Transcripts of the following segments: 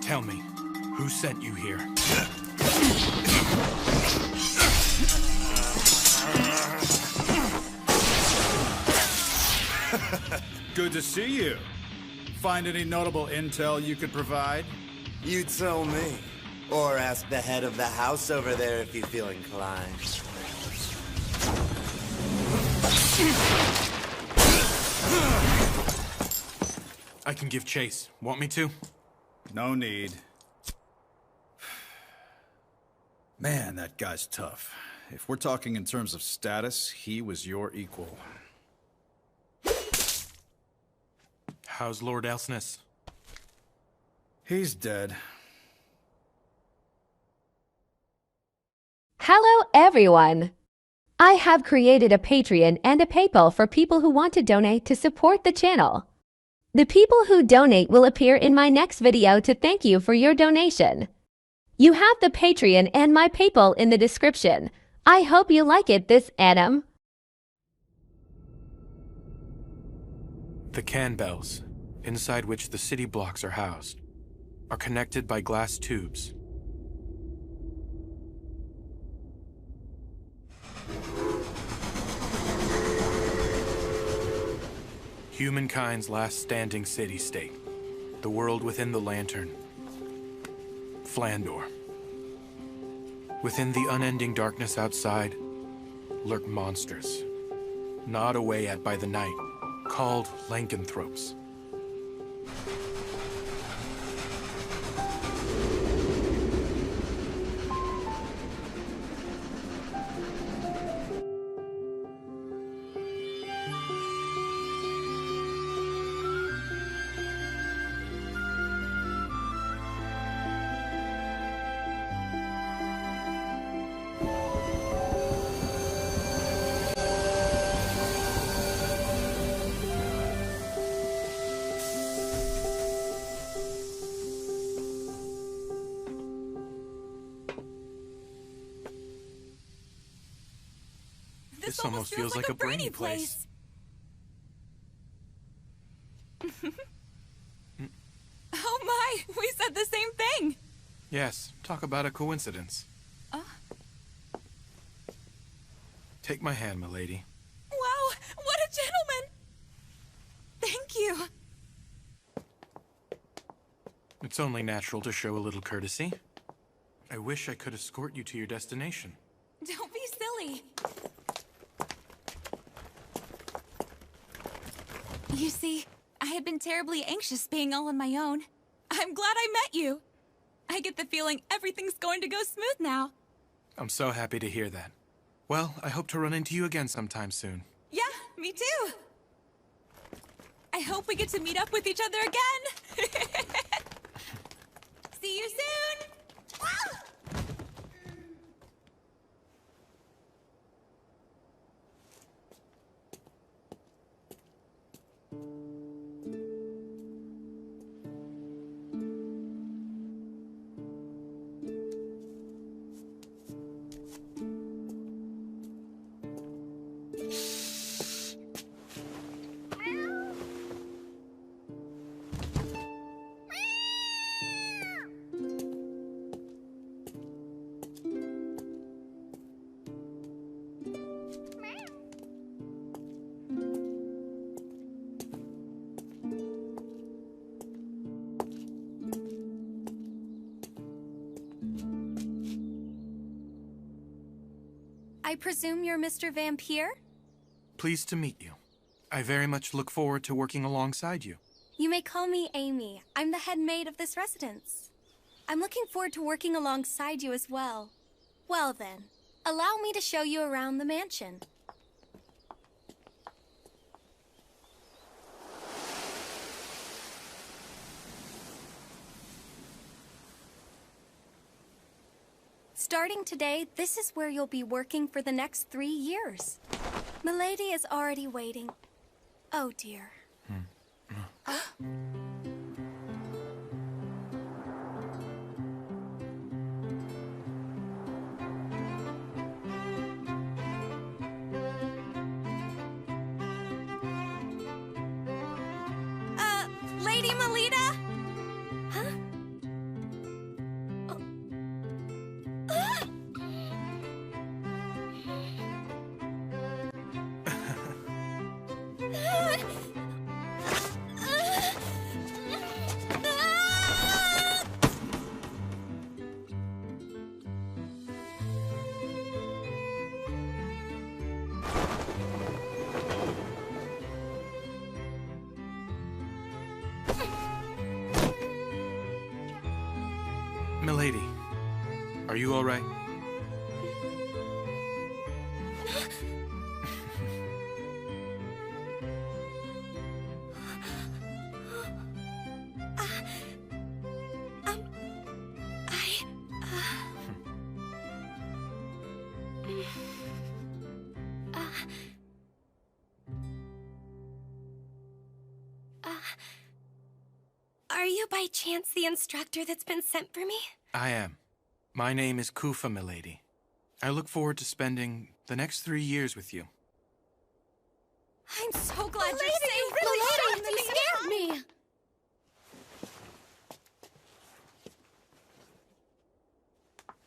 Tell me, who sent you here? Good to see you. Find any notable intel you could provide? You tell me. Or ask the head of the house over there if you feel inclined. I can give chase. Want me to? No need. Man, that guy's tough. If we're talking in terms of status, he was your equal. How's Lord Elsness? He's dead. Hello, everyone! I have created a Patreon and a PayPal for people who want to donate to support the channel. The people who donate will appear in my next video to thank you for your donation. You have the Patreon and my PayPal in the description. I hope you like it, this Adam. The can bells, inside which the city blocks are housed, are connected by glass tubes. Humankind's last standing city-state, the world within the lantern, Flandor. Within the unending darkness outside lurk monsters, gnawed away at by the night, called lycanthropes. This almost feels like a brainy place. Oh my, we said the same thing. Yes, talk about a coincidence. Take my hand, milady. Wow, what a gentleman. Thank you. It's only natural to show a little courtesy. I wish I could escort you to your destination. Don't be silly. You see, I had been terribly anxious being all on my own. I'm glad I met you. I get the feeling everything's going to go smooth now. I'm so happy to hear that. Well, I hope to run into you again sometime soon. Yeah, me too. I hope we get to meet up with each other again. See you soon. I presume you're Mr. Vampire? Pleased to meet you. I very much look forward to working alongside you. You may call me Amy. I'm the head maid of this residence. I'm looking forward to working alongside you as well. Well then, allow me to show you around the mansion. Starting today, this is where you'll be working for the next 3 years. Milady is already waiting. Oh, dear. Lady Melita? Huh? Milady, are you all right? Are you by chance the instructor that's been sent for me? I am. My name is Kufa, milady. I look forward to spending the next 3 years with you. I'm so glad you're Milady, safe. you really Milady, shocked you scared me.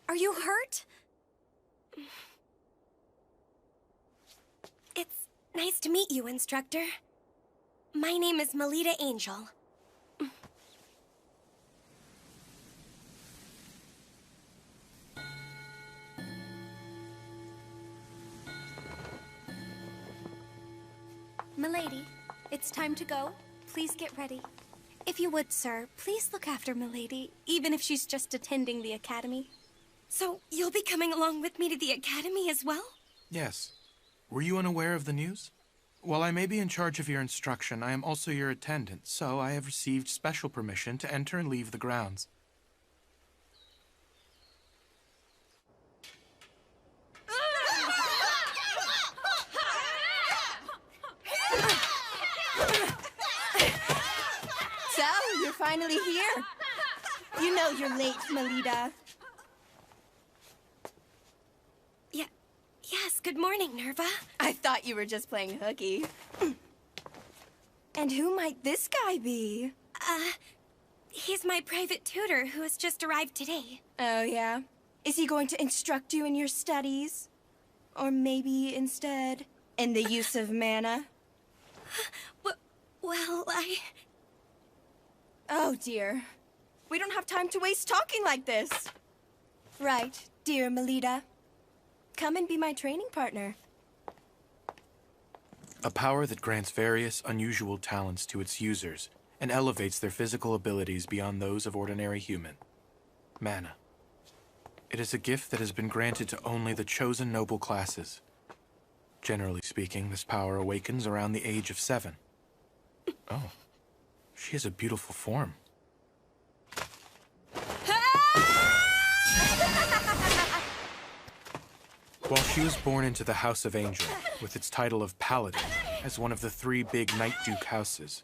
Are you hurt? It's nice to meet you, instructor. My name is Melita Angel. Milady, it's time to go. Please get ready. If you would, sir, please look after Milady, even if she's just attending the academy. So, you'll be coming along with me to the academy as well? Yes. Were you unaware of the news? While I may be in charge of your instruction, I am also your attendant, so I have received special permission to enter and leave the grounds. So, you're finally here. You know you're late, Melita. Yes, good morning, Nerva. I thought you were just playing hooky. And who might this guy be? He's my private tutor who has just arrived today. Oh, yeah? Is he going to instruct you in your studies? Or maybe instead, in the use of mana? Well, Oh, dear. We don't have time to waste talking like this. Right, dear Melita. Come and be my training partner. A power that grants various unusual talents to its users and elevates their physical abilities beyond those of ordinary human. Mana. It is a gift that has been granted to only the chosen noble classes. Generally speaking, this power awakens around the age of 7. Oh, she has a beautiful form. While she was born into the House of Angel, with its title of Paladin, as one of the 3 big Night Duke houses,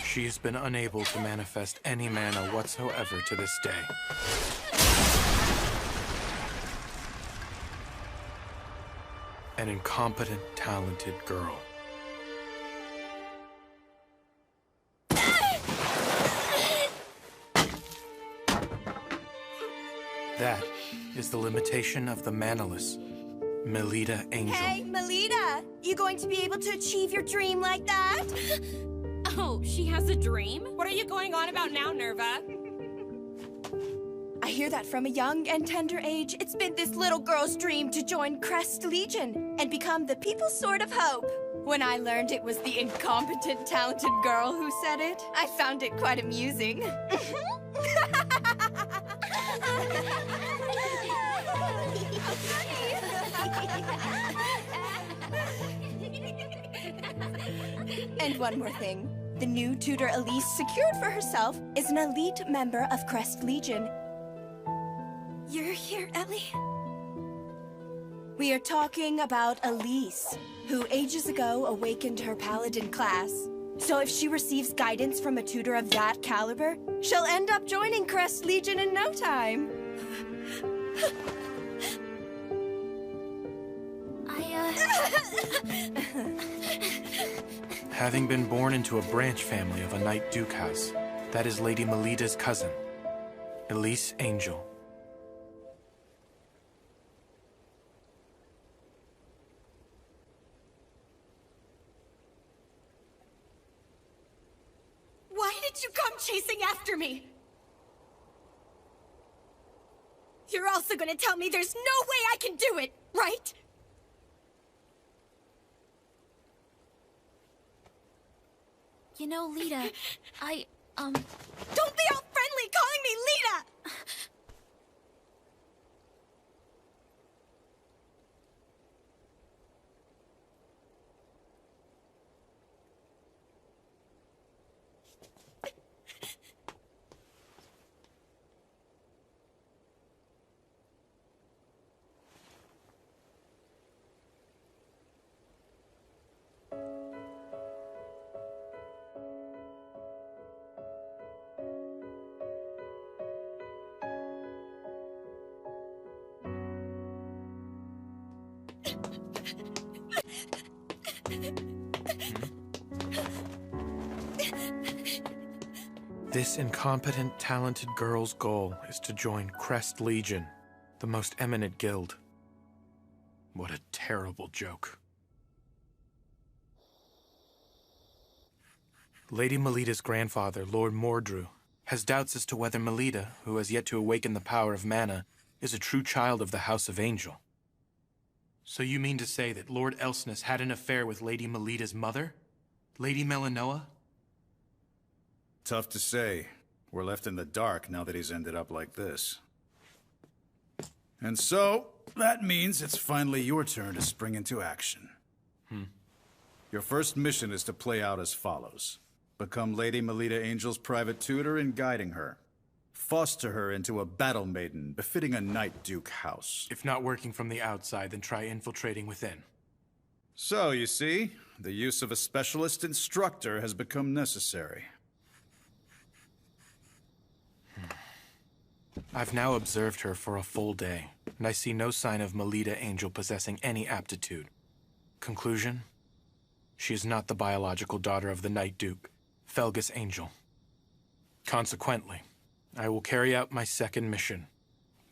she has been unable to manifest any mana whatsoever to this day. An incompetent, talented girl. That is the limitation of the manaless, Melita Angel. Hey, Melita! You going to be able to achieve your dream like that? Oh, she has a dream? What are you going on about now, Nerva? I hear that from a young and tender age, it's been this little girl's dream to join Crest Legion and become the people's sword of hope. When I learned it was the incompetent, talented girl who said it, I found it quite amusing. And one more thing. The new tutor Elise secured for herself is an elite member of Crest Legion. you're here, Ellie? We are talking about Elise, who ages ago awakened her paladin class. So if she receives guidance from a tutor of that caliber, she'll end up joining Crest Legion in no time. Having been born into a branch family of a Knight Duke house, that is Lady Melida's cousin, Elise Angel. Why did you come chasing after me? You're also gonna tell me there's no way I can do it, right? You know, Lita, Don't be all friendly calling me Lita! This incompetent, talented girl's goal is to join Crest Legion, the most eminent guild. What a terrible joke. Lady Melida's grandfather, Lord Mordru, has doubts as to whether Melida, who has yet to awaken the power of mana, is a true child of the House of Angel. So you mean to say that Lord Elsness had an affair with Lady Melida's mother? Lady Melinoa? Tough to say. We're left in the dark now that he's ended up like this. And so, that means it's finally your turn to spring into action. Your first mission is to play out as follows. Become Lady Melida Angel's private tutor in guiding her. Foster her into a battle maiden befitting a Knight Duke house. If not working from the outside, then try infiltrating within. So, you see, the use of a specialist instructor has become necessary. I've now observed her for a full day, and I see no sign of Melida Angel possessing any aptitude. Conclusion? She is not the biological daughter of the Knight Duke, Felgus Angel. Consequently, I will carry out my second mission,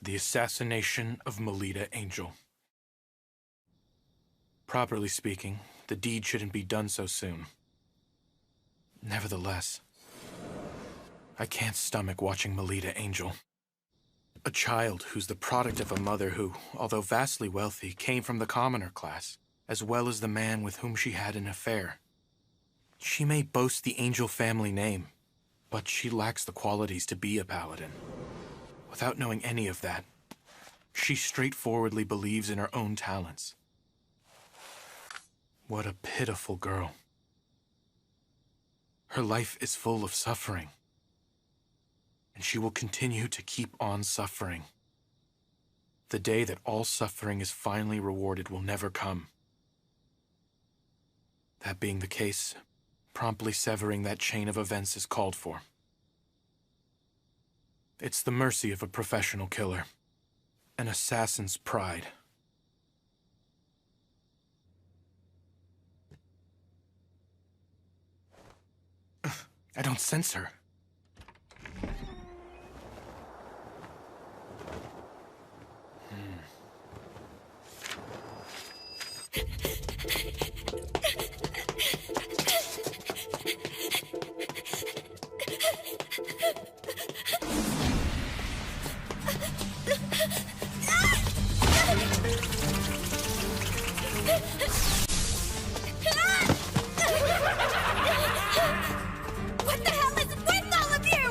the assassination of Melida Angel. Properly speaking, the deed shouldn't be done so soon. Nevertheless, I can't stomach watching Melida Angel. A child who's the product of a mother who, although vastly wealthy, came from the commoner class, as well as the man with whom she had an affair. She may boast the Angel family name, but she lacks the qualities to be a paladin. Without knowing any of that, she straightforwardly believes in her own talents. What a pitiful girl. Her life is full of suffering, and she will continue to keep on suffering. The day that all suffering is finally rewarded will never come. That being the case, promptly severing that chain of events is called for. It's the mercy of a professional killer, an assassin's pride. I don't sense her. What the hell is with all of you?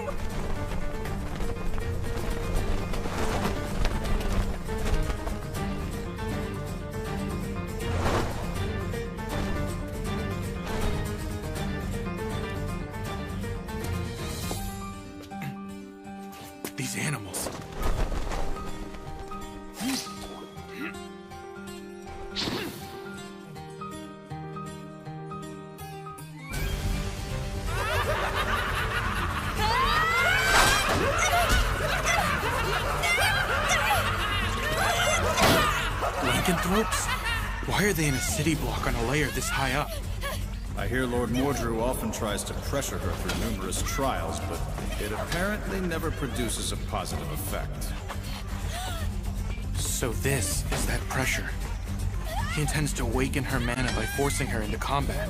These animals. Lancanthropes? Why are they in a city block on a layer this high up? I hear Lord Mordrew often tries to pressure her through numerous trials, but it apparently never produces a positive effect. So this is that pressure. He intends to awaken her mana by forcing her into combat.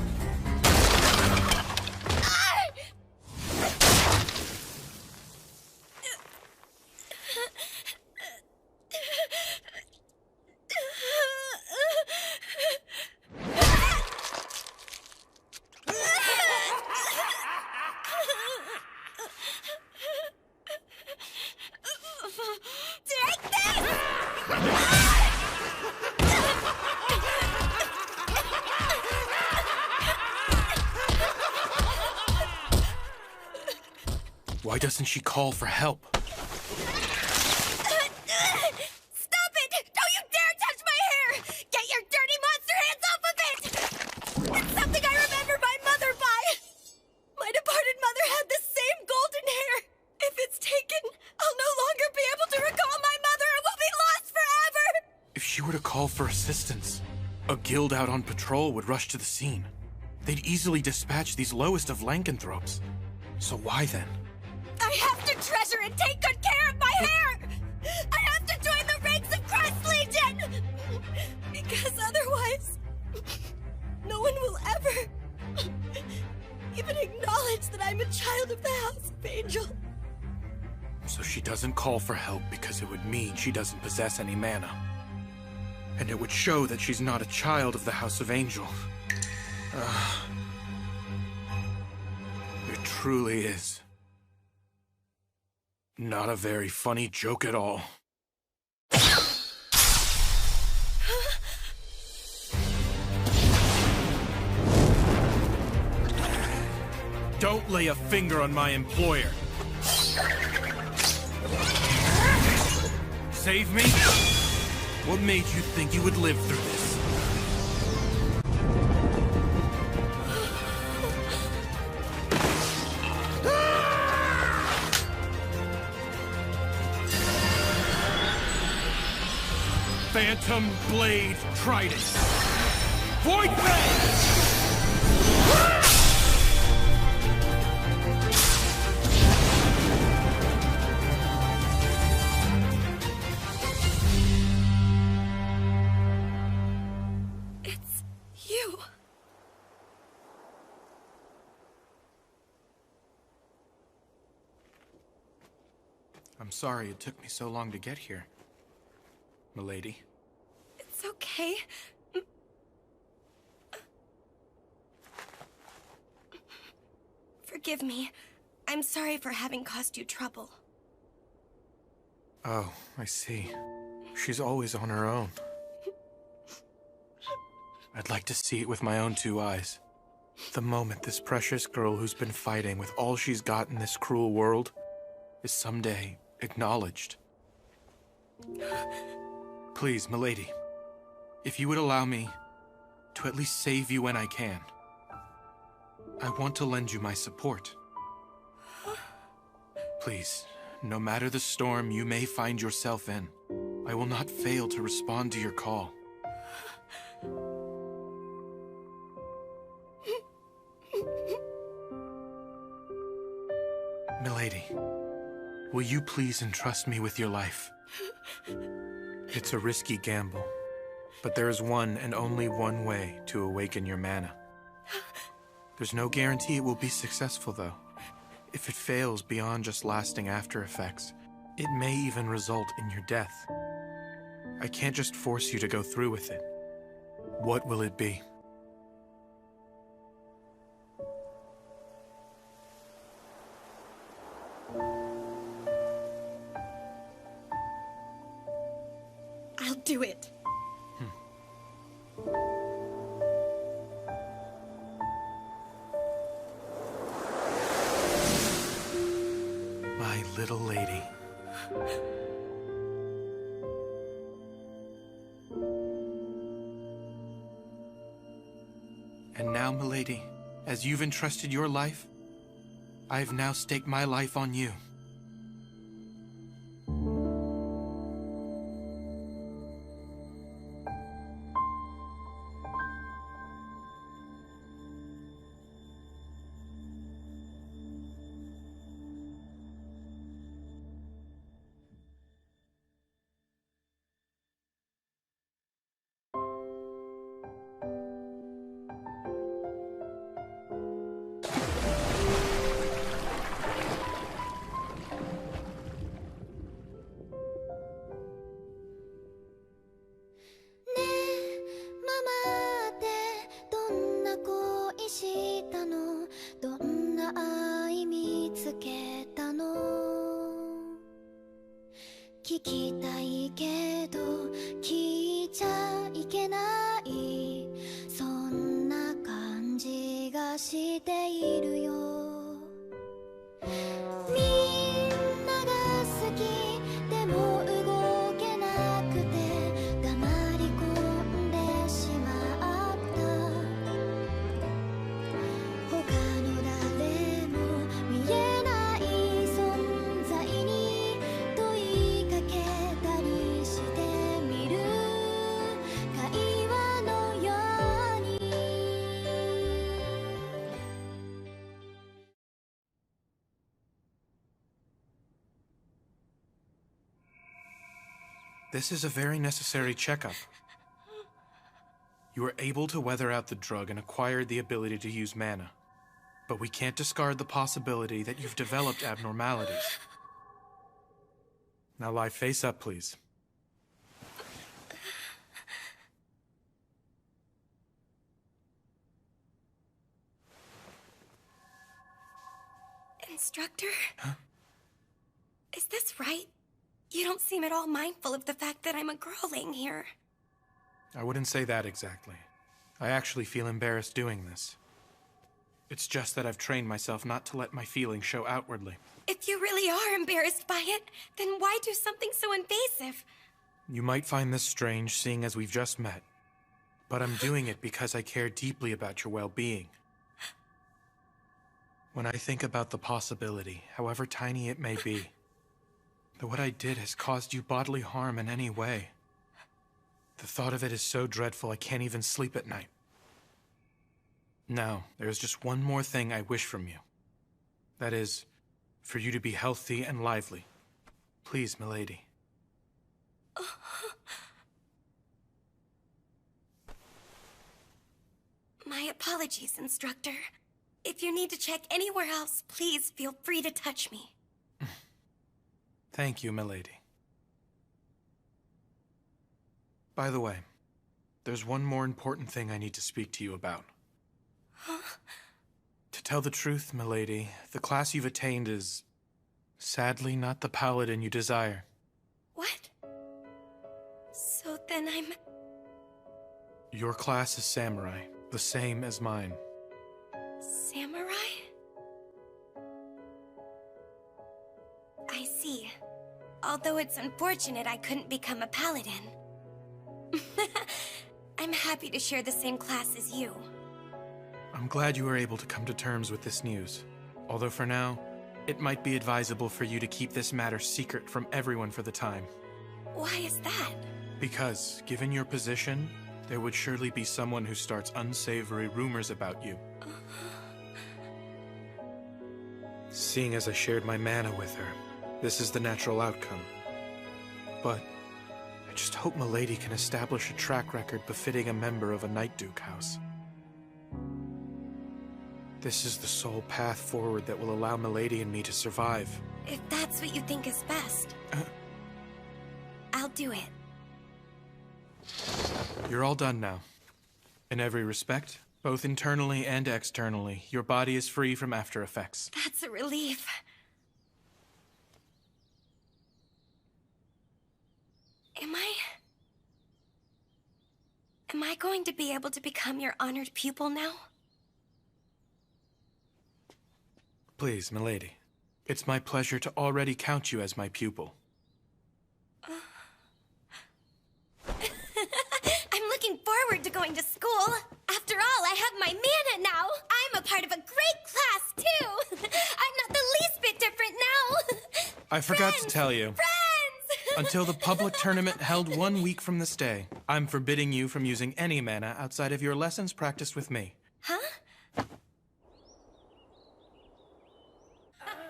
Why doesn't she call for help? Stop it! Don't you dare touch my hair! Get your dirty monster hands off of it! It's something I remember my mother by! My departed mother had the same golden hair! If it's taken, I'll no longer be able to recall my mother and we'll be lost forever! If she were to call for assistance, a guild out on patrol would rush to the scene. They'd easily dispatch these lowest of Lancanthropes. So why then? I have to treasure and take good care of my hair! I have to join the ranks of Crest Legion! Because otherwise, no one will ever even acknowledge that I'm a child of the House of Angel. So she doesn't call for help because it would mean she doesn't possess any mana. And it would show that she's not a child of the House of Angel. It truly is not a very funny joke at all. Don't lay a finger on my employer. Save me? What made you think you would live through this? Phantom Blade Trident. Void Fang! It's you. I'm sorry it took me so long to get here, milady. It's okay. Forgive me. I'm sorry for having caused you trouble. Oh, I see. She's always on her own. I'd like to see it with my own two eyes. The moment this precious girl who's been fighting with all she's got in this cruel world is someday acknowledged. Please, milady, if you would allow me to at least save you when I can, I want to lend you my support. Please, no matter the storm you may find yourself in, I will not fail to respond to your call. Milady, will you please entrust me with your life? It's a risky gamble, but there is one and only one way to awaken your mana. There's no guarantee it will be successful, though. If it fails beyond just lasting after effects, it may even result in your death. I can't just force you to go through with it. What will it be? I'll do it. My little lady. And now, milady, as you've entrusted your life, I have now staked my life on you. 聞きたいけど聞いちゃいけない、そんな感じがしているよ。みんなが好きでも動けなくて黙り込んでしまった。他の誰も見えない存在に問いかけたりしてみる、会話のように。This is a very necessary checkup. You were able to weather out the drug and acquired the ability to use mana. But we can't discard the possibility that you've developed abnormalities. Now lie face up, please. Instructor? Huh? Is this right? You don't seem at all mindful of the fact that I'm a girl laying here. I wouldn't say that exactly. I actually feel embarrassed doing this. It's just that I've trained myself not to let my feelings show outwardly. If you really are embarrassed by it, then why do something so invasive? You might find this strange, seeing as we've just met. But I'm doing it because I care deeply about your well-being. When I think about the possibility, however tiny it may be, that what I did has caused you bodily harm in any way, the thought of it is so dreadful I can't even sleep at night. Now, there's just one more thing I wish from you. That is, for you to be healthy and lively. Please, milady. My apologies, Instructor. If you need to check anywhere else, please feel free to touch me. Thank you, milady. By the way, there's one more important thing I need to speak to you about. Huh? To tell the truth, milady, the class you've attained is, sadly, not the paladin you desire. What? So then I'm... Your class is samurai, the same as mine. Samurai? I see. Although it's unfortunate I couldn't become a paladin. I'm happy to share the same class as you. I'm glad you were able to come to terms with this news. Although for now, it might be advisable for you to keep this matter secret from everyone for the time. Why is that? Because, given your position, there would surely be someone who starts unsavory rumors about you. Seeing as I shared my mana with her, this is the natural outcome. But I just hope milady can establish a track record befitting a member of a Night Duke house. This is the sole path forward that will allow milady and me to survive. If that's what you think is best, I'll do it. You're all done now. In every respect, both internally and externally, your body is free from after effects. That's a relief. Am I going to be able to become your honored pupil now? Please, milady. It's my pleasure to already count you as my pupil. I'm looking forward to going to school. After all, I have my mana now. I'm a part of a great class, too. I'm not the least bit different now. I forgot to tell you. Friends! Until the public tournament held 1 week from this day, I'm forbidding you from using any mana outside of your lessons practiced with me. Huh?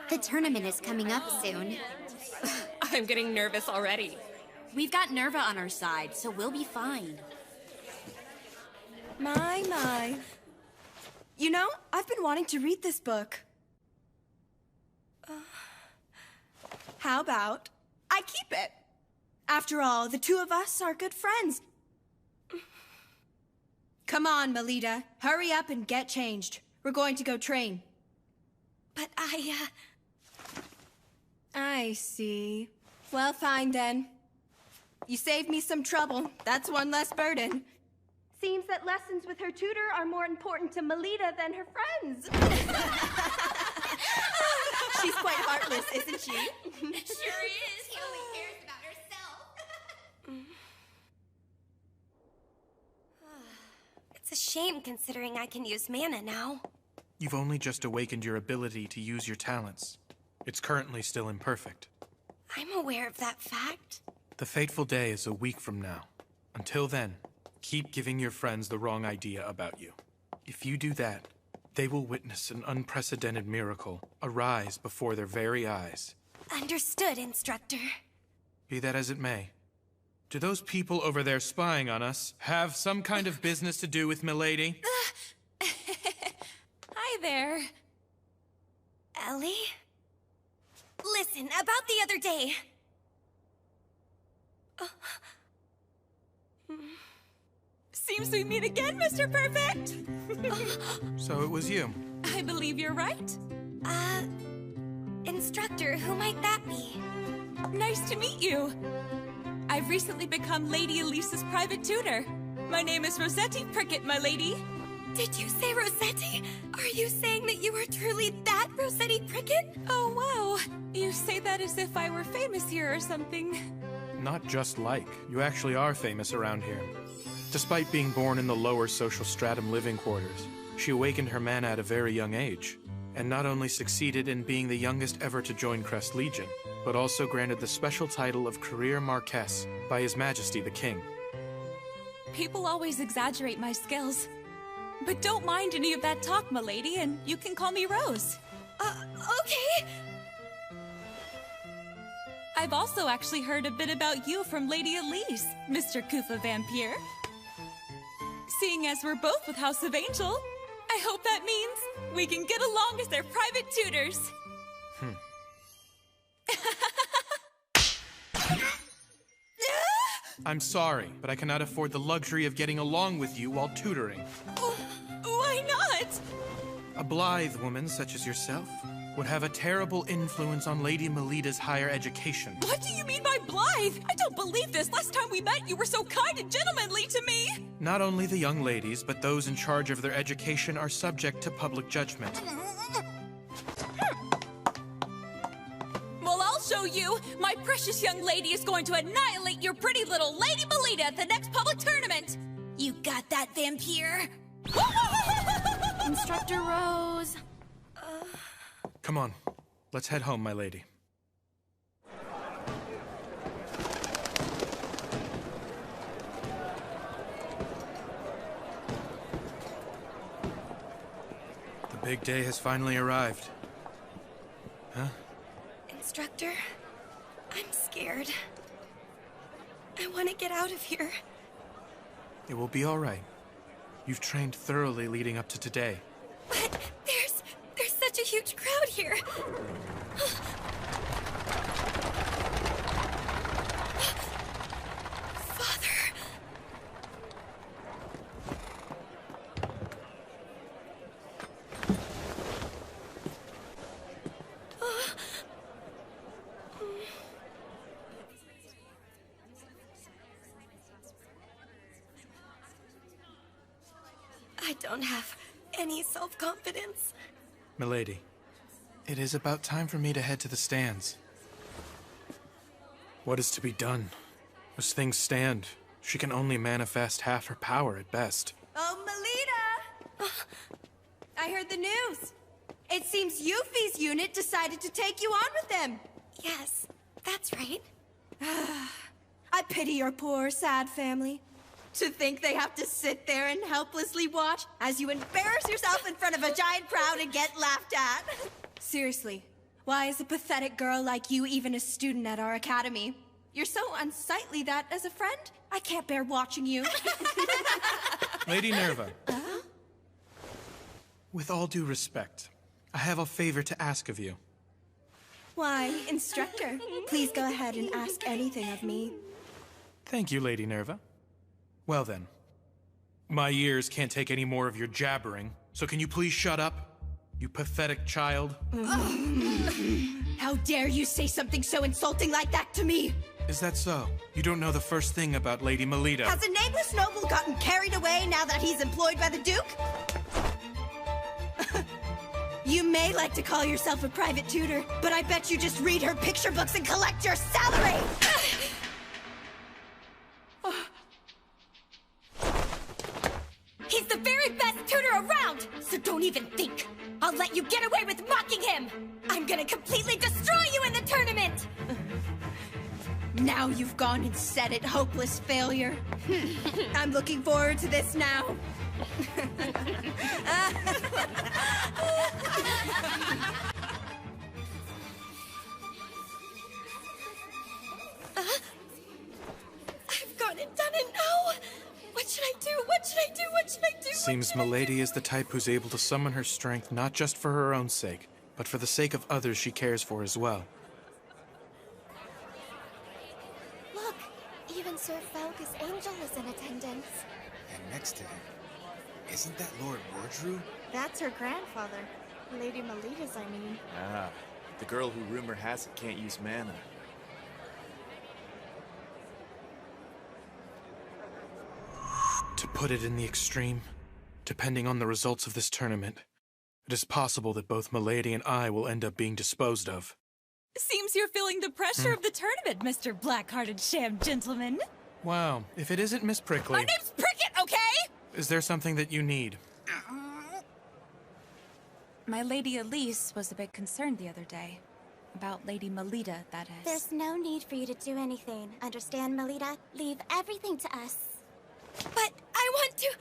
The tournament is coming up soon. I'm getting nervous already. We've got Nerva on our side, so we'll be fine. My. You know, I've been wanting to read this book. How about I keep it? After all, the two of us are good friends. Come on, Melita. Hurry up and get changed. We're going to go train. But I see. Well, fine then. You saved me some trouble. That's one less burden. Seems that lessons with her tutor are more important to Melita than her friends. She's quite heartless, isn't she? Sure is. He only cares about herself. It's a shame considering I can use mana now. You've only just awakened your ability to use your talents. It's currently still imperfect. I'm aware of that fact. The fateful day is a week from now. Until then, keep giving your friends the wrong idea about you. If you do that, they will witness an unprecedented miracle arise before their very eyes. Understood, instructor. Be that as it may, do those people over there spying on us have some kind of business to do with Milady? Hi there. Ellie? Listen, about the other day. Seems we meet again, Mr. Perfect. So it was you. I believe you're right. Instructor, who might that be? Nice to meet you. I've recently become Lady Elise's private tutor. My name is Rossetti Prickett, my lady. Did you say Rossetti? Are you saying that you are truly that Rossetti Prickett? Oh, wow. You say that as if I were famous here or something. Not just like. You actually are famous around here. Despite being born in the lower social stratum living quarters, she awakened her mana at a very young age, and not only succeeded in being the youngest ever to join Crest Legion, but also granted the special title of Career Marquess by His Majesty the King. People always exaggerate my skills. But don't mind any of that talk, milady, and you can call me Rose. Okay. I've also actually heard a bit about you from Lady Elise, Mr. Koopa Vampire. Seeing as we're both with House of Angel, I hope that means we can get along as their private tutors. I'm sorry, but I cannot afford the luxury of getting along with you while tutoring. Why not? A blithe woman such as yourself would have a terrible influence on Lady Melita's higher education. What do you mean by blithe? I don't believe this. Last time we met, you were so kind and gentlemanly to me. Not only the young ladies, but those in charge of their education are subject to public judgment. Well, I'll show you. My precious young lady is going to annihilate your pretty little Lady Melita at the next public tournament. You got that, vampire? Instructor Rose. Come on, let's head home, my lady. The big day has finally arrived. Huh? Instructor, I'm scared. I want to get out of here. It will be all right. You've trained thoroughly leading up to today. But there's such a huge crowd here. Father. I don't have any self-confidence. Milady, it is about time for me to head to the stands. What is to be done? As things stand, she can only manifest half her power at best. Oh, Melita! I heard the news. It seems Yuffie's unit decided to take you on with them. Yes, that's right. I pity your poor, sad family. To think they have to sit there and helplessly watch as you embarrass yourself in front of a giant crowd and get laughed at. Seriously, why is a pathetic girl like you even a student at our academy? You're so unsightly that, as a friend, I can't bear watching you. Lady Nerva. With all due respect, I have a favor to ask of you. Why, instructor, please go ahead and ask anything of me. Thank you, Lady Nerva. Well then, my ears can't take any more of your jabbering, so can you please shut up? You pathetic child. How dare you say something so insulting like that to me? Is that so? You don't know the first thing about Lady Melita. Has a nameless noble gotten carried away now that he's employed by the Duke? You may like to call yourself a private tutor, but I bet you just read her picture books and collect your salary! He's the very best tutor around, so don't even think. I'll let you get away with mocking him! I'm gonna completely destroy you in the tournament! Now you've gone and said it, hopeless failure. I'm looking forward to this now. I've gone and done it now! What should I do? What should I do? What should I do? Seems Milady is the type who's able to summon her strength not just for her own sake, but for the sake of others she cares for as well. Look, even Sir Falcus Angel is in attendance. And next to him, isn't that Lord Wardrew? That's her grandfather. Lady Melita's, I mean. Ah, the girl who rumor has it can't use mana. To put it in the extreme, depending on the results of this tournament, it is possible that both Milady and I will end up being disposed of. Seems you're feeling the pressure of the tournament, Mr. Black-hearted sham gentleman. Wow, if it isn't Miss Prickly... My name's Prickett, okay? Is there something that you need? My Lady Elise was a bit concerned the other day. About Lady Melita, that is. There's no need for you to do anything. Understand, Melita? Leave everything to us. But I want to...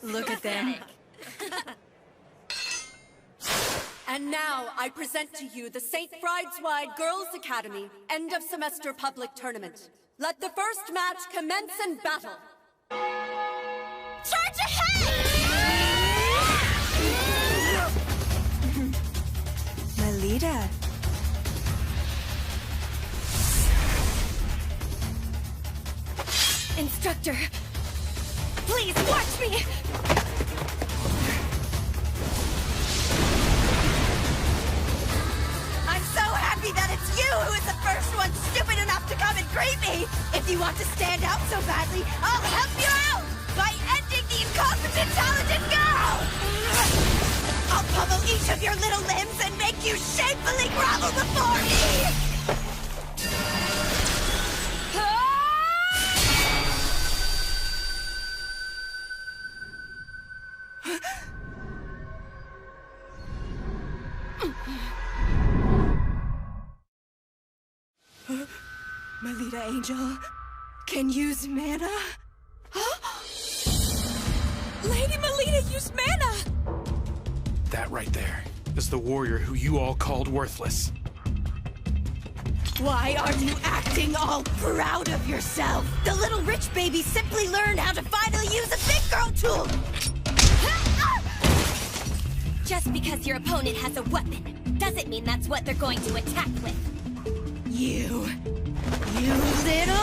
Look at them. And now I present to you the St. Fride's-Wide Girls' Academy End of Semester Public Tournament. Let the first match commence in battle. Charge ahead! Melita. Instructor, please watch me! I'm so happy that it's you who is the first one stupid enough to come and greet me! If you want to stand out so badly, I'll help you out by ending the incompetent talented girl! I'll pummel each of your little limbs and make you shamefully grovel before me! Melita Angel can use mana? Lady Melita used mana! That right there is the warrior who you all called worthless. Why are you acting all proud of yourself? The little rich baby simply learned how to finally use a big girl tool! Just because your opponent has a weapon doesn't mean that's what they're going to attack with. You little...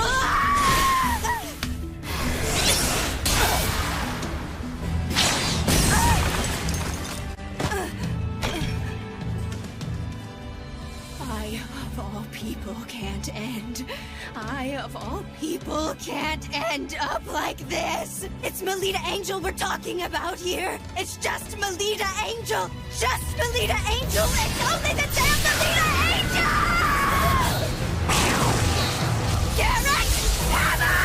I, of all people, can't end. I, of all people, can't end up like this. It's Melita Angel we're talking about here. It's just Melita Angel. Just Melita Angel. It's only the damn Melita Angel! Garrett, hammer!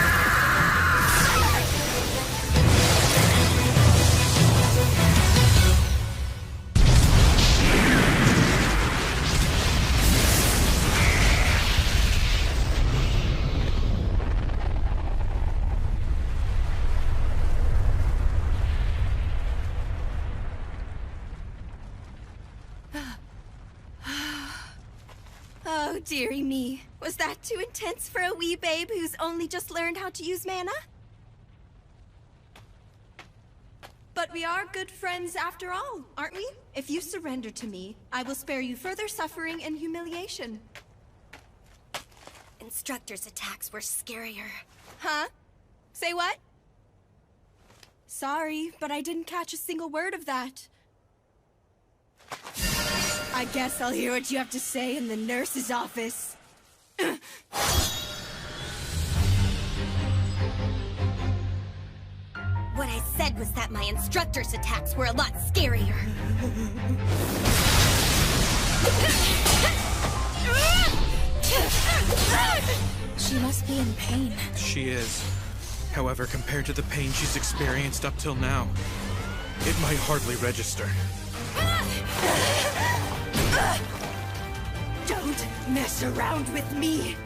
Oh, dearie me. Was that too intense for a wee babe who's only just learned how to use mana? But we are good friends after all, aren't we? If you surrender to me, I will spare you further suffering and humiliation. Instructor's attacks were scarier. Huh? Say what? Sorry, but I didn't catch a single word of that. I guess I'll hear what you have to say in the nurse's office. What I said was that my instructor's attacks were a lot scarier. She must be in pain. She is. However, compared to the pain she's experienced up till now, it might hardly register. Don't mess around with me!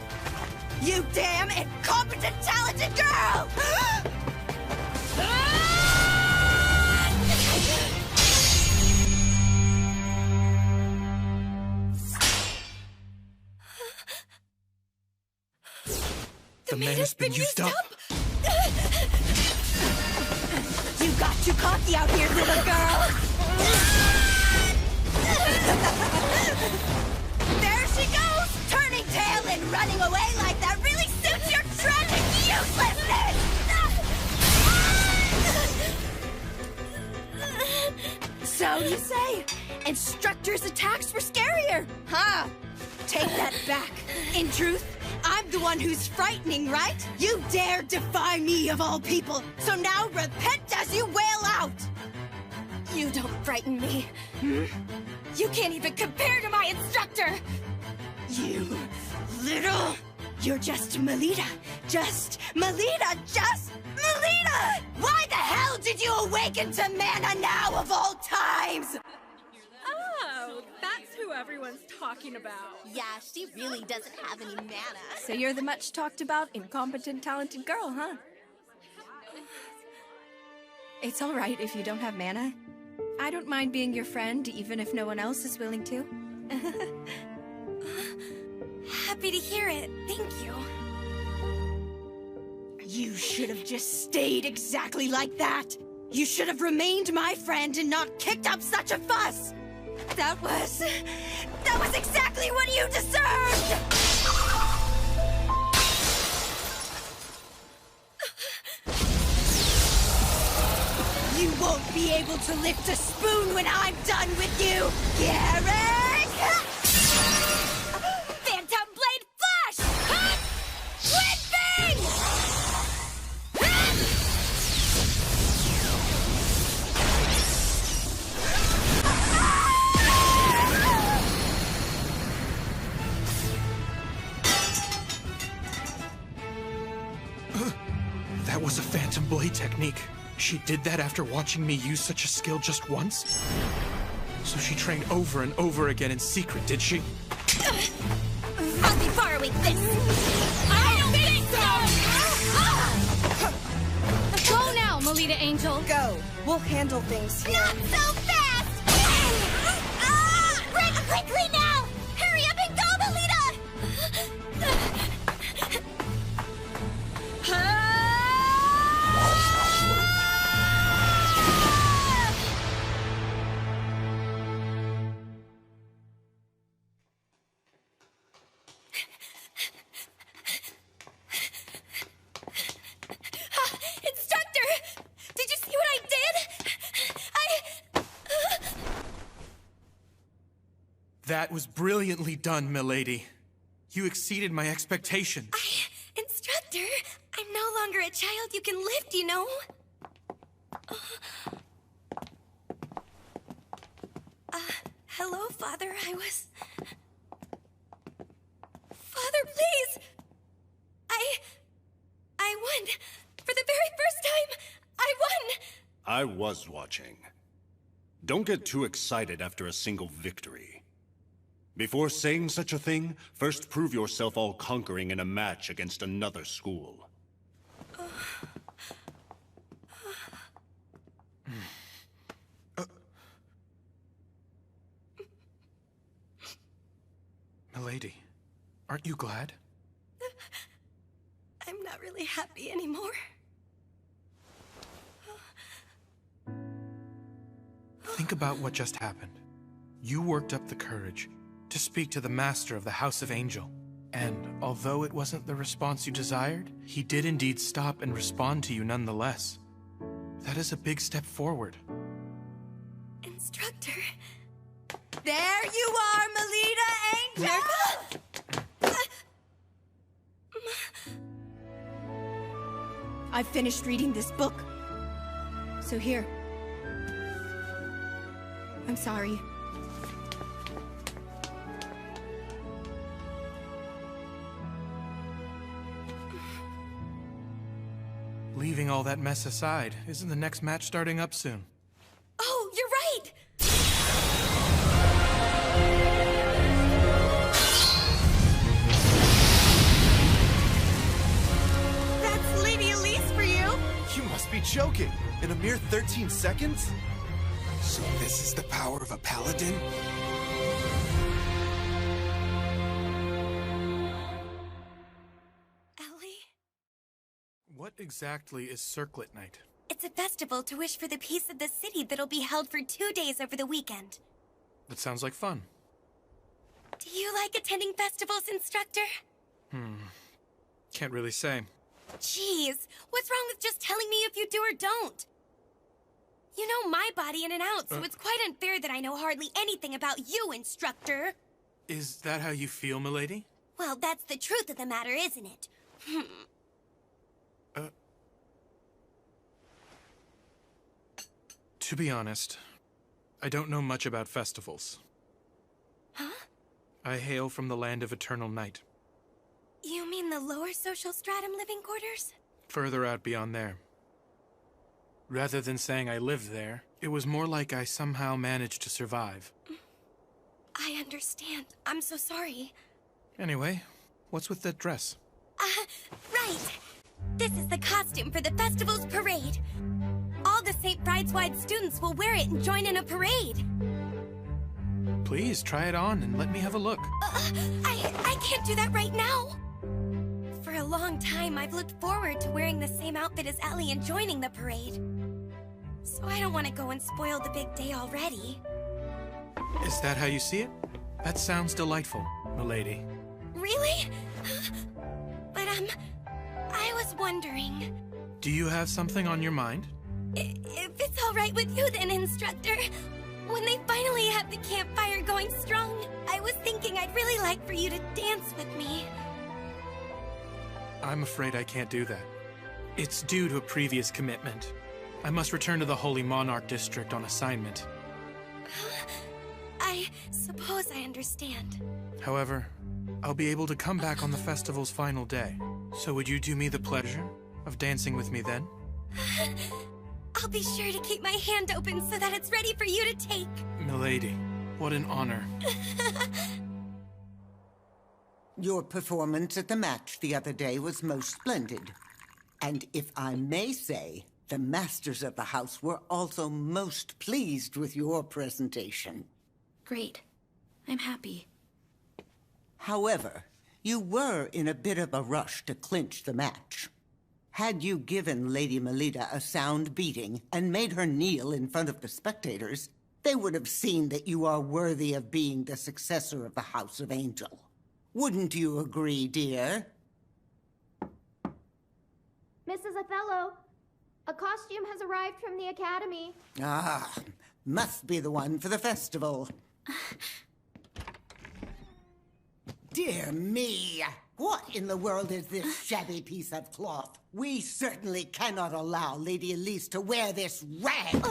You damn incompetent, talented girl! The man has been used up. You got too cocky out here, little girl! There she goes! Turning tail and running away like that really suits your tragic uselessness! So you say, instructor's attacks were scarier, huh? Take that back. In truth, I'm the one who's frightening, right? You dared defy me of all people, so now repent as you wail out! You don't frighten me. Hmm? You can't even compare to my instructor! You little... You're just Melita. Just Melita. Just Melita! Why the hell did you awaken to mana now of all times? Oh, that's who everyone's talking about. Yeah, she really doesn't have any mana. So you're the much talked about, incompetent, talented girl, huh? It's all right if you don't have mana. I don't mind being your friend, even if no one else is willing to. Happy to hear it. Thank you. You should have just stayed exactly like that. You should have remained my friend and not kicked up such a fuss. That was exactly what you deserved! You won't be able to lift a spoon when I'm done with you, Garrick! Phantom Blade Flash! Whipping! That was a Phantom Blade technique. She did that after watching me use such a skill just once? So she trained over and over again in secret, did she? I'll be borrowing this! I don't think so! Go now, Melita Angel! Go. We'll handle things here. Not so fast! Run quickly now! Hurry up and go, Melita! Instructor! Did you see what I did? That was brilliantly done, milady. You exceeded my expectations. Instructor, I'm no longer a child you can lift, you know? Hello, Father. Father, please! I won! For the very first time, I won! I was watching. Don't get too excited after a single victory. Before saying such a thing, first prove yourself all-conquering in a match against another school. Milady, aren't you glad? I'm not really happy anymore. Think about what just happened. You worked up the courage to speak to the master of the House of Angel. And although it wasn't the response you desired, he did indeed stop and respond to you nonetheless. That is a big step forward. Instructor. There you are, Melita Angel! I've finished reading this book. So here. I'm sorry. Leaving all that mess aside, isn't the next match starting up soon? Oh, you're right! That's Lady Elise for you! You must be joking! In a mere 13 seconds? So this is the power of a paladin? Ellie? What exactly is Circlet Night? It's a festival to wish for the peace of the city that'll be held for 2 days over the weekend. That sounds like fun. Do you like attending festivals, Instructor? Can't really say. Jeez, what's wrong with just telling me if you do or don't? You know my body in and out, so it's quite unfair that I know hardly anything about you, Instructor. Is that how you feel, milady? Well, that's the truth of the matter, isn't it? To be honest, I don't know much about festivals. Huh? I hail from the land of eternal night. You mean the lower social stratum living quarters? Further out beyond there. Rather than saying I lived there, it was more like I somehow managed to survive. I understand. I'm so sorry. Anyway, what's with that dress? Right! This is the costume for the festival's parade. All the St. Brideswide students will wear it and join in a parade. Please, try it on and let me have a look. I can't do that right now. For a long time, I've looked forward to wearing the same outfit as Ellie and joining the parade. So I don't want to go and spoil the big day already. Is that how you see it? That sounds delightful, milady. Really? But, I was wondering... Do you have something on your mind? If it's all right with you then, Instructor, when they finally have the campfire going strong, I was thinking I'd really like for you to dance with me. I'm afraid I can't do that. It's due to a previous commitment. I must return to the Holy Monarch District on assignment. I suppose I understand. However, I'll be able to come back on the festival's final day. So would you do me the pleasure of dancing with me then? I'll be sure to keep my hand open so that it's ready for you to take. Milady, what an honor. Your performance at the match the other day was most splendid. And if I may say, the masters of the house were also most pleased with your presentation. Great. I'm happy. However, you were in a bit of a rush to clinch the match. Had you given Lady Melita a sound beating and made her kneel in front of the spectators, they would have seen that you are worthy of being the successor of the House of Angel. Wouldn't you agree, dear? Mrs. Othello, a costume has arrived from the Academy. Ah, must be the one for the festival. Dear me! What in the world is this shabby piece of cloth? We certainly cannot allow Lady Elise to wear this rag!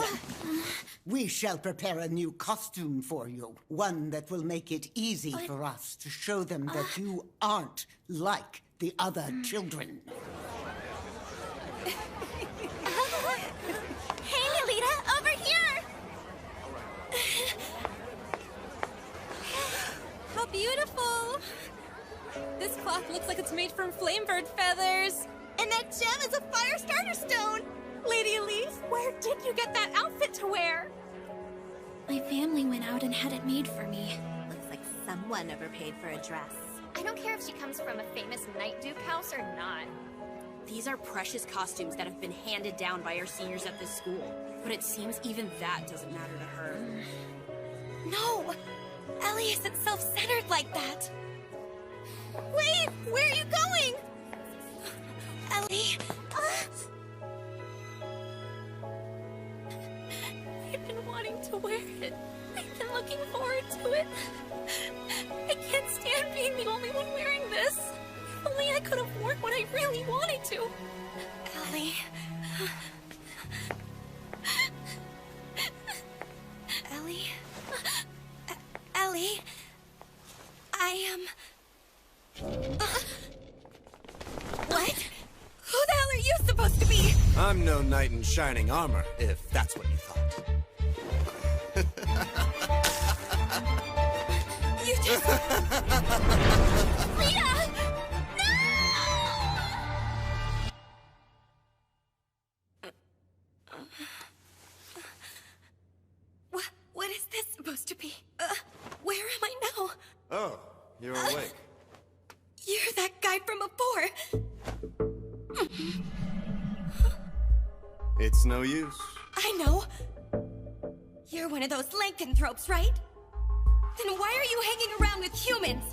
We shall prepare a new costume for you. One that will make it easy for us to show them that you aren't like the other children. Hey, Lolita, over here! How beautiful! This cloth looks like it's made from flamebird feathers. And that gem is a fire starter stone! Lady Elise, where did you get that outfit to wear? My family went out and had it made for me. Looks like someone overpaid for a dress. I don't care if she comes from a famous Night Duke house or not. These are precious costumes that have been handed down by our seniors at this school. But it seems even that doesn't matter to her. No! Ellie isn't self-centered like that. Wait! Where are you going? Ellie... to wear it. I've been looking forward to it. I can't stand being the only one wearing this. If only I could have worn what I really wanted to. Ellie. Ellie? Ellie? I am... What? Who the hell are you supposed to be? I'm no knight in shining armor, if that's what you thought. You just... Lita! No! What is this supposed to be? Where am I now? Oh, you're awake. You're that guy from before. It's no use. I know. You're one of those lycanthropes, right? Then why are you hanging around with humans?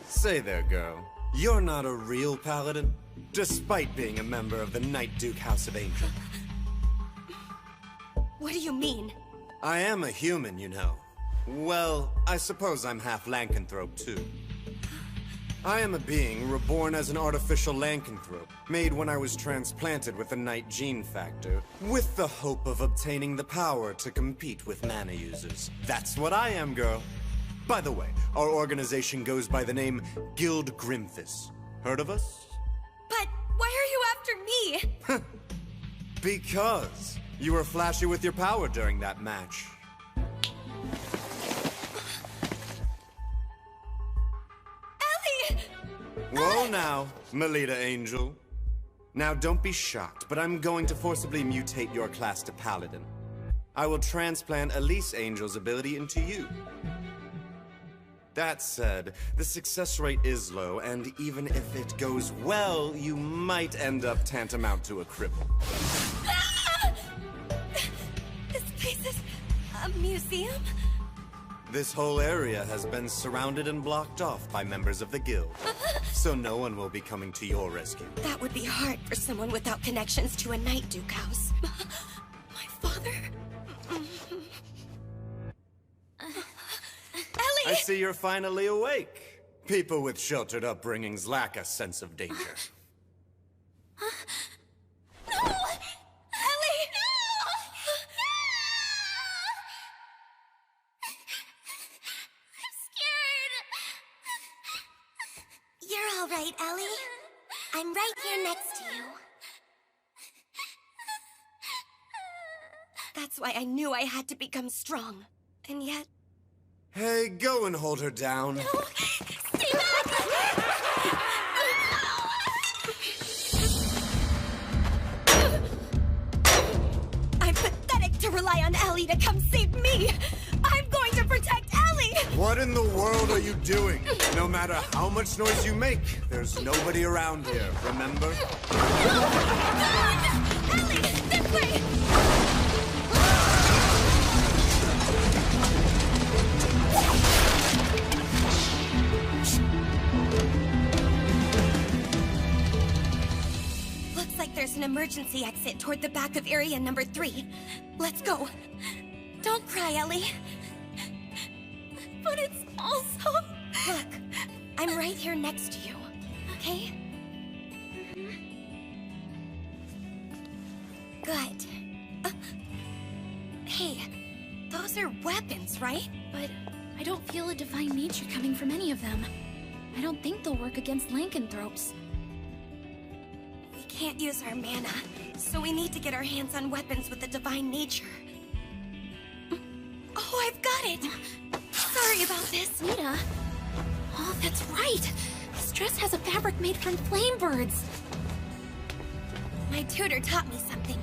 Say there, girl. You're not a real paladin, despite being a member of the Night Duke House of Angel. What do you mean? I am a human, you know. Well, I suppose I'm half lycanthrope, too. I am a being reborn as an artificial lycanthrope, made when I was transplanted with the Night gene factor, with the hope of obtaining the power to compete with mana users. That's what I am, girl. By the way, our organization goes by the name Guild Grimthis. Heard of us? But why are you after me? Because you were flashy with your power during that match. Whoa now, Melita Angel. Now don't be shocked, but I'm going to forcibly mutate your class to Paladin. I will transplant Elise Angel's ability into you. That said, the success rate is low, and even if it goes well, you might end up tantamount to a cripple. This place is a museum? This whole area has been surrounded and blocked off by members of the guild, so no one will be coming to your rescue. That would be hard for someone without connections to a Night Duke house. My father? Ellie! I see you're finally awake. People with sheltered upbringings lack a sense of danger. No! Ellie! You're all right, Ellie. I'm right here next to you. That's why I knew I had to become strong. And yet... Hey, go and hold her down. No! Stay back! I'm pathetic to rely on Ellie to come save me! I'm going to protect Ellie! What in the world are you doing? No matter how much noise you make, there's nobody around here, remember? Ellie, this way! Looks like there's an emergency exit toward the back of area number 3. Let's go. Don't cry, Ellie. But it's also... Look, I'm right here next to you, okay? Good. Hey, those are weapons, right? But I don't feel a divine nature coming from any of them. I don't think they'll work against lycanthropes. We can't use our mana, so we need to get our hands on weapons with a divine nature. Oh, I've got it! Sorry about this. Nita. Oh, that's right. This dress has a fabric made from flame birds. My tutor taught me something.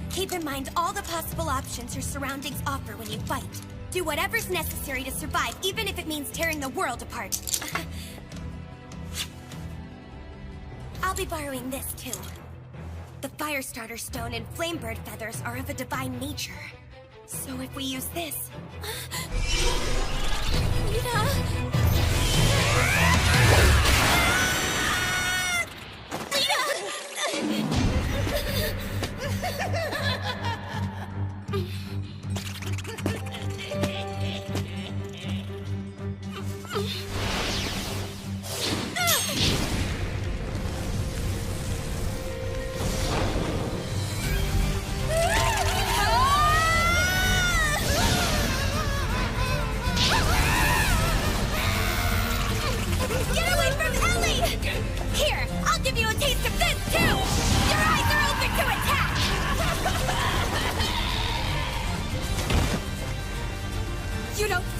Keep in mind all the possible options your surroundings offer when you fight. Do whatever's necessary to survive, even if it means tearing the world apart. I'll be borrowing this, too. The Firestarter Stone and Flamebird Feathers are of a divine nature. So if we use this...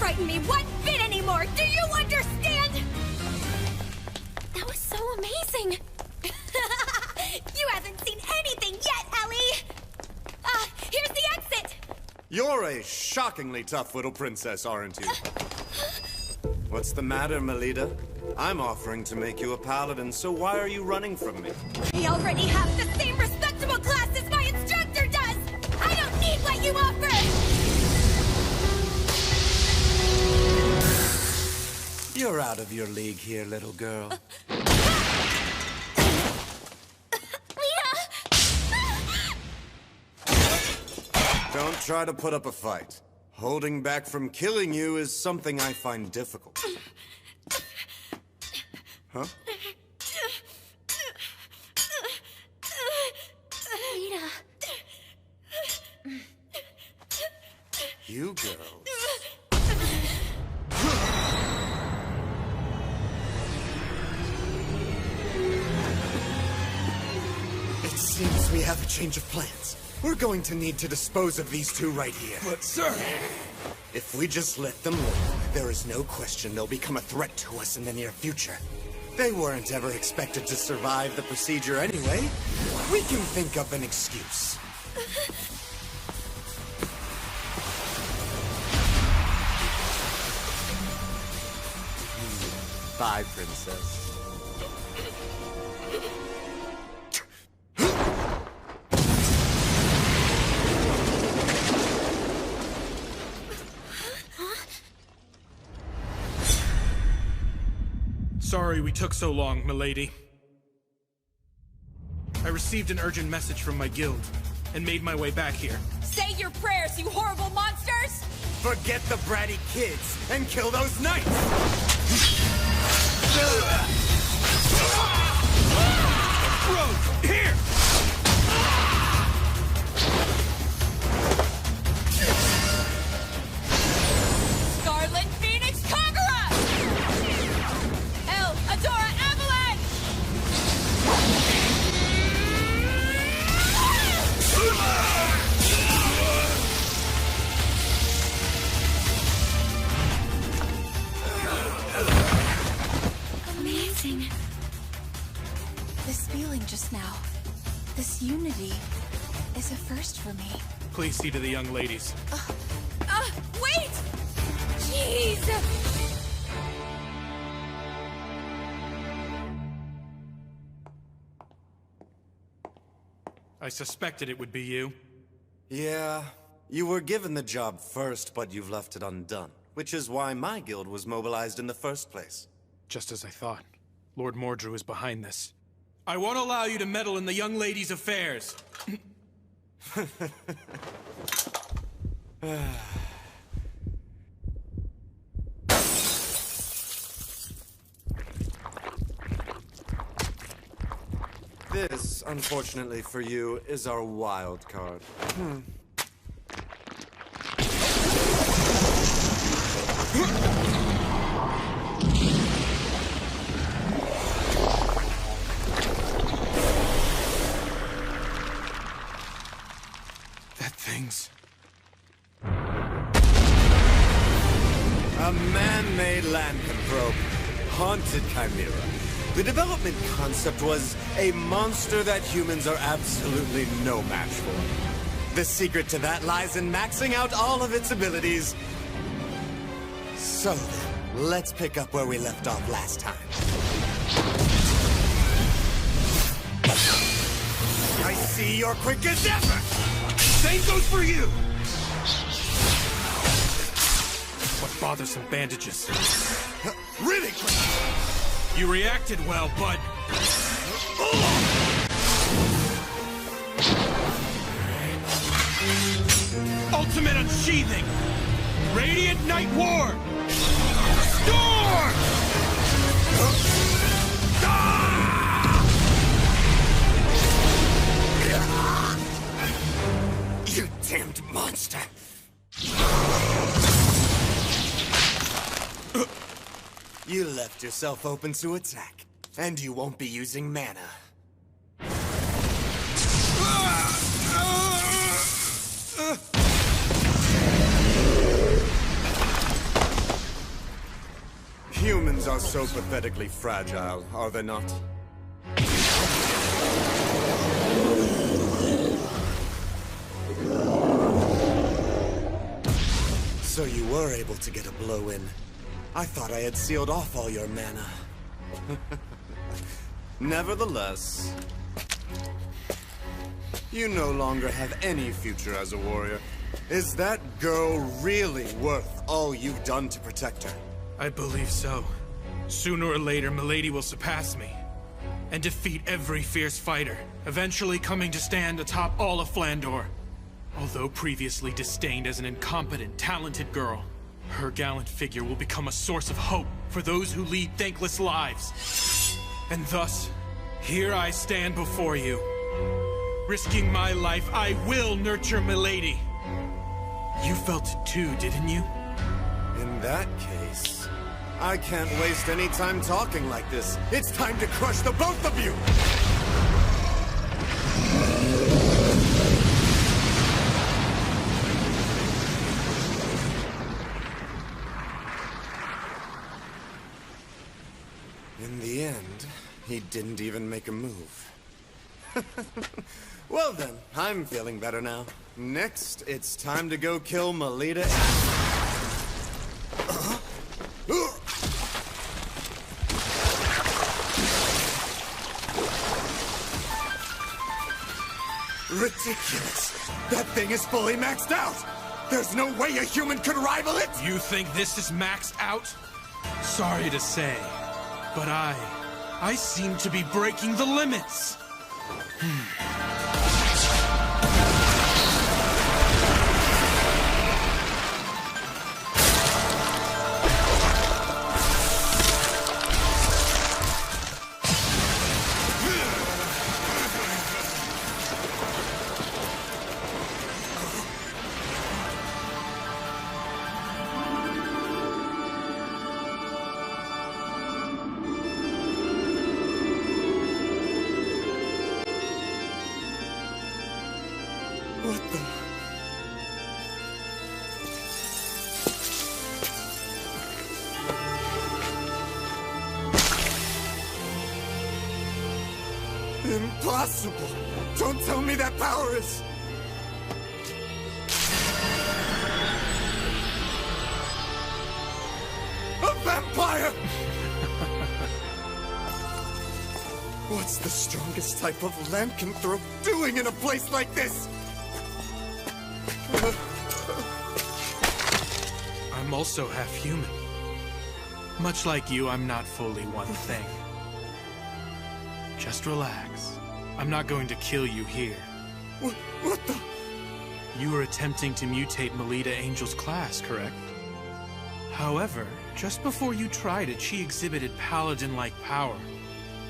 frighten me one bit anymore! Do you understand? That was so amazing! You haven't seen anything yet, Ellie! Here's the exit! You're a shockingly tough little princess, aren't you? What's the matter, Melita? I'm offering to make you a paladin, so why are you running from me? I already have the same respectable class as my instructor does! I don't need what you offer! You're out of your league here, little girl. Don't try to put up a fight. Holding back from killing you is something I find difficult. Huh? Lita. You girls. It seems we have a change of plans. We're going to need to dispose of these two right here. But, sir... If we just let them live, there is no question they'll become a threat to us in the near future. They weren't ever expected to survive the procedure anyway. We can think up an excuse. Bye, princess. Sorry we took so long, milady. I received an urgent message from my guild, and made my way back here. Say your prayers, you horrible monsters! Forget the bratty kids, and kill those knights! Bro, here! Scarlet Phoenix Conqueror! El Adora Avalanche! Amazing. This feeling just now, this unity, is a first for me. Please see to the young ladies. Wait! Jeez! I suspected it would be you. Yeah, you were given the job first, but you've left it undone. Which is why my guild was mobilized in the first place. Just as I thought. Lord Mordrew is behind this. I won't allow you to meddle in the young lady's affairs. This, unfortunately for you, is our wild card. That thing's... A man-made lycanthrope, haunted chimera. The development concept was a monster that humans are absolutely no match for. The secret to that lies in maxing out all of its abilities. So then, let's pick up where we left off last time. I see you're quick as ever! Same goes for you! What bothersome bandages. Really quick! You reacted well, but... Ultimate unsheathing! Radiant Night War! Storm! You damned monster! You left yourself open to attack, and you won't be using mana. Humans are so pathetically fragile, are they not? So you were able to get a blow in. I thought I had sealed off all your mana. Nevertheless, you no longer have any future as a warrior. Is that girl really worth all you've done to protect her? I believe so. Sooner or later, Milady will surpass me and defeat every fierce fighter, eventually coming to stand atop all of Flandor. Although previously disdained as an incompetent, talented girl, her gallant figure will become a source of hope for those who lead thankless lives. And thus, here I stand before you. Risking my life, I will nurture Milady. You felt it too, didn't you? In that case, I can't waste any time talking like this. It's time to crush the both of you! In the end, he didn't even make a move. Well then, I'm feeling better now. Next, it's time to go kill Melita. Ridiculous! That thing is fully maxed out! There's no way a human could rival it! You think this is maxed out? Sorry to say, but I seem to be breaking the limits. What the... Impossible! Don't tell me that power is... a vampire! What's the strongest type of lycanthrope doing in a place like this? I'm also half human. Much like you, I'm not fully one thing. Just relax. I'm not going to kill you here. What the? You were attempting to mutate Melita Angel's class, correct? However, just before you tried it, she exhibited paladin-like power.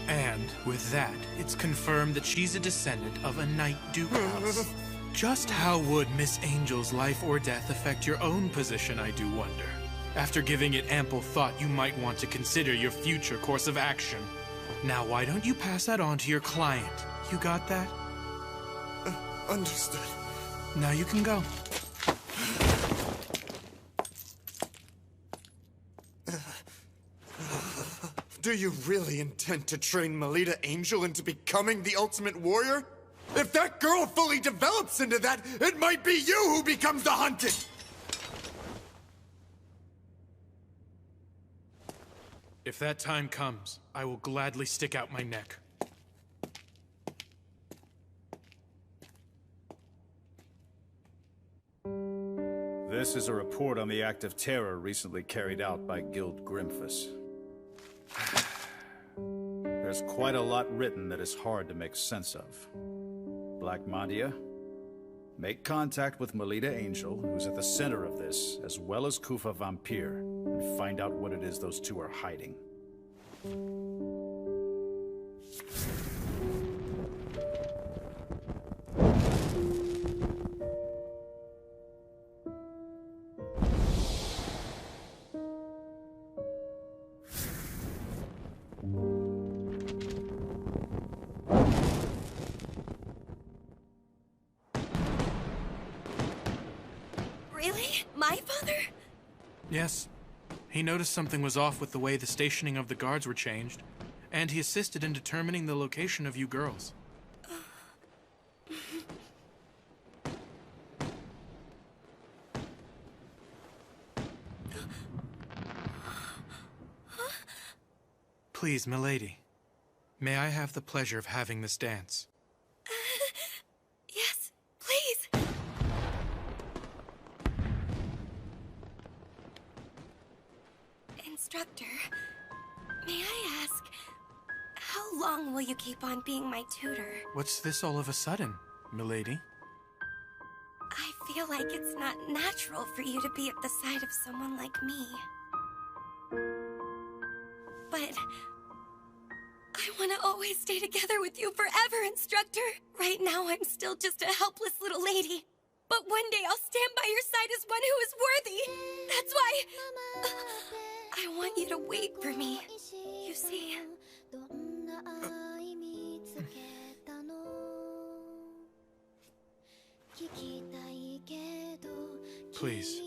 And with that, it's confirmed that she's a descendant of a Knight Duke house. Just how would Miss Angel's life or death affect your own position, I do wonder. After giving it ample thought, you might want to consider your future course of action. Now, why don't you pass that on to your client? You got that? Understood. Now you can go. Do you really intend to train Melita Angel into becoming the ultimate warrior? If that girl fully develops into that, it might be you who becomes the hunted! If that time comes, I will gladly stick out my neck. This is a report on the act of terror recently carried out by Guild Grimphus. There's quite a lot written that is hard to make sense of. Black Mandia, make contact with Melita Angel, who's at the center of this, as well as Kufa Vampire, and find out what it is those two are hiding. Really? My father? Yes. He noticed something was off with the way the stationing of the guards were changed, and he assisted in determining the location of you girls. Please, milady, may I have the pleasure of having this dance? Yes, please. Instructor, may I ask, how long will you keep on being my tutor? What's this all of a sudden, milady? I feel like it's not natural for you to be at the side of someone like me. But I want to always stay together with you forever, Instructor. Right now, I'm still just a helpless little lady. But one day, I'll stand by your side as one who is worthy. That's why I want you to wait for me. You see? Please,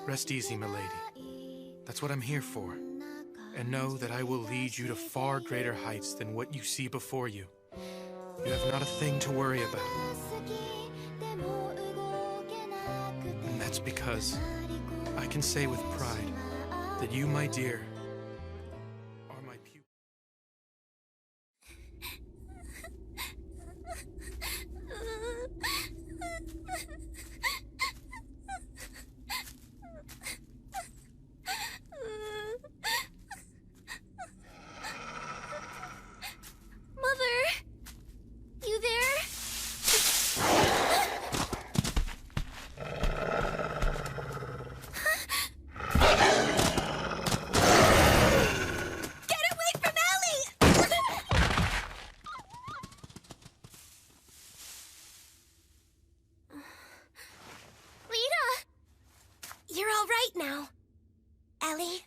rest easy, milady. That's what I'm here for. And know that I will lead you to far greater heights than what you see before you. You have not a thing to worry about. And that's because I can say with pride that you, my dear, are my pupil. You there? Get away from Ellie! Lita! You're all right now. Ellie?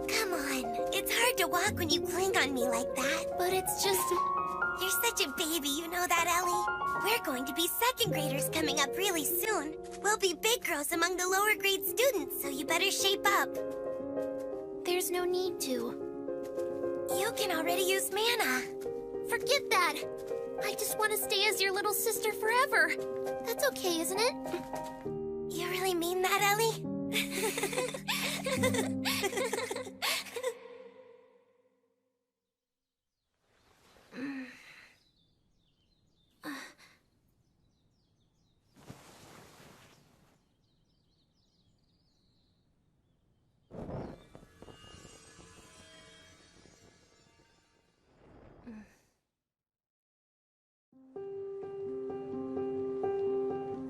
Come on, it's hard to walk when you cling on me like that. But it's just... You're such a baby, you know that, Ellie? We're going to be second graders coming up really soon. We'll be big girls among the lower grade students, so you better shape up. There's no need to. You can already use mana. Forget that. I just want to stay as your little sister forever. That's okay, isn't it? You really mean that, Ellie?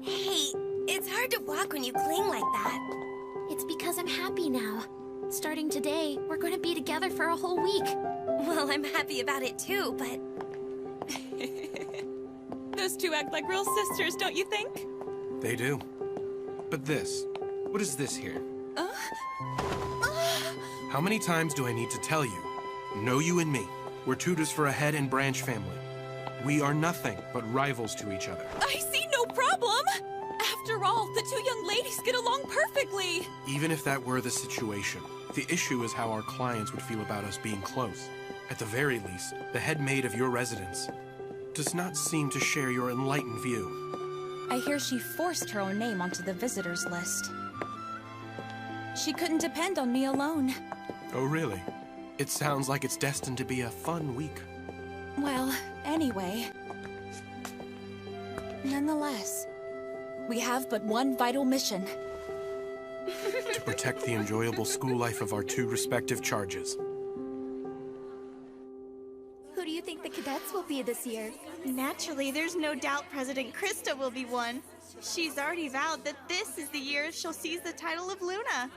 Hey, it's hard to walk when you cling like that. It's because I'm happy now. Starting today, we're going to be together for a whole week. Well, I'm happy about it too, but... Those two act like real sisters, don't you think? They do. But this, what is this here? How many times do I need to tell you? Know you and me. We're tutors for a head and branch family. We are nothing but rivals to each other. I see no problem! After all, the two young ladies get along perfectly! Even if that were the situation, the issue is how our clients would feel about us being close. At the very least, the head maid of your residence does not seem to share your enlightened view. I hear she forced her own name onto the visitors list. She couldn't depend on me alone. Oh, really? It sounds like it's destined to be a fun week. Well, anyway. Nonetheless, we have but one vital mission. To protect the enjoyable school life of our two respective charges. Who do you think the cadets will be this year? Naturally, there's no doubt President Krista will be one. She's already vowed that this is the year she'll seize the title of Luna.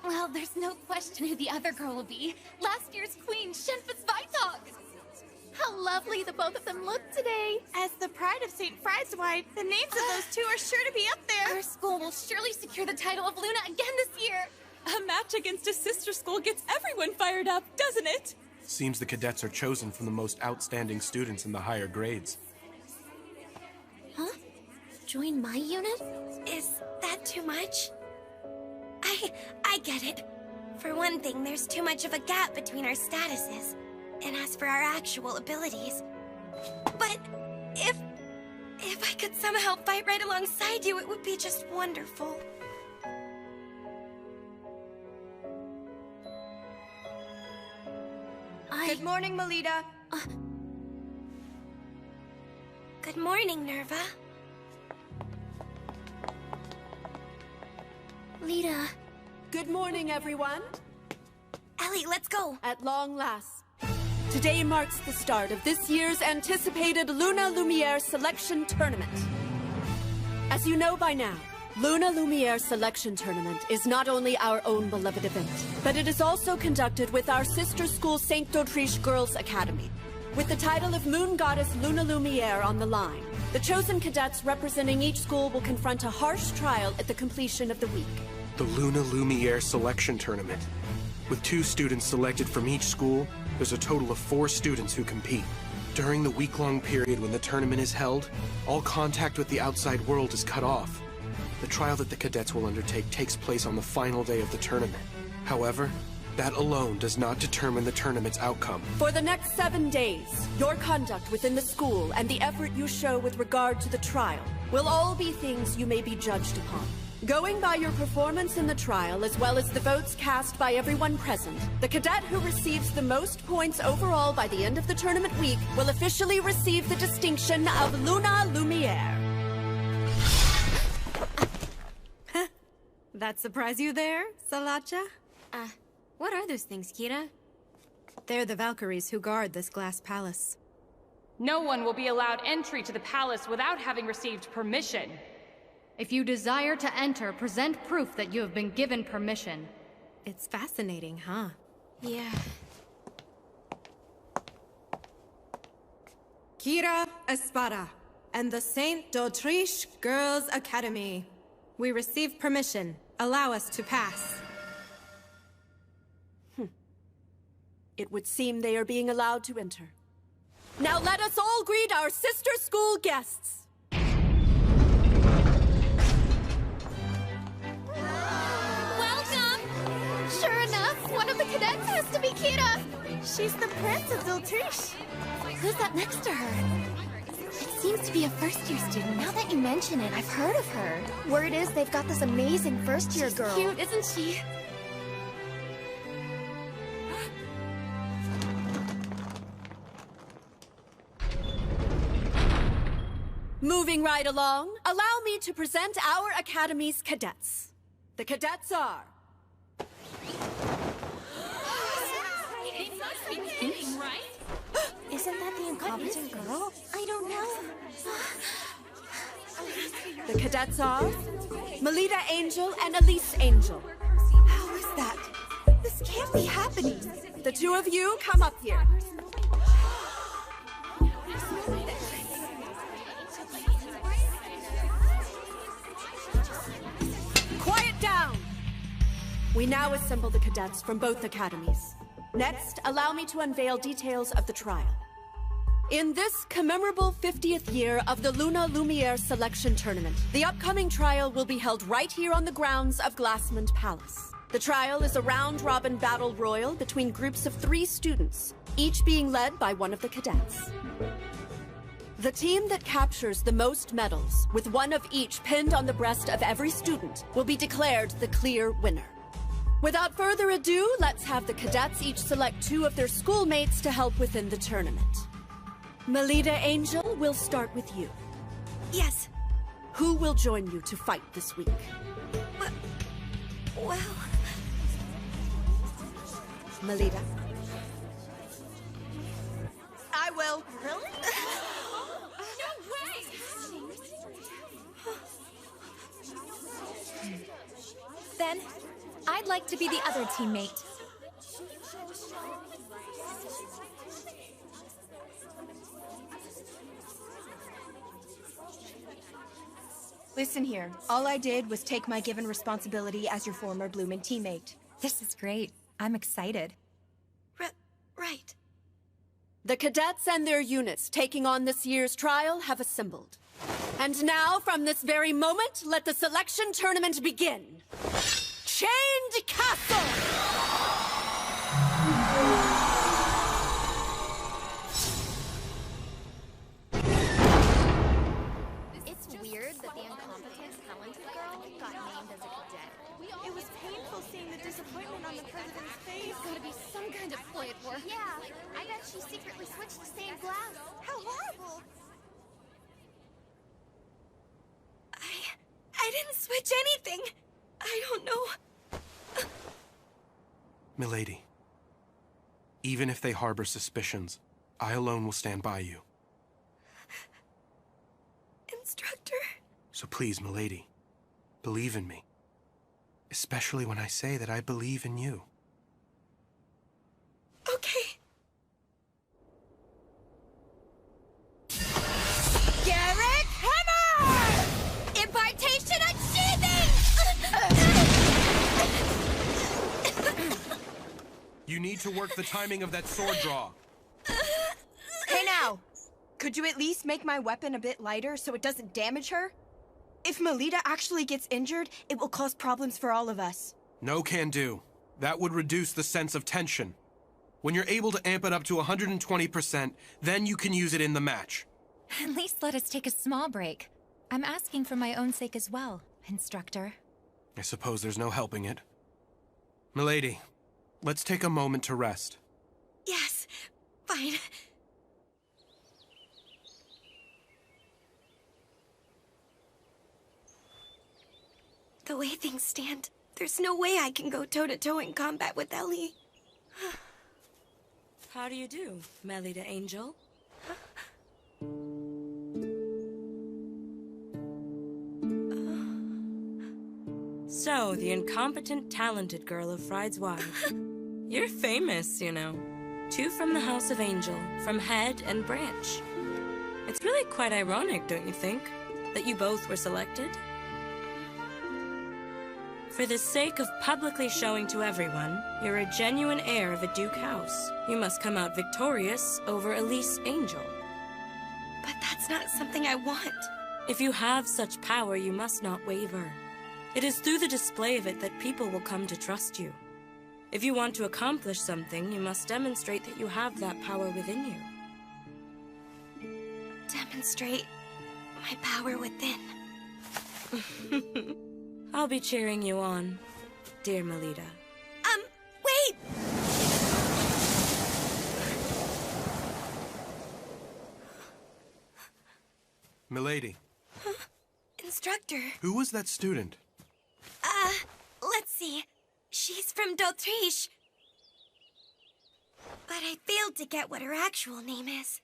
Well, there's no question who the other girl will be. Last year's queen, Shenfus Vitok. How lovely the both of them look today. As the pride of St. Friedwide, the names of those two are sure to be up there. Our school will surely secure the title of Luna again this year. A match against a sister school gets everyone fired up, doesn't it? Seems the cadets are chosen from the most outstanding students in the higher grades. join my unit? Is that too much? I get it. For one thing, there's too much of a gap between our statuses. And as for our actual abilities... But if I could somehow fight right alongside you, it would be just wonderful. Good morning, Melita. Good morning, Nerva. Lita. Good morning, everyone. Ellie, let's go. At long last. Today marks the start of this year's anticipated Luna Lumiere Selection Tournament. As you know by now, Luna Lumiere Selection Tournament is not only our own beloved event, but it is also conducted with our sister school St. d'Autriche Girls Academy. With the title of Moon Goddess Luna Lumiere on the line, the chosen cadets representing each school will confront a harsh trial at the completion of the week. The Luna Lumiere Selection Tournament. With 2 students selected from each school, there's a total of 4 students who compete. During the week-long period when the tournament is held, all contact with the outside world is cut off. The trial that the cadets will undertake takes place on the final day of the tournament. However, that alone does not determine the tournament's outcome. For the next 7 days, your conduct within the school and the effort you show with regard to the trial will all be things you may be judged upon. Going by your performance in the trial, as well as the votes cast by everyone present, the cadet who receives the most points overall by the end of the tournament week will officially receive the distinction of Luna Lumiere. That surprise you there, Salacha? What are those things, Kira? They're the Valkyries who guard this glass palace. No one will be allowed entry to the palace without having received permission. If you desire to enter, present proof that you have been given permission. It's fascinating, huh? Yeah. Kira Espada and the St. d'Autriche Girls Academy. We receive permission. Allow us to pass. It would seem they are being allowed to enter. Now let us all greet our sister school guests. Welcome! Sure enough, one of the cadets has to be Kira. She's the Prince of d'Autriche. Who's that next to her? It seems to be a first-year student. Now that you mention it, I've heard of her. Word is they've got this amazing first-year girl. Cute, isn't she? Moving right along, allow me to present our Academy's cadets. The cadets are... Isn't that the incompetent girl? I don't know. The cadets are... Melita Angel and Elise Angel. How is that? This can't be happening. The 2 of you come up here. Quiet down! We now assemble the cadets from both academies. Next, allow me to unveil details of the trial. In this commemorable 50th year of the Luna Lumiere Selection Tournament, the upcoming trial will be held right here on the grounds of Glassmond Palace. The trial is a round-robin battle royal between groups of 3 students, each being led by one of the cadets. The team that captures the most medals, with one of each pinned on the breast of every student, will be declared the clear winner. Without further ado, let's have the cadets each select 2 of their schoolmates to help within the tournament. Melita Angel, we'll start with you. Yes. Who will join you to fight this week? Well... Melita? I will. Really? Then, I'd like to be the other teammate. Listen here. All I did was take my given responsibility as your former Bloomin' teammate. This is great. I'm excited. Right. The cadets and their units taking on this year's trial have assembled. And now, from this very moment, let the selection tournament begin. Chained Castle! It's weird that the incompetent, talented girl got named as a cadet. It was painful seeing the disappointment on the president's face. There's gotta be some kind of play at work. Yeah, I bet she secretly switched to stained glass. How horrible! I didn't switch anything. I don't know. Milady, even if they harbor suspicions, I alone will stand by you. Instructor? So please, Milady, believe in me. Especially when I say that I believe in you. Okay. Garrett Hammer! Impartation achieving! You need to work the timing of that sword draw. Hey now, could you at least make my weapon a bit lighter so it doesn't damage her? If Melita actually gets injured, it will cause problems for all of us. No can do. That would reduce the sense of tension. When you're able to amp it up to 120%, then you can use it in the match. At least let us take a small break. I'm asking for my own sake as well, Instructor. I suppose there's no helping it. Milady, let's take a moment to rest. Yes, fine. The way things stand, there's no way I can go toe-to-toe in combat with Ellie. How do you do, Melita Angel? So, the incompetent, talented girl of Fride's wife. You're famous, you know. 2 from the House of Angel, from Head and Branch. It's really quite ironic, don't you think, that you both were selected? For the sake of publicly showing to everyone you're a genuine heir of a Duke house, you must come out victorious over Elise Angel. But that's not something I want. If you have such power, you must not waver. It is through the display of it that people will come to trust you. If you want to accomplish something, you must demonstrate that you have that power within you. Demonstrate my power within. I'll be cheering you on, dear Melita. Wait! Milady. Instructor. Who was that student? Let's see. She's from d'Autriche. But I failed to get what her actual name is.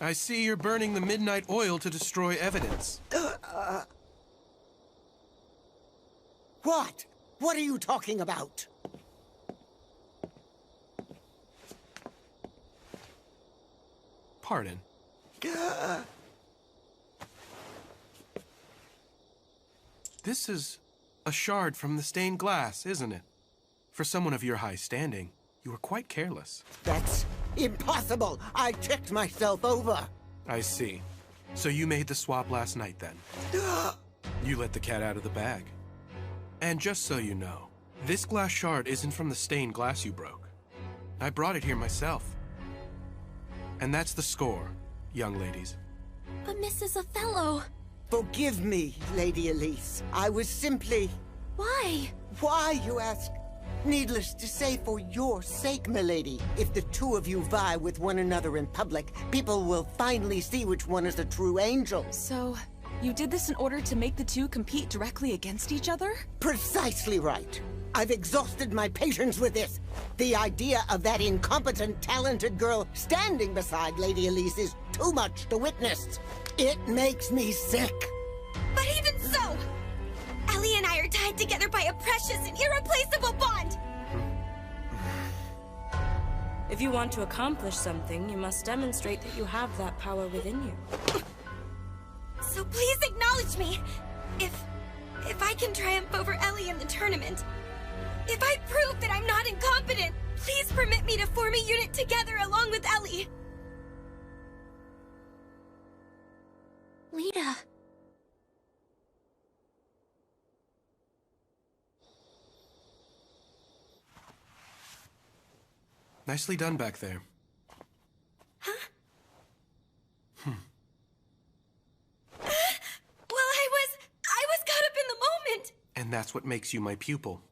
I see you're burning the midnight oil to destroy evidence. What? What are you talking about? Pardon. This is a shard from the stained glass, isn't it? For someone of your high standing, you were quite careless. That's impossible! I checked myself over. I see. So you made the swap last night, then? You let the cat out of the bag. And just so you know, this glass shard isn't from the stained glass you broke. I brought it here myself. And that's the score, young ladies. But Mrs. Othello... Forgive me, Lady Elise. I was simply... Why? Why, you ask? Needless to say, for your sake, milady. If the two of you vie with one another in public, people will finally see which one is a true angel. So, you did this in order to make the two compete directly against each other? Precisely right. I've exhausted my patience with this. The idea of that incompetent, talented girl standing beside Lady Elise is too much to witness. It makes me sick. But even so, Ellie and I are tied together by a precious and irreplaceable bond. If you want to accomplish something, you must demonstrate that you have that power within you. So please acknowledge me. If I can triumph over Ellie in the tournament, if I prove that I'm not incompetent, please permit me to form a unit together along with Ellie. Lita. Nicely done back there. Well, I was caught up in the moment. And that's what makes you my pupil.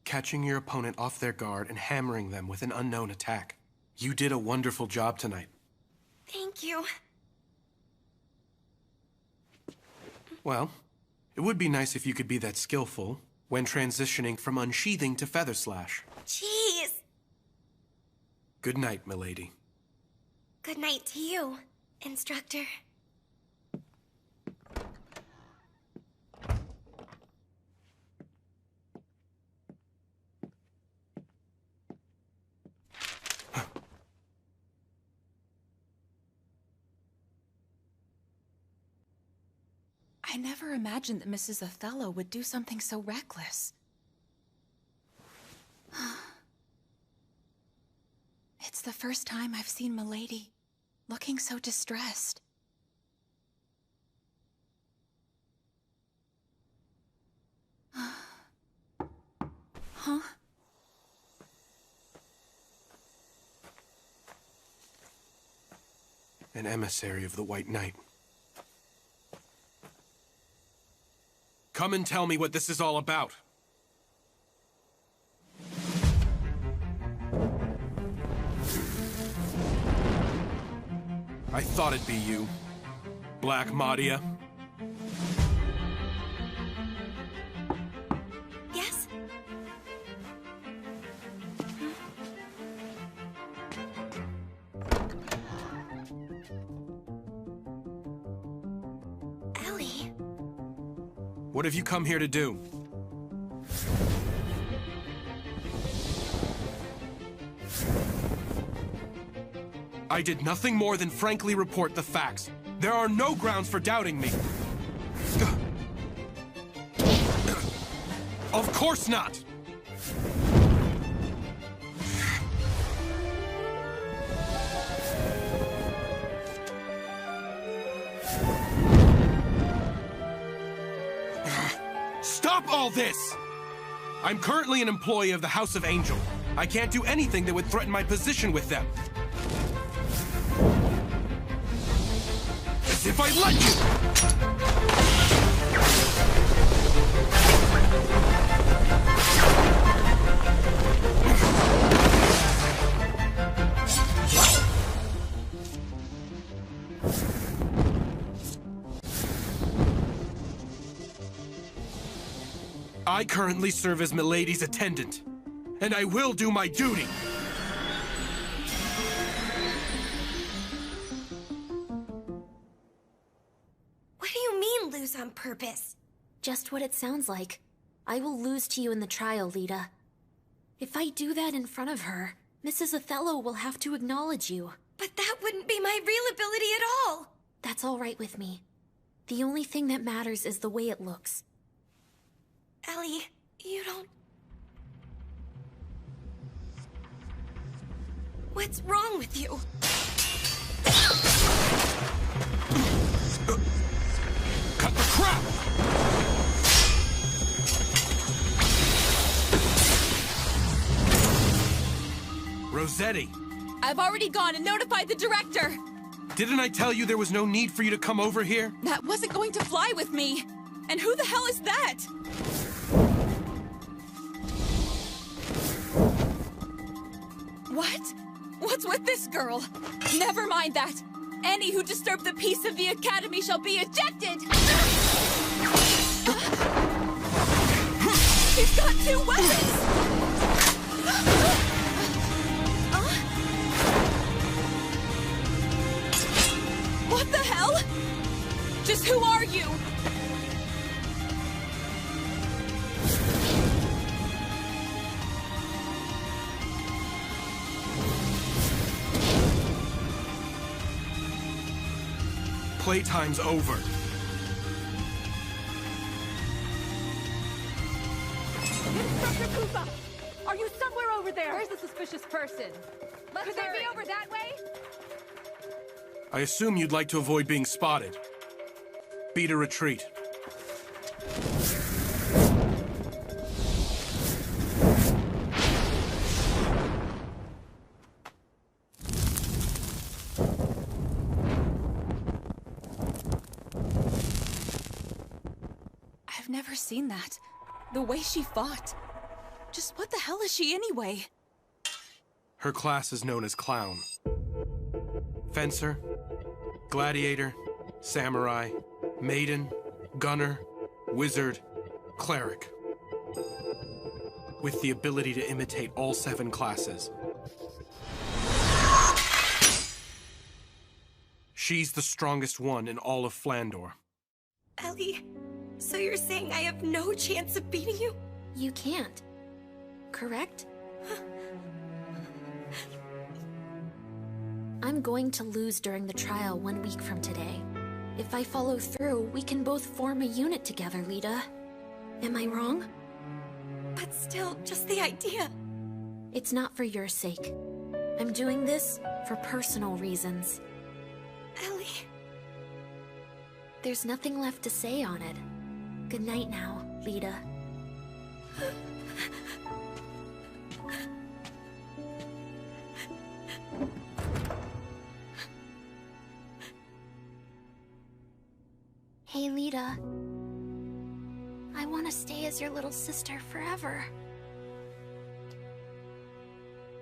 Catching your opponent off their guard and hammering them with an unknown attack. You did a wonderful job tonight. Thank you. Well, it would be nice if you could be that skillful when transitioning from unsheathing to feather slash. Jeez. Good night, milady. Good night to you, instructor. I never imagined that Mrs. Othello would do something so reckless. It's the first time I've seen Milady looking so distressed. Huh? An emissary of the White Knight. Come and tell me what this is all about. I thought it'd be you, Black Madia. Yes? Ellie? What have you come here to do? I did nothing more than frankly report the facts. There are no grounds for doubting me. Of course not! Stop all this! I'm currently an employee of the House of Angel. I can't do anything that would threaten my position with them. As if I let you! I currently serve as Milady's attendant, and I will do my duty. What do you mean, lose on purpose? Just what it sounds like. I will lose to you in the trial, Lita. If I do that in front of her, Mrs. Othello will have to acknowledge you. But that wouldn't be my real ability at all! That's all right with me. The only thing that matters is the way it looks. Ellie, you don't... What's wrong with you? Cut the crap! Rossetti! I've already gone and notified the director! Didn't I tell you there was no need for you to come over here? That wasn't going to fly with me! And who the hell is that? What? What's with this girl? Never mind that! Any who disturb the peace of the Academy shall be ejected! She's got two weapons! What the hell? Just who are you? Playtime's over. Dr. Koopa! Are you somewhere over there? Where's the suspicious person? Could they be over that way? I assume you'd like to avoid being spotted. Beat a retreat. I've never seen that. The way she fought. Just what the hell is she anyway? Her class is known as Clown. Fencer, Gladiator, Samurai, Maiden, Gunner, Wizard, Cleric. With the ability to imitate all 7 classes. She's the strongest one in all of Flandor. Ellie, so you're saying I have no chance of beating you? You can't. Correct? I'm going to lose during the trial 1 week from today. If I follow through, we can both form a unit together, Lita. Am I wrong? But still, just the idea. It's not for your sake. I'm doing this for personal reasons. Ellie. There's nothing left to say on it. Good night now, Lita. Hey, Lita. I want to stay as your little sister forever.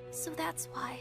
So that's why.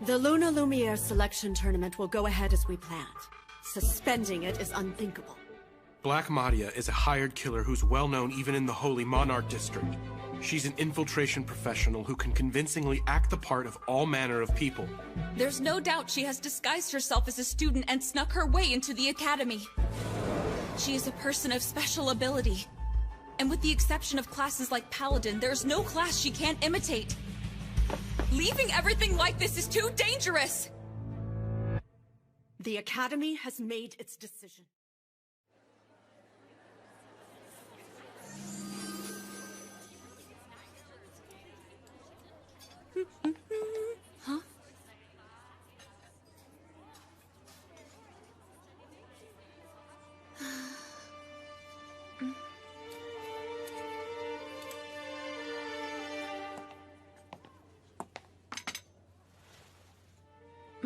The Luna Lumiere selection tournament will go ahead as we planned. Suspending it is unthinkable. Black Madia is a hired killer who's well known even in the Holy Monarch District. She's an infiltration professional who can convincingly act the part of all manner of people. There's no doubt she has disguised herself as a student and snuck her way into the academy. She is a person of special ability. And with the exception of classes like Paladin, there's no class she can't imitate. Leaving everything like this is too dangerous! The Academy has made its decision. Huh?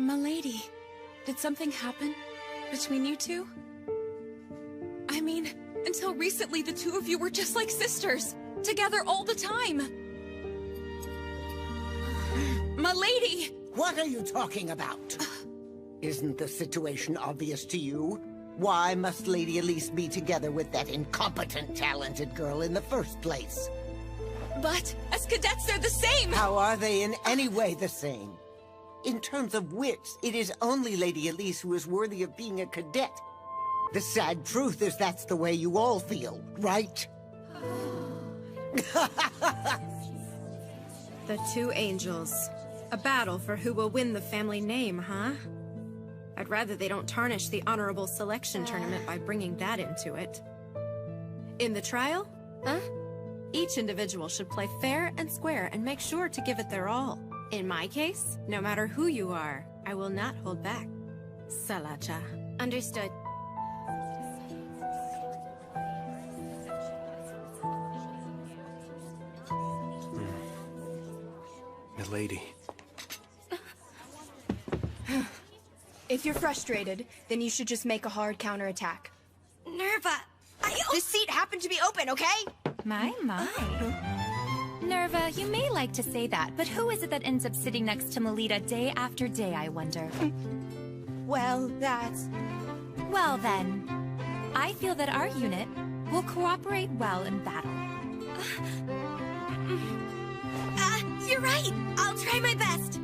Milady, did something happen between you two? I mean, until recently the two of you were just like sisters, together all the time. Milady! What are you talking about? Isn't the situation obvious to you? Why must Lady Elise be together with that incompetent, talented girl in the first place? But as cadets, they're the same! How are they in any way the same? In terms of wits, it is only Lady Elise who is worthy of being a cadet. The sad truth is that's the way you all feel, right? The two angels. A battle for who will win the family name, huh? I'd rather they don't tarnish the honorable selection tournament by bringing that into it. In the trial, each individual should play fair and square and make sure to give it their all. In my case, no matter who you are, I will not hold back. Salacha. Understood. Milady. If you're frustrated, then you should just make a hard counterattack. Nerva, This seat happened to be open, okay? My. Nerva, you may like to say that, but who is it that ends up sitting next to Melita day after day, I wonder? Well, that's... Well then, I feel that our unit will cooperate well in battle. You're right. I'll try my best.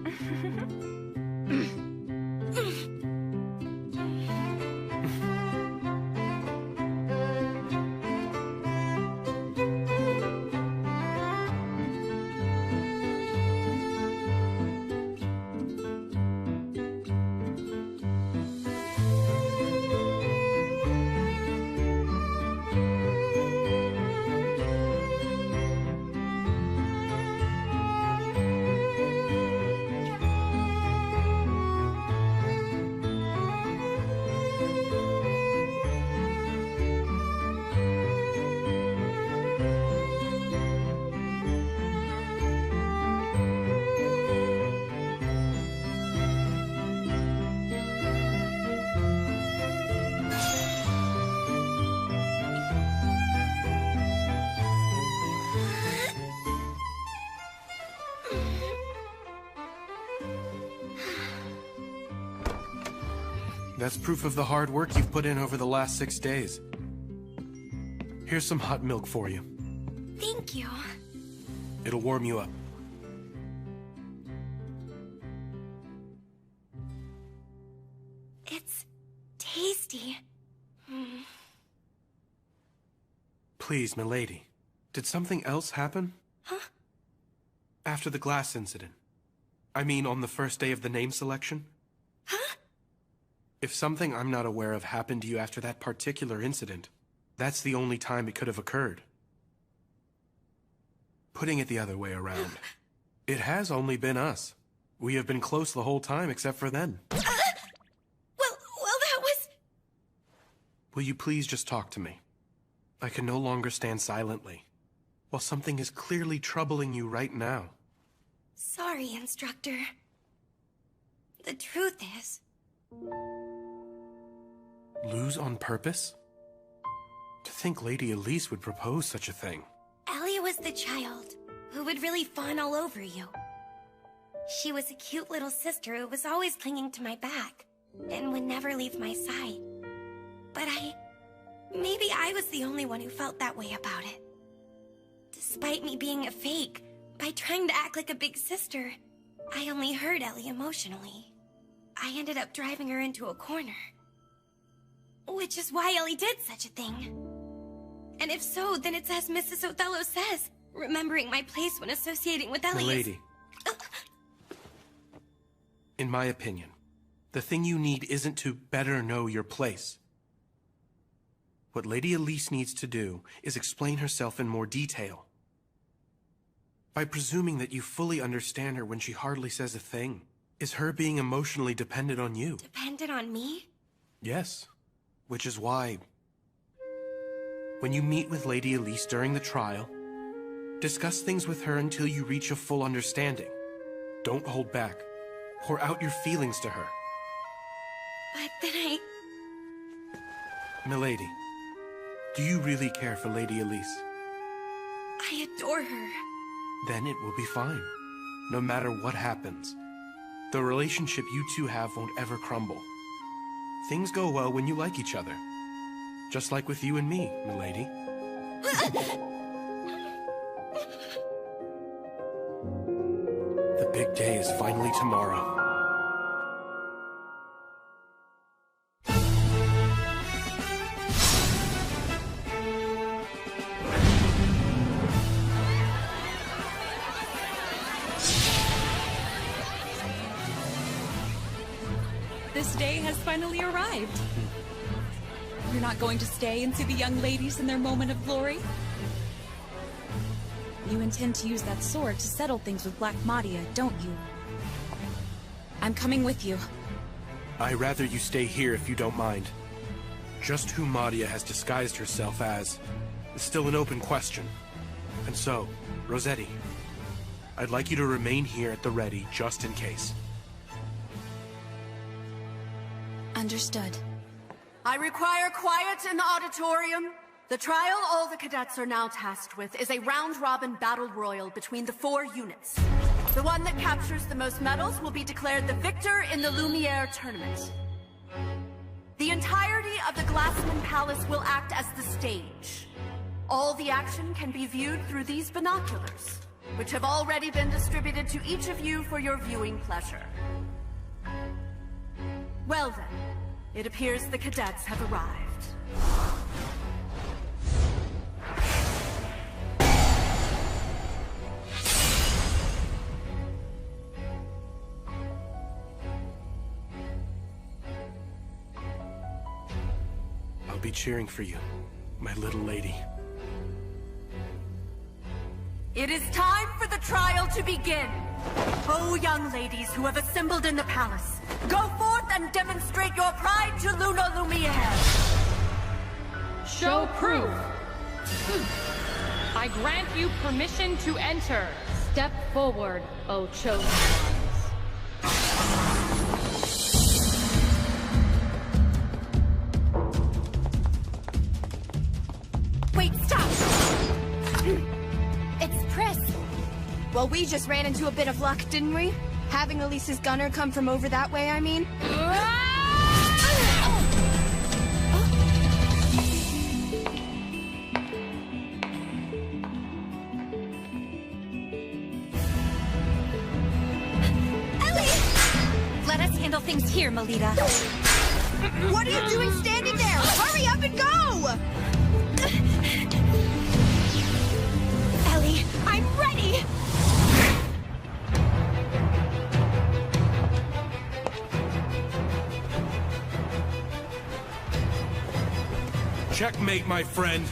That's proof of the hard work you've put in over the last 6 days. Here's some hot milk for you. Thank you. It'll warm you up. It's tasty. Please, milady. Did something else happen? Huh? After the glass incident. I mean, on the first day of the name selection? Huh? If something I'm not aware of happened to you after that particular incident, that's the only time it could have occurred. Putting it the other way around, it has only been us. We have been close the whole time except for then. Well, that was... Will you please just talk to me? I can no longer stand silently, while something is clearly troubling you right now. Sorry, Instructor. The truth is... Lose on purpose? To think Lady Elise would propose such a thing. Ellie was the child who would really fawn all over you. She was a cute little sister who was always clinging to my back and would never leave my side. But maybe I was the only one who felt that way about it. Despite me being a fake, by trying to act like a big sister, I only hurt Ellie emotionally. I ended up driving her into a corner. Which is why Ellie did such a thing. And if so, then it's as Mrs. Othello says, remembering my place when associating with Ellie Milady. In my opinion, the thing you need isn't to better know your place. What Lady Elise needs to do is explain herself in more detail. By presuming that you fully understand her when she hardly says a thing, is her being emotionally dependent on you. Dependent on me? Yes. Which is why, when you meet with Lady Elise during the trial, discuss things with her until you reach a full understanding. Don't hold back. Pour out your feelings to her. But then Milady, do you really care for Lady Elise? I adore her. Then it will be fine, no matter what happens. The relationship you two have won't ever crumble. Things go well when you like each other. Just like with you and me, milady. The big day is finally tomorrow. This day has finally arrived. You're not going to stay and see the young ladies in their moment of glory? You intend to use that sword to settle things with Black Madia, don't you? I'm coming with you. I'd rather you stay here if you don't mind. Just who Madia has disguised herself as is still an open question. And so, Rossetti, I'd like you to remain here at the ready just in case. Understood. I require quiet in the auditorium. The trial all the cadets are now tasked with is a round-robin battle royal between the 4 units. The one that captures the most medals will be declared the victor in the Lumiere tournament. The entirety of the Glassman Palace will act as the stage. All the action can be viewed through these binoculars, which have already been distributed to each of you for your viewing pleasure. Well then, it appears the cadets have arrived. I'll be cheering for you, my little lady. It is time for the trial to begin. Oh, young ladies who have assembled in the palace, go forth and demonstrate your pride to Luna Lumiere. Show proof. I grant you permission to enter. Step forward, O chosen ones. Wait, stop! It's Pris. Well, we just ran into a bit of luck, didn't we? Having Elise's gunner come from over that way, I mean. Let us handle things here, Melita. What are you doing standing there? Hurry up and go! Ellie, I'm ready! Checkmate, my friend.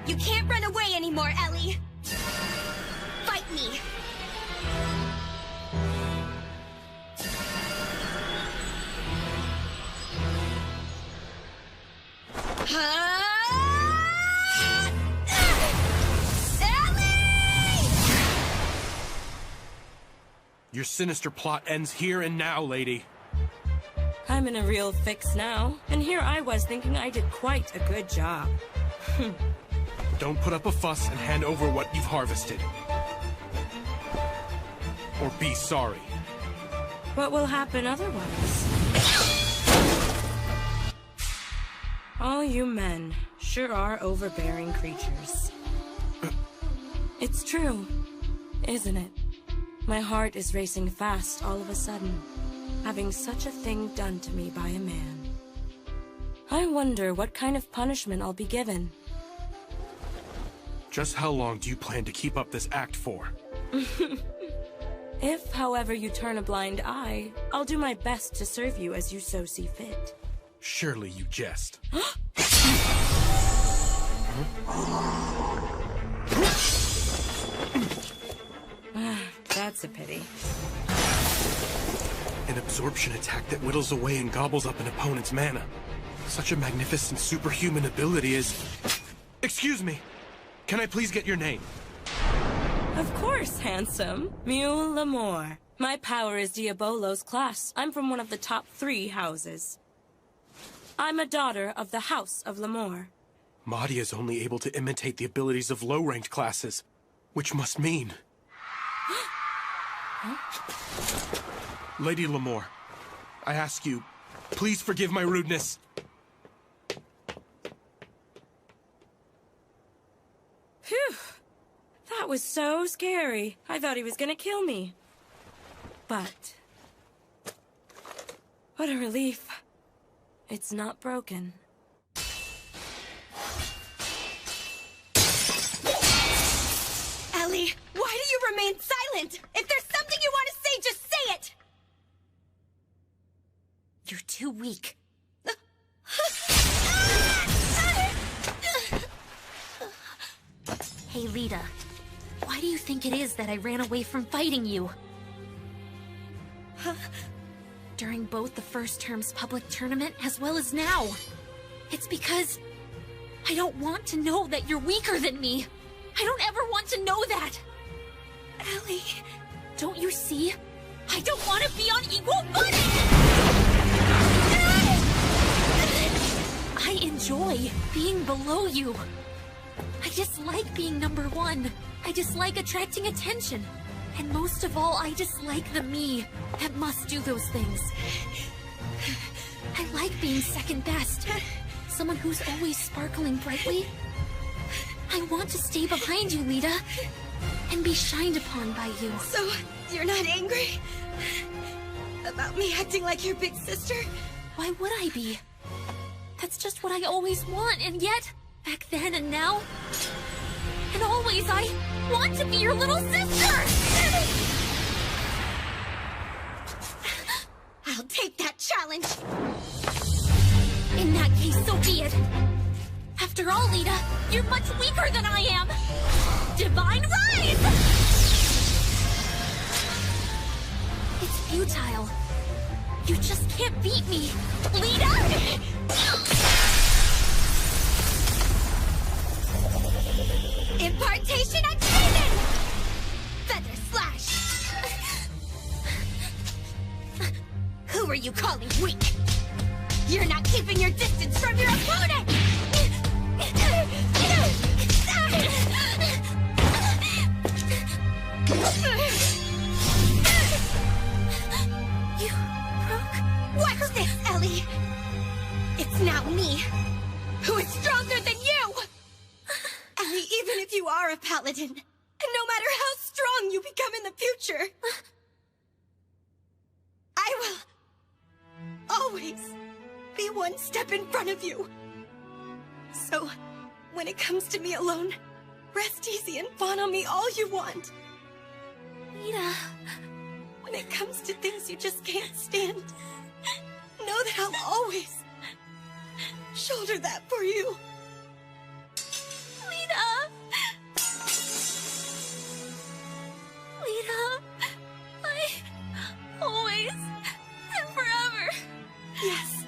You can't run away anymore, Ellie! Fight me! Your sinister plot ends here and now, lady. I'm in a real fix now, and here I was thinking I did quite a good job. Don't put up a fuss and hand over what you've harvested. Or be sorry. What will happen otherwise? All you men sure are overbearing creatures. It's true, isn't it? My heart is racing fast all of a sudden, having such a thing done to me by a man. I wonder what kind of punishment I'll be given. Just how long do you plan to keep up this act for? If, however, you turn a blind eye, I'll do my best to serve you as you so see fit. Surely you jest. That's a pity. An absorption attack that whittles away and gobbles up an opponent's mana. Such a magnificent superhuman ability is... Excuse me! Can I please get your name? Of course, handsome. Mule Lamore. My power is Diabolo's class. I'm from one of the top 3 houses. I'm a daughter of the House of Lamore. Mahdi is only able to imitate the abilities of low-ranked classes, which must mean... Lady Lamore, I ask you, please forgive my rudeness. Phew! That was so scary. I thought he was gonna kill me. But... what a relief. It's not broken. Ellie, why do you remain silent? If there's something you want to say, just say it! You're too weak. Hey, Lita. Why do you think it is that I ran away from fighting you? During both the first term's public tournament as well as now. It's because I don't want to know that you're weaker than me. I don't ever want to know that. Ellie... Don't you see? I I don't want to be on equal footing! I enjoy being below you. I dislike being number one. I dislike attracting attention. And most of all, I dislike the me that must do those things. I like being second best. Someone who's always sparkling brightly. I want to stay behind you, Lita. And be shined upon by you. So, you're not angry? About me acting like your big sister? Why would I be? That's just what I always want, and yet, back then and now, and always, I want to be your little sister! I'll take that challenge! In that case, so be it. After all, Lita, you're much weaker than I am! Divine Rise! It's futile. You just can't beat me. Lita! Impartation activated! Feather slash! Who are you calling weak? You're not keeping your distance from your opponent! You broke? Watch this, Ellie! It's now me, who is stronger than you! Ellie, even if you are a paladin, and no matter how strong you become in the future, I will always be one step in front of you. So, when it comes to me alone, rest easy and fawn on me all you want. Lita. When it comes to things you just can't stand, know that I'll always shoulder that for you. Lita! Lita, I always and forever. Yes.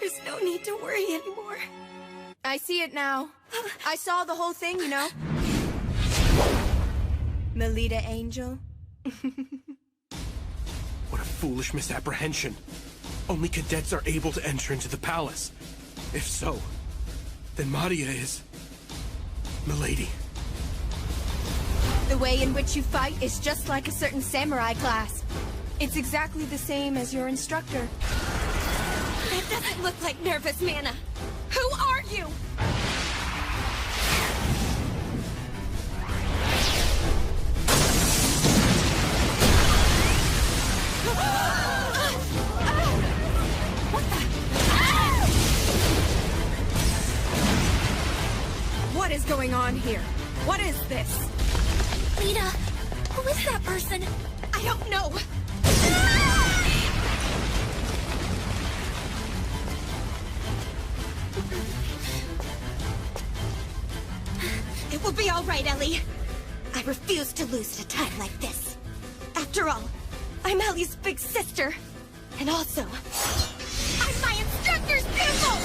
There's no need to worry anymore. I see it now. I saw the whole thing, you know. Melita Angel. What a foolish misapprehension. Only cadets are able to enter into the palace. If so, then Maria is... Milady. The way in which you fight is just like a certain samurai class. It's exactly the same as your instructor. That doesn't look like nervous Mana. Who are you? What is going on here? What is this? Lita, who is that person? I don't know. It will be all right, Ellie. I refuse to lose at a time like this. After all, I'm Ellie's big sister. And also, I'm my instructor's pupil!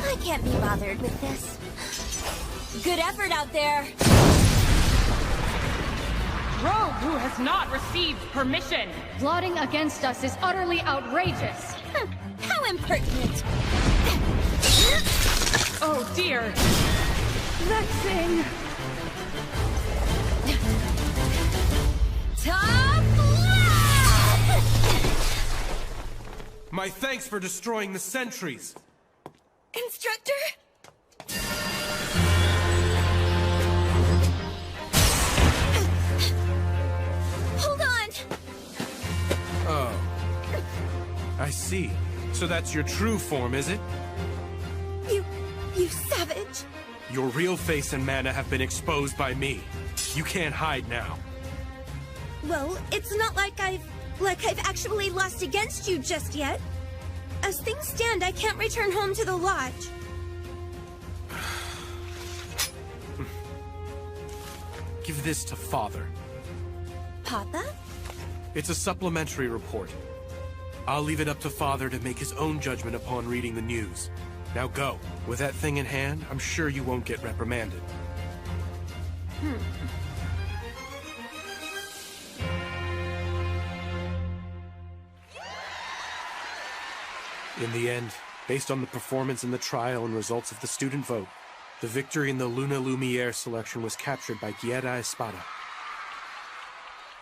I can't be bothered with this. Good effort out there. Rogue who has not received permission. Plotting against us is utterly outrageous. How impertinent. Oh dear. Vexing. Top left! My thanks for destroying the sentries. Instructor? Hold on! Oh. I see. So that's your true form, is it? You savage! Your real face and mana have been exposed by me. You can't hide now. Well, it's not like I've actually lost against you just yet. As things stand, I can't return home to the lodge. Give this to Father. Papa? It's a supplementary report. I'll leave it up to Father to make his own judgment upon reading the news. Now go. With that thing in hand, I'm sure you won't get reprimanded. In the end, based on the performance in the trial and results of the student vote, the victory in the Luna Lumiere selection was captured by Guerra Espada.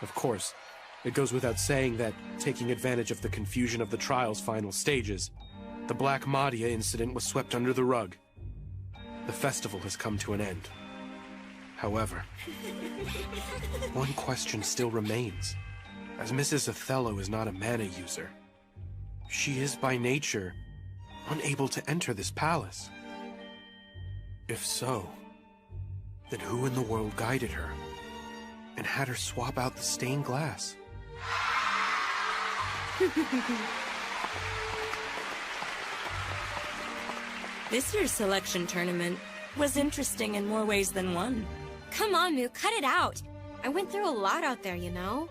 Of course, it goes without saying that, taking advantage of the confusion of the trial's final stages, the Black Madia incident was swept under the rug. The festival has come to an end. However, one question still remains. As Mrs. Othello is not a mana user, she is by nature unable to enter this palace. If so, then who in the world guided her and had her swap out the stained glass? This year's selection tournament was interesting in more ways than one. Come on, Moo, cut it out. I went through a lot out there, you know?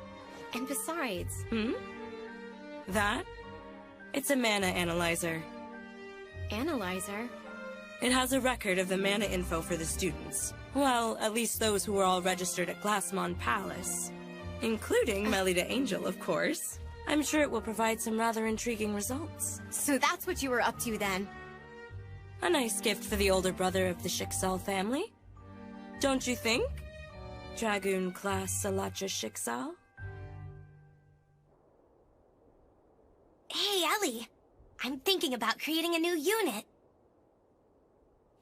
And besides... That? It's a mana analyzer. Analyzer? It has a record of the mana info for the students. Well, at least those who were all registered at Glassmon Palace. Including Melida Angel, of course. I'm sure it will provide some rather intriguing results. So that's what you were up to then? A nice gift for the older brother of the Schicksal family. Don't you think? Dragoon class Salacha Schicksal? Hey, Ellie. I'm thinking about creating a new unit.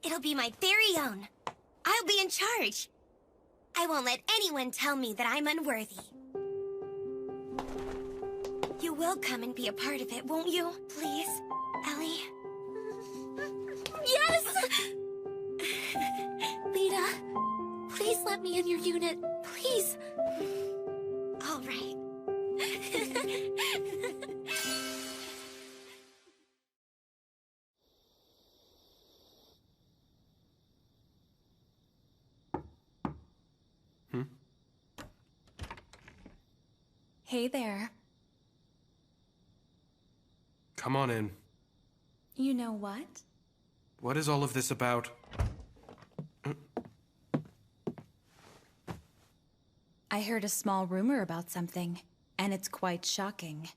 It'll be my very own. I'll be in charge. I won't let anyone tell me that I'm unworthy. You will come and be a part of it, won't you? Please, Ellie? Yes! Lita, please let me in your unit, please. All right. Hey there. Come on in. You know what? What is all of this about? I heard a small rumor about something, and it's quite shocking.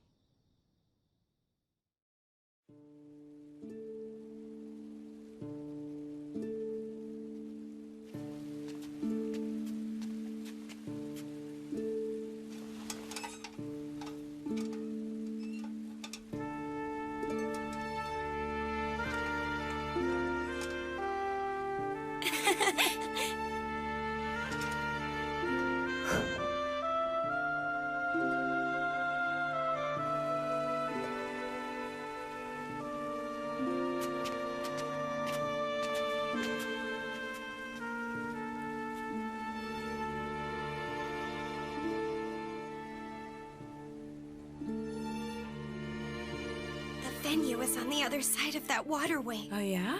The venue is on the other side of that waterway. Oh yeah?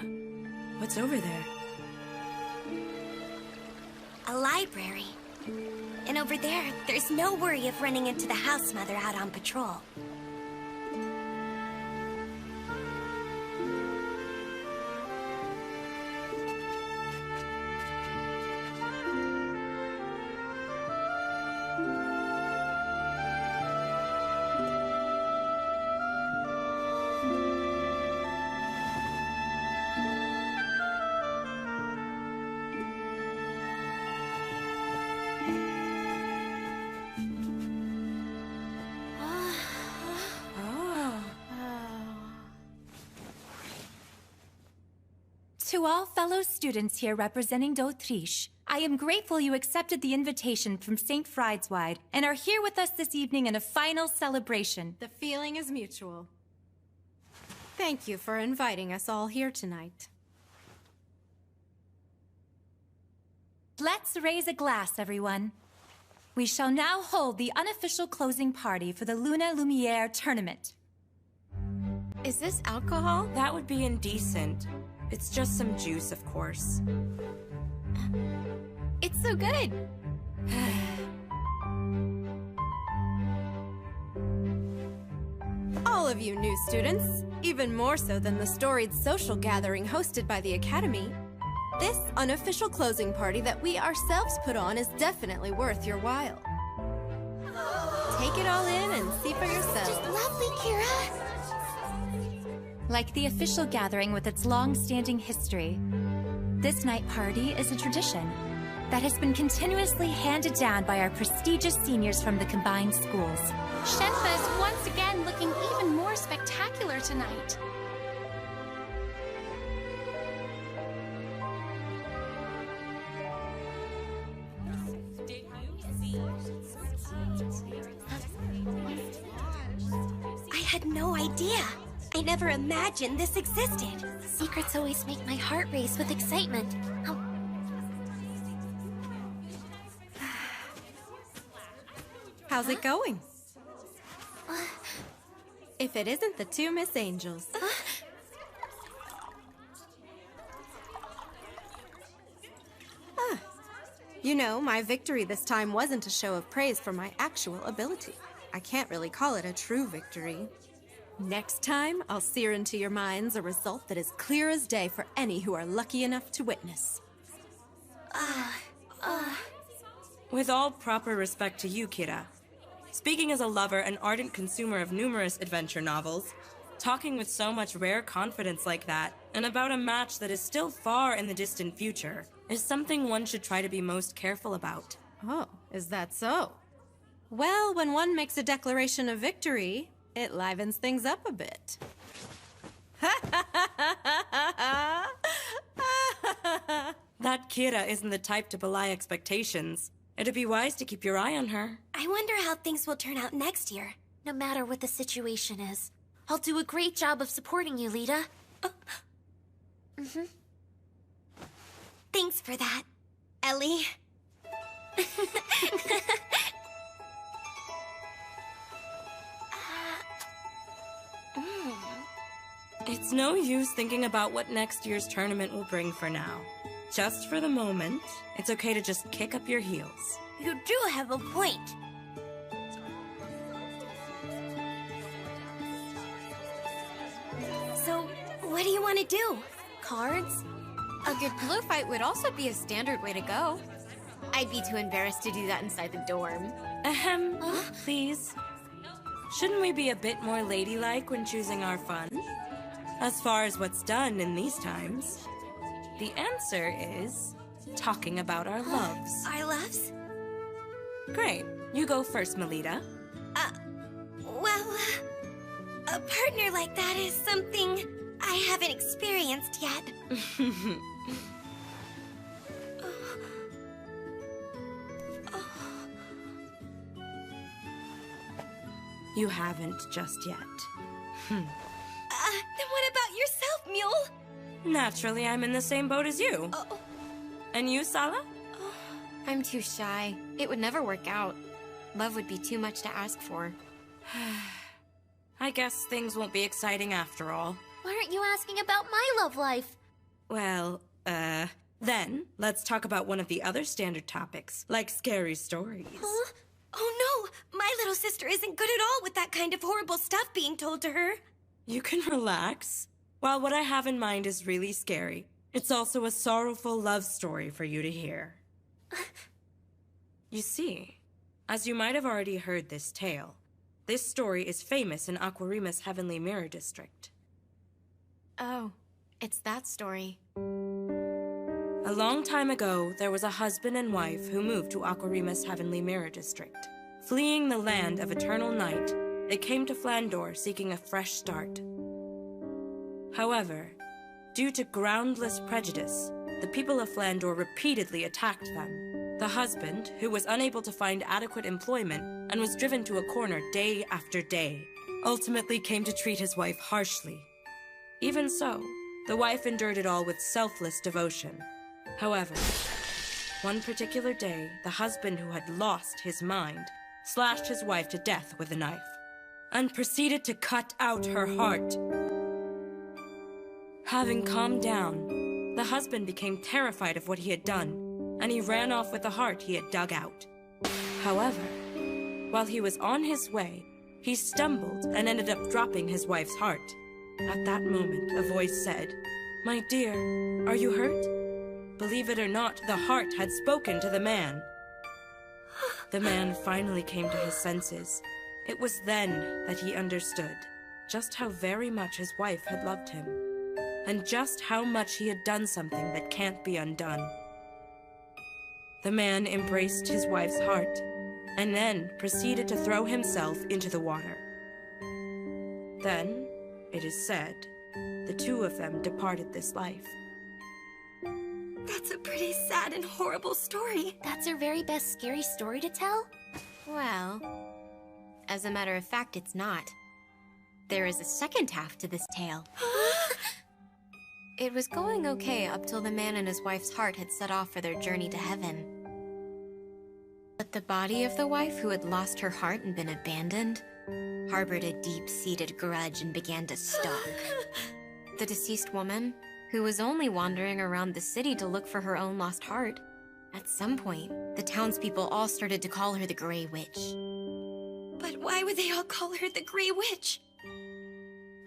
What's over there? A library. And over there, there's no worry of running into the house mother out on patrol. To all fellow students here representing d'Autriche, I am grateful you accepted the invitation from St. Friedwide and are here with us this evening in a final celebration. The feeling is mutual. Thank you for inviting us all here tonight. Let's raise a glass, everyone. We shall now hold the unofficial closing party for the Luna Lumiere tournament. Is this alcohol? That would be indecent. It's just some juice, of course. It's so good. of you new students, even more so than the storied social gathering hosted by the Academy, this unofficial closing party that we ourselves put on is definitely worth your while. Take it all in and see for yourself. Just lovely, Kira. Like the official gathering with its long-standing history, this night party is a tradition that has been continuously handed down by our prestigious seniors from the combined schools. Shenpa is once again looking even more spectacular tonight. I had no idea. I never imagined this existed. Secrets always make my heart race with excitement. How's it going? If it isn't the two Miss Angels. You know, my victory this time wasn't a show of praise for my actual ability. I can't really call it a true victory. Next time, I'll sear into your minds a result that is clear as day for any who are lucky enough to witness. With all proper respect to you, Kira, speaking as a lover and ardent consumer of numerous adventure novels, talking with so much rare confidence like that, and about a match that is still far in the distant future, is something one should try to be most careful about. Oh, is that so? Well, when one makes a declaration of victory, it livens things up a bit. That Kira isn't the type to belie expectations. It'd be wise to keep your eye on her. I wonder how things will turn out next year. No matter what the situation is, I'll do a great job of supporting you, Lita. Thanks for that, Ellie. It's no use thinking about what next year's tournament will bring for now. Just for the moment, it's okay to just kick up your heels. You do have a point. So, what do you want to do? Cards? A good blue fight would also be a standard way to go. I'd be too embarrassed to do that inside the dorm. Please. Shouldn't we be a bit more ladylike when choosing our fun? As far as what's done in these times, the answer is talking about our loves. Our loves? Great. You go first, Melita. Well, a partner like that is something I haven't experienced yet. You haven't just yet. Then what about yourself, Mule? Naturally, I'm in the same boat as you. And you, Sala? I'm too shy. It would never work out. Love would be too much to ask for. I guess things won't be exciting after all. Why aren't you asking about my love life? Well, then, let's talk about one of the other standard topics, like scary stories. Huh? Oh no! My little sister isn't good at all with that kind of horrible stuff being told to her. You can relax. While what I have in mind is really scary, it's also a sorrowful love story for you to hear. You see, as you might have already heard this tale, this story is famous in Aquarima's Heavenly Mirror District. Oh, it's that story. A long time ago, there was a husband and wife who moved to Aquarima's Heavenly Mirror District. Fleeing the land of eternal night, they came to Flandor seeking a fresh start. However, due to groundless prejudice, the people of Flandor repeatedly attacked them. The husband, who was unable to find adequate employment and was driven to a corner day after day, ultimately came to treat his wife harshly. Even so, the wife endured it all with selfless devotion. However, one particular day, the husband who had lost his mind slashed his wife to death with a knife and proceeded to cut out her heart. Having calmed down, the husband became terrified of what he had done, and he ran off with the heart he had dug out. However, while he was on his way, He stumbled and ended up dropping his wife's heart. At that moment, a voice said, "My dear, are you hurt?" Believe it or not, the heart had spoken to the man. The man finally came to his senses. It was then that he understood just how very much his wife had loved him, and just how much he had done something that can't be undone. The man embraced his wife's heart, and then proceeded to throw himself into the water. Then, it is said, the two of them departed this life. That's a pretty sad and horrible story. That's our very best scary story to tell? Well, as a matter of fact, it's not. There is a second half to this tale. It was going okay up till the man and his wife's heart had set off for their journey to heaven. But the body of the wife who had lost her heart and been abandoned harbored a deep-seated grudge and began to stalk. The deceased woman, who was only wandering around the city to look for her own lost heart. At some point, the townspeople all started to call her the Grey Witch. But why would they all call her the Grey Witch?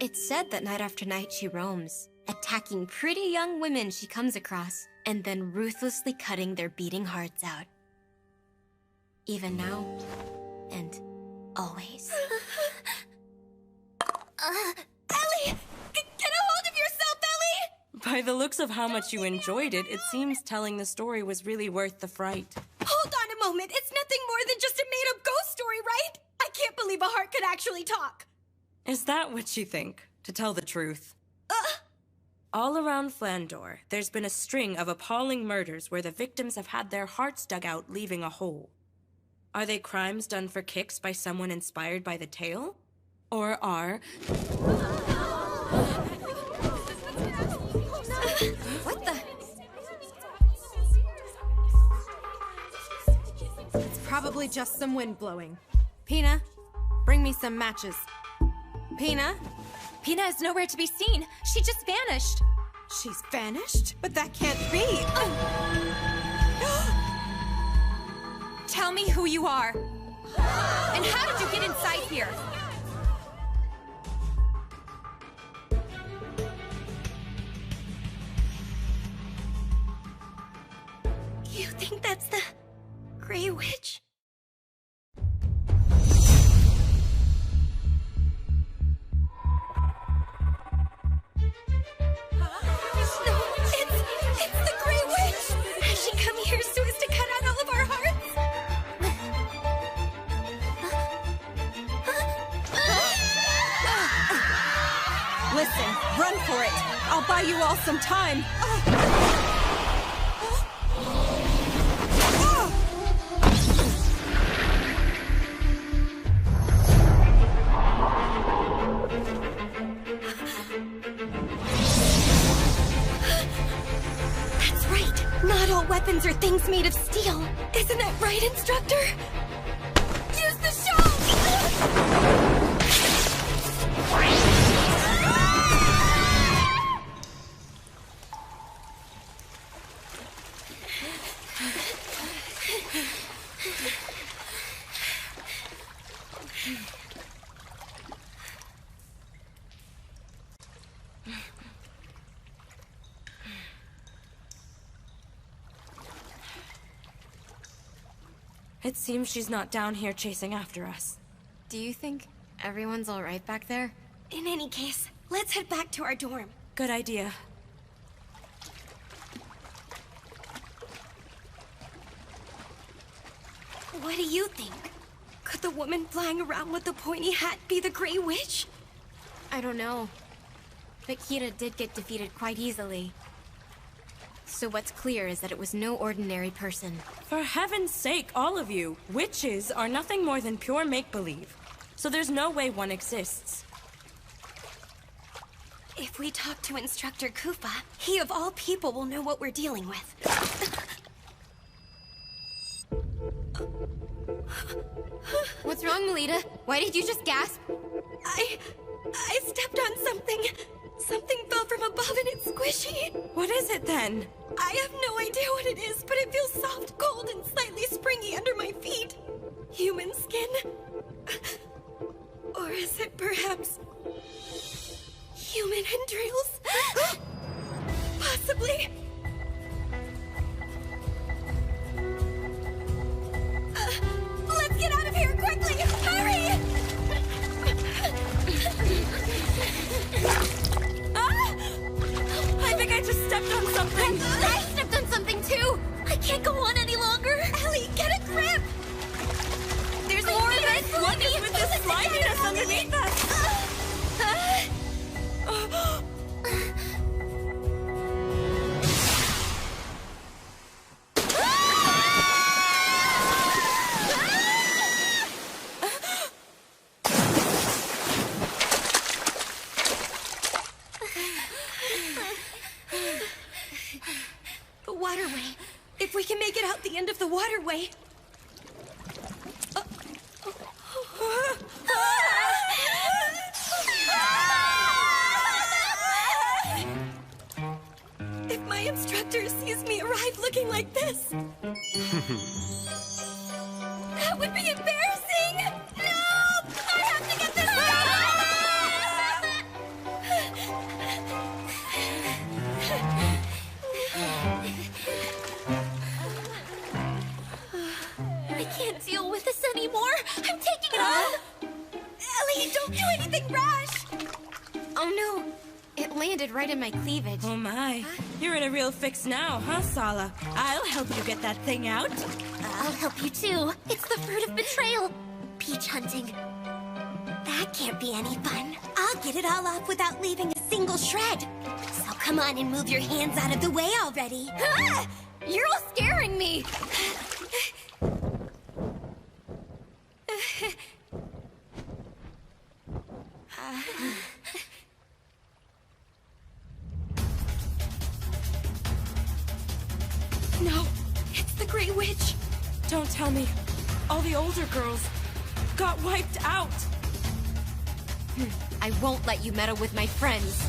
It's said that night after night she roams, attacking pretty young women she comes across, and then ruthlessly cutting their beating hearts out. Even now, and always. Ellie! Get a hold of yourself, Ellie! By the looks of how much you enjoyed it, it seems telling the story was really worth the fright. Hold on a moment. It's nothing more than just a made-up ghost story, right? I can't believe a heart could actually talk. Is that what you think, to tell the truth? All around Flandor, there's been a string of appalling murders where the victims have had their hearts dug out, leaving a hole. Are they crimes done for kicks by someone inspired by the tale? Or are... What the? It's probably just some wind blowing. Pina, bring me some matches. Pina? Pina is nowhere to be seen. She just vanished. She's vanished? But that can't be. Tell me who you are. And how did you get inside here? You think that's the Grey Witch? It's the Grey Witch! Has she come here so as to cut out all of our hearts? Listen, run for it. I'll buy you all some time. That's right. Not all weapons are things made of steel. Isn't that right, instructor? Use the show! It seems she's not down here chasing after us. Do you think everyone's all right back there? In any case, let's head back to our dorm. Good idea. What do you think? Could the woman flying around with the pointy hat be the Grey Witch? I don't know. But Kira did get defeated quite easily. So what's clear is that it was no ordinary person. For heaven's sake, all of you, witches are nothing more than pure make-believe. So there's no way one exists. If we talk to Instructor Koopa, he of all people will know what we're dealing with. What's wrong, Melita? Why did you just gasp? I stepped on something. Something fell from above and it's squishy. What is it then? I have no idea what it is, but it feels soft, cold, and slightly springy under my feet. Human skin. perhaps human entrails? Possibly. Let's get out of here quickly! Hurry! I think I just stepped on something. I stepped on something too! I can't go on any longer! Ellie, get a grip! There's more of it! What is with this sliminess underneath us? The waterway. If we can make it out the end of the waterway. If my instructor sees me arrive looking like this, that would be embarrassing! No! I have to get this I can't deal with this anymore! I'm taking it off! Ellie, don't do anything rash! Oh no, it landed right in my cleavage. Oh my, you're in a real fix now, huh, Sala? I'll help you get that thing out. I'll help you too. It's the fruit of betrayal. Peach hunting. That can't be any fun. I'll get it all off without leaving a single shred. So come on and move your hands out of the way already. Ah! You're all scaring me! No, it's the Grey Witch. Don't tell me. All the older girls got wiped out. I won't let you meddle with my friends.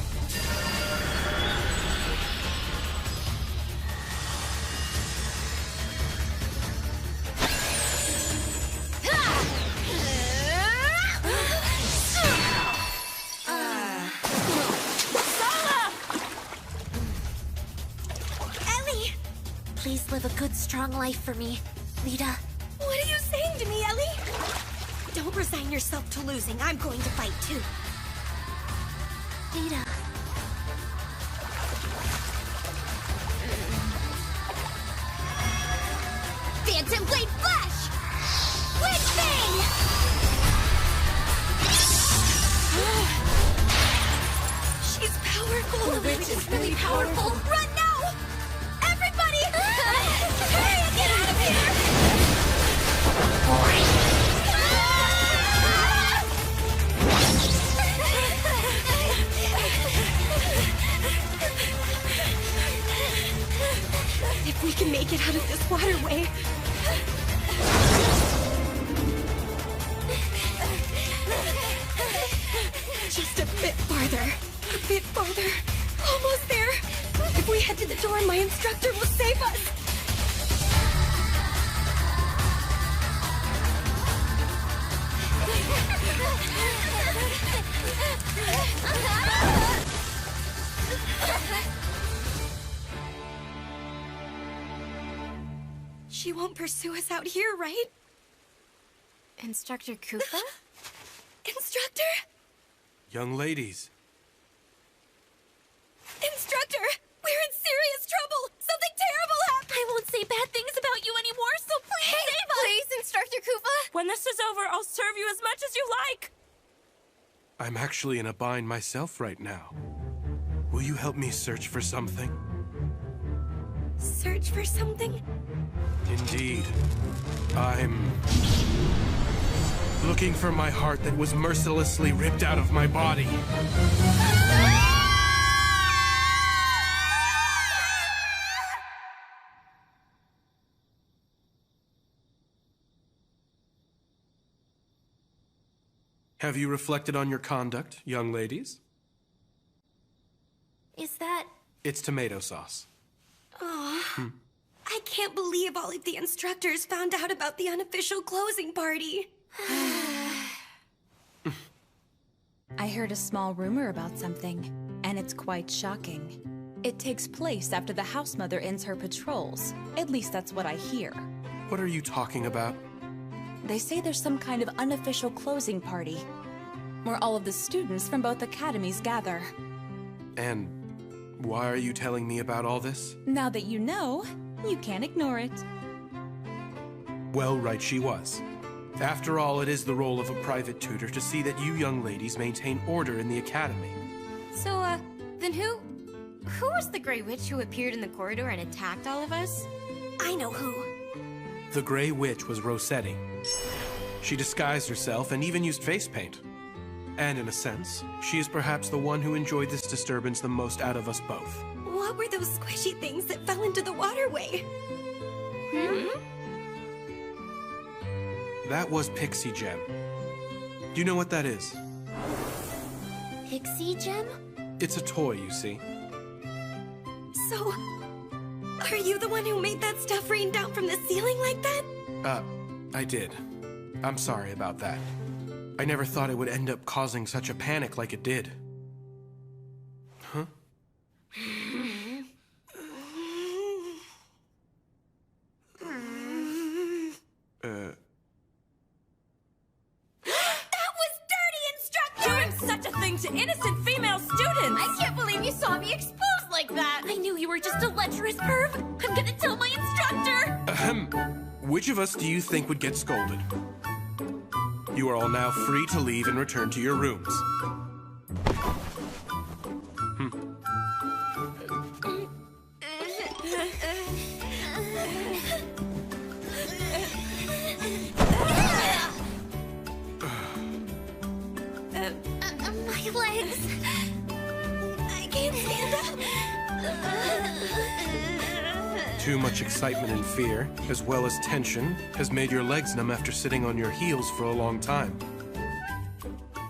Ellie! Please live a good, strong life for me, Lita. What are you saying to me, Ellie? Don't resign yourself to losing. I'm going to fight too. Lita. Phantom Blade Flash! Witch Thing! She's powerful. The witch is really powerful. Run now! Everybody! Hurry and get out of here! If we can make it out of this waterway. Just a bit farther. A bit farther. Almost there. If we head to the door, my instructor will save us. She won't pursue us out here, right? Instructor Koopa? Instructor? Young ladies, Instructor! We're in serious trouble! Something terrible happened! I won't say bad things about you anymore, so please save us! Please, Instructor Koopa! When this is over, I'll serve you as much as you like! I'm actually in a bind myself right now. Will you help me search for something? Search for something? Indeed. I'm looking for my heart that was mercilessly ripped out of my body. Have you reflected on your conduct, young ladies? Is that... It's tomato sauce. Oh, I can't believe all of the instructors found out about the unofficial closing party. I heard a small rumor about something, and it's quite shocking. It takes place after the house mother ends her patrols. At least that's what I hear. What are you talking about? They say there's some kind of unofficial closing party, where all of the students from both academies gather. And why are you telling me about all this? Now that you know, you can't ignore it. Well, right she was. After all, it is the role of a private tutor to see that you young ladies maintain order in the academy. So, then who was the Grey Witch who appeared in the corridor and attacked all of us? I know who. The Grey Witch was Rossetti. She disguised herself and even used face paint. And in a sense, she is perhaps the one who enjoyed this disturbance the most out of us both. What were those squishy things that fell into the waterway? That was Pixie Gem. Do you know what that is? Pixie gem? It's a toy, you see. So, are you the one who made that stuff rain down from the ceiling like that? I did. I'm sorry about that. I never thought it would end up causing such a panic like it did. Huh? To innocent female students! I can't believe you saw me exposed like that! I knew you were just a lecherous perv! I'm gonna tell my instructor! Ahem. Which of us do you think would get scolded? You are all now free to leave and return to your rooms. My legs! I can't stand up! Too much excitement and fear, as well as tension, has made your legs numb after sitting on your heels for a long time.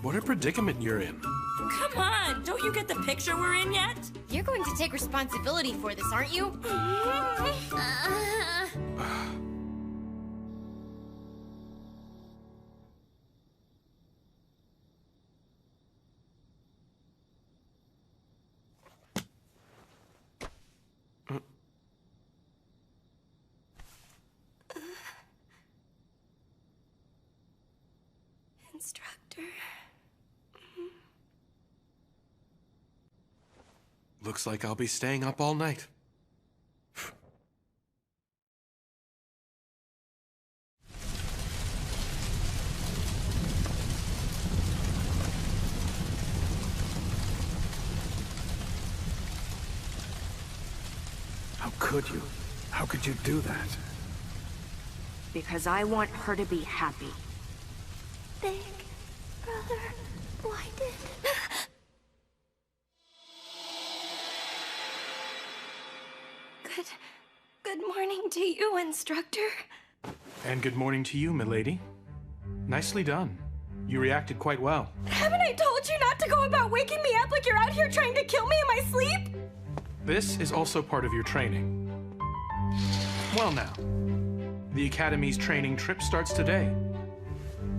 What a predicament you're in. Come on, don't you get the picture we're in yet? You're going to take responsibility for this, aren't you? Instructor. Looks like I'll be staying up all night. How could you? How could you do that? Because I want her to be happy. Big brother blinded. Good morning to you, instructor. And good morning to you, milady. Nicely done. You reacted quite well. Haven't I told you not to go about waking me up like you're out here trying to kill me in my sleep? This is also part of your training. Well now, the Academy's training trip starts today.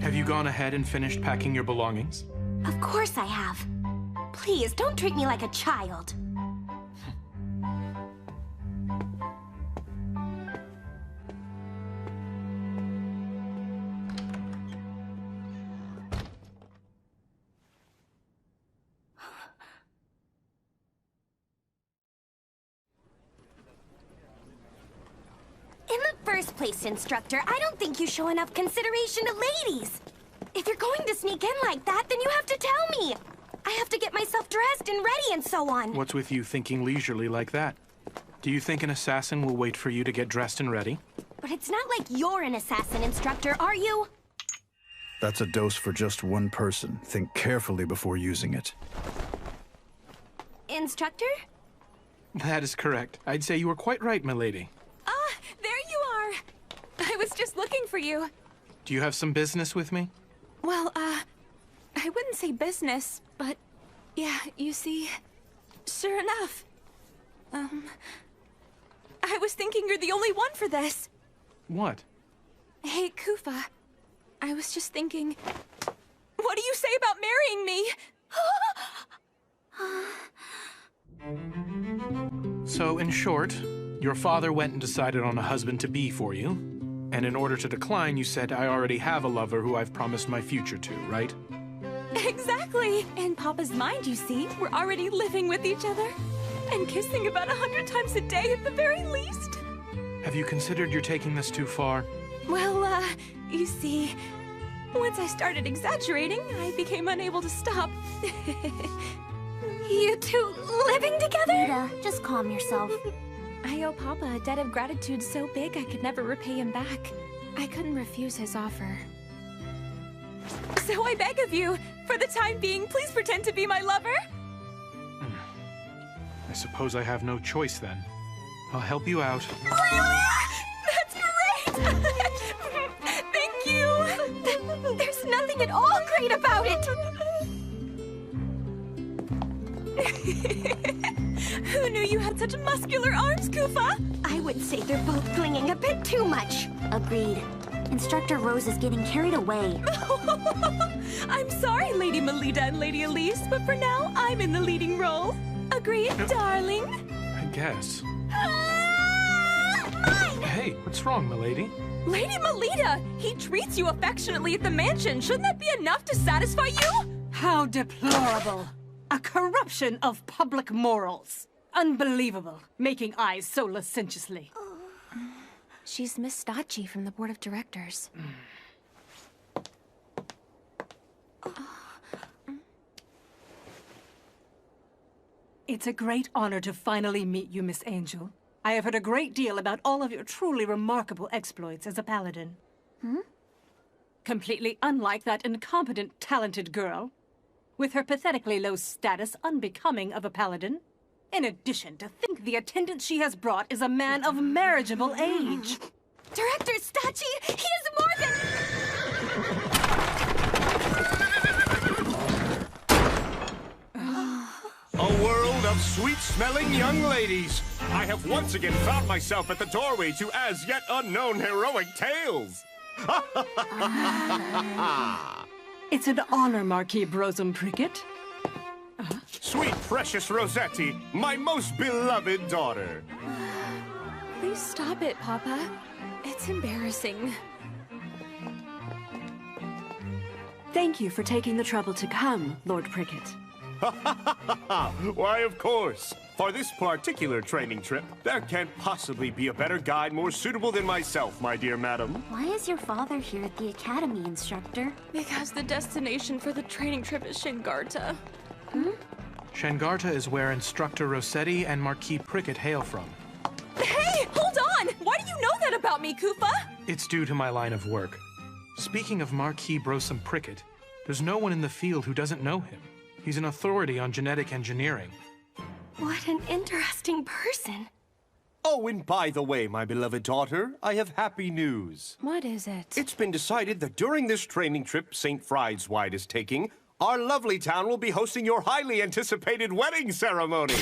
Have you gone ahead and finished packing your belongings? Of course I have. Please, don't treat me like a child. In the first place, instructor, I don't think you show enough consideration to ladies. If you're going to sneak in like that, then you have to tell me. I have to get myself dressed and ready and so on. What's with you thinking leisurely like that? Do you think an assassin will wait for you to get dressed and ready? But it's not like you're an assassin, instructor, are you? That's a dose for just one person. Think carefully before using it. Instructor? That is correct. I'd say you were quite right, milady. Ah, there you are! I was just looking for you. Do you have some business with me? Well, I wouldn't say business, but yeah, you see, sure enough. I was thinking you're the only one for this. What? Hey, Kufa, I was just thinking, what do you say about marrying me? So, in short, your father went and decided on a husband-to-be for you, and in order to decline, you said, I already have a lover who I've promised my future to, right? Exactly! In Papa's mind, you see, we're already living with each other. And kissing about 100 times a day at the very least. Have you considered you're taking this too far? Well, you see, once I started exaggerating, I became unable to stop. You two living together? Rita, just calm yourself. I owe Papa a debt of gratitude so big I could never repay him back. I couldn't refuse his offer. So I beg of you, for the time being, please pretend to be my lover. I suppose I have no choice then. I'll help you out. That's great! Thank you! There's nothing at all great about it! Who knew you had such muscular arms, Kufa? I would say they're both clinging a bit too much. Agreed. Instructor Rose is getting carried away. I'm sorry, Lady Melita and Lady Elise, but for now, I'm in the leading role. Agreed, darling? I guess. Hey, what's wrong, milady? Lady Melita! He treats you affectionately at the mansion. Shouldn't that be enough to satisfy you? How deplorable. A corruption of public morals. Unbelievable, making eyes so licentiously. She's Miss Stachi from the Board of Directors. It's a great honor to finally meet you, Miss Angel. I have heard a great deal about all of your truly remarkable exploits as a paladin. Completely unlike that incompetent, talented girl, with her pathetically low status unbecoming of a paladin. In addition, to think the attendant she has brought is a man of marriageable age. Director Stachi, he is more than... A world of sweet-smelling young ladies. I have once again found myself at the doorway to as yet unknown heroic tales. It's an honor, Marquis Brosum Prickett. Sweet, precious Rossetti, my most beloved daughter. Please stop it, Papa. It's embarrassing. Thank you for taking the trouble to come, Lord Prickett. Why, of course. For this particular training trip, there can't possibly be a better guide more suitable than myself, my dear madam. Why is your father here at the academy, Instructor? Because the destination for the training trip is Shengarta. Shengarta is where Instructor Rossetti and Marquis Prickett hail from. Hey, hold on! Why do you know that about me, Kufa? It's due to my line of work. Speaking of Marquis Brosum Prickett, there's no one in the field who doesn't know him. He's an authority on genetic engineering. What an interesting person. Oh, and by the way, my beloved daughter, I have happy news. What is it? It's been decided that during this training trip St. Friedwide is taking, our lovely town will be hosting your highly anticipated wedding ceremony.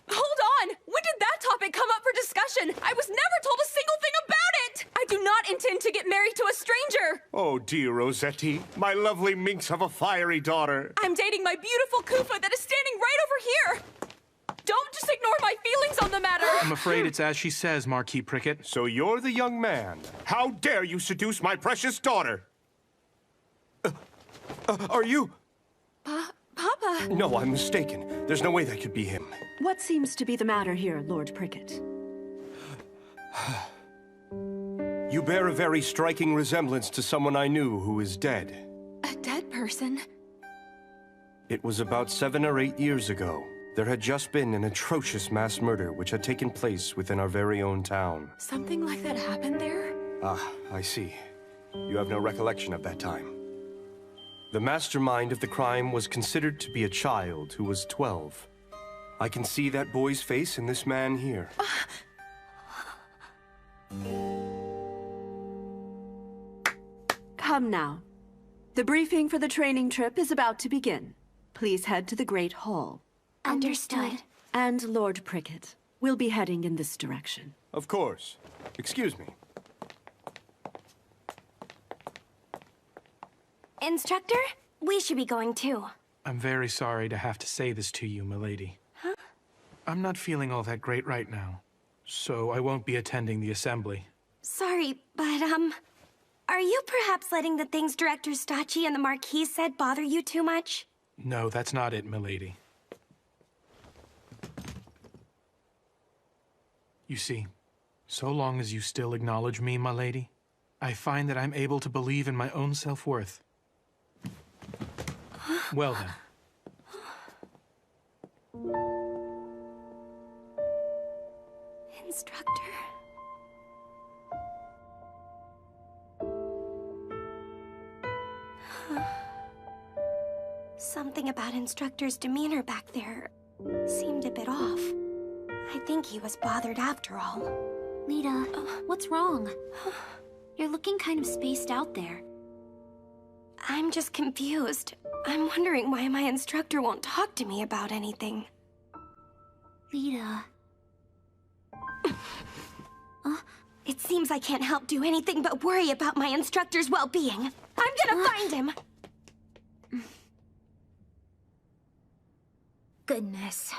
Hold on! When did that topic come up for discussion? I was never told a single thing about it! I do not intend to get married to a stranger! Oh, dear Rossetti, my lovely minx of a fiery daughter. I'm dating my beautiful Kufa that is standing right over here! Don't just ignore my feelings on the matter! I'm afraid it's as she says, Marquis Prickett. So you're the young man. How dare you seduce my precious daughter? Are you? Papa! No, I'm mistaken. There's no way that could be him. What seems to be the matter here, Lord Prickett? You bear a very striking resemblance to someone I knew who is dead. A dead person? It was about 7 or 8 years ago. There had just been an atrocious mass murder which had taken place within our very own town. Something like that happened there? Ah, I see. You have no recollection of that time. The mastermind of the crime was considered to be a child who was 12. I can see that boy's face in this man here. Come now. The briefing for the training trip is about to begin. Please head to the Great Hall. Understood. And Lord Prickett, we'll be heading in this direction. Of course. Excuse me. Instructor, we should be going too. I'm very sorry to have to say this to you, milady. Huh? I'm not feeling all that great right now, so I won't be attending the assembly. Sorry, but, are you perhaps letting the things Director Stacci and the Marquis said bother you too much? No, that's not it, milady. You see, so long as you still acknowledge me, my lady, I find that I'm able to believe in my own self-worth. Well then. Instructor. Something about Instructor's demeanor back there seemed a bit off. I think he was bothered after all. Lita, what's wrong? You're looking kind of spaced out there. I'm just confused. I'm wondering why my instructor won't talk to me about anything. Lita. It seems I can't help do anything but worry about my instructor's well-being. I'm gonna find him! Goodness.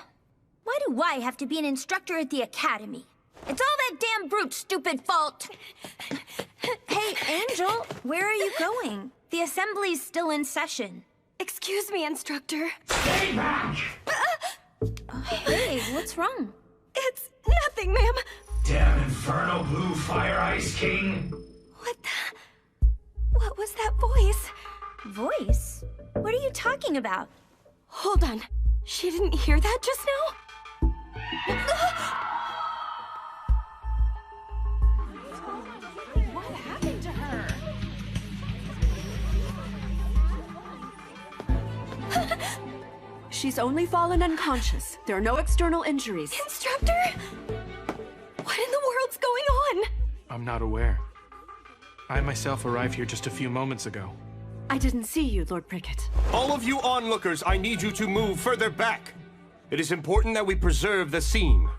Why do I have to be an instructor at the academy? It's all that damn brute's stupid fault! Hey, Angel, where are you going? The assembly's still in session. Excuse me, instructor. Stay back! Hey, what's wrong? It's nothing, ma'am. Damn infernal blue fire ice king! What was that voice? Voice? What are you talking about? Hold on. She didn't hear that just now? What happened to her? She's only fallen unconscious. There are no external injuries. Instructor? What in the world's going on? I'm not aware. I myself arrived here just a few moments ago. I didn't see you, Lord Prickett. All of you onlookers, I need you to move further back. It is important that we preserve the scene.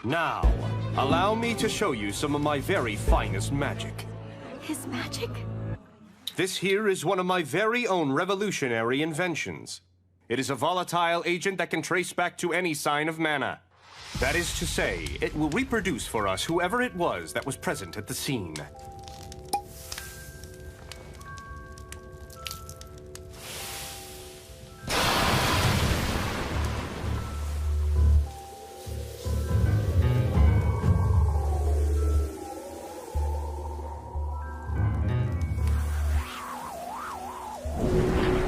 Now, allow me to show you some of my very finest magic. His magic? This here is one of my very own revolutionary inventions. It is a volatile agent that can trace back to any sign of mana. That is to say, it will reproduce for us whoever it was that was present at the scene.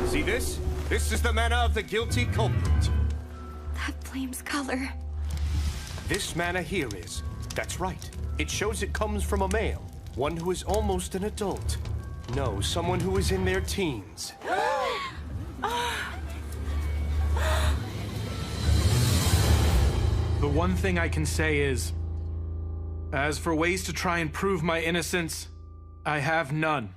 See this? This is the mana of the guilty culprit. That flame's color. This mana here is. That's right. It shows it comes from a male. One who is almost an adult. No, someone who is in their teens. The one thing I can say is, as for ways to try and prove my innocence, I have none.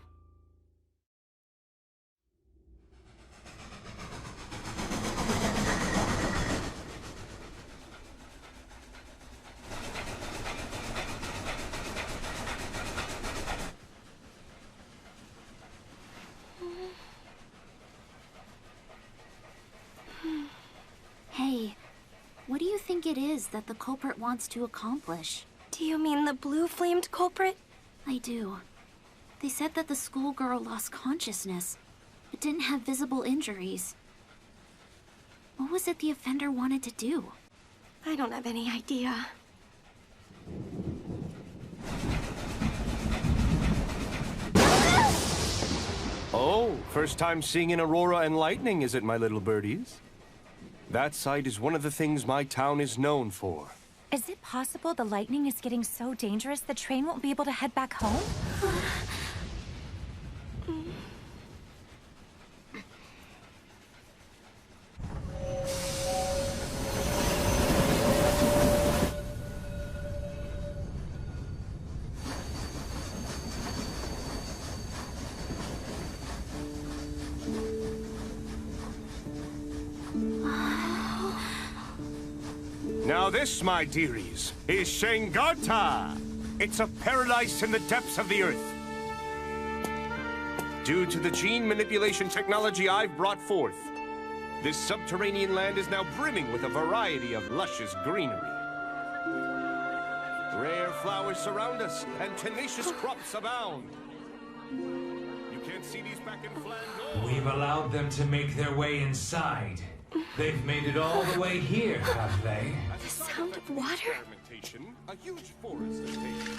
Hey, what do you think it is that the culprit wants to accomplish? Do you mean the blue-flamed culprit? I do. They said that the schoolgirl lost consciousness, but didn't have visible injuries. What was it the offender wanted to do? I don't have any idea. Oh, first time seeing an aurora and lightning, is it, my little birdies? That sight is one of the things my town is known for. Is it possible the lightning is getting so dangerous the train won't be able to head back home? Now this, my dearies, is Shengarta. It's a paradise in the depths of the earth. Due to the gene manipulation technology I've brought forth, this subterranean land is now brimming with a variety of luscious greenery. Rare flowers surround us, and tenacious crops abound. You can't see these back in Flandor. We've allowed them to make their way inside. They've made it all the way here, have they? The sound of water? A huge forest has taken.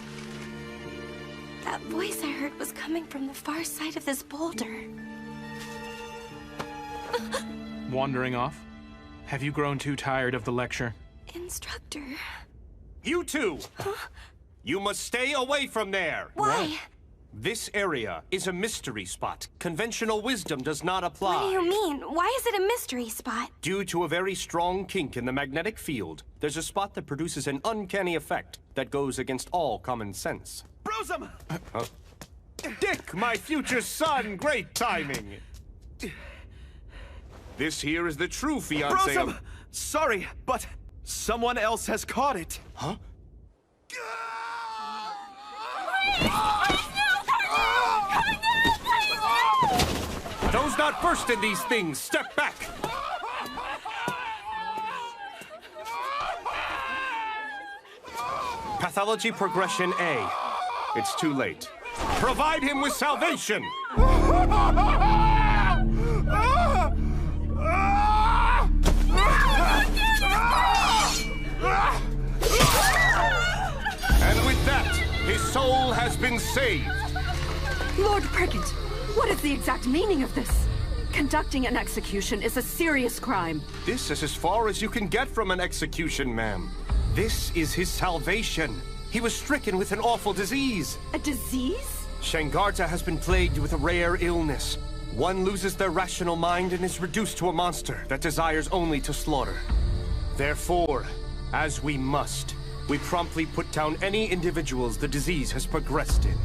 That voice I heard was coming from the far side of this boulder. Wandering off? Have you grown too tired of the lecture? Instructor. You two! Huh? You must stay away from there! Why? This area is a mystery spot. Conventional wisdom does not apply. What do you mean? Why is it a mystery spot? Due to a very strong kink in the magnetic field, there's a spot that produces an uncanny effect that goes against all common sense. Brosum! Dick, my future son! Great timing! This here is the true fiancé Brosum! Sorry, but someone else has caught it. Huh? Those not versed in these things, step back! Pathology progression A. It's too late. Provide him with salvation! And with that, his soul has been saved. Lord Prickett, what is the exact meaning of this? Conducting an execution is a serious crime. This is as far as you can get from an execution, ma'am. This is his salvation. He was stricken with an awful disease. A disease? Shangarta has been plagued with a rare illness. One loses their rational mind and is reduced to a monster that desires only to slaughter. Therefore, as we must, we promptly put down any individuals the disease has progressed in.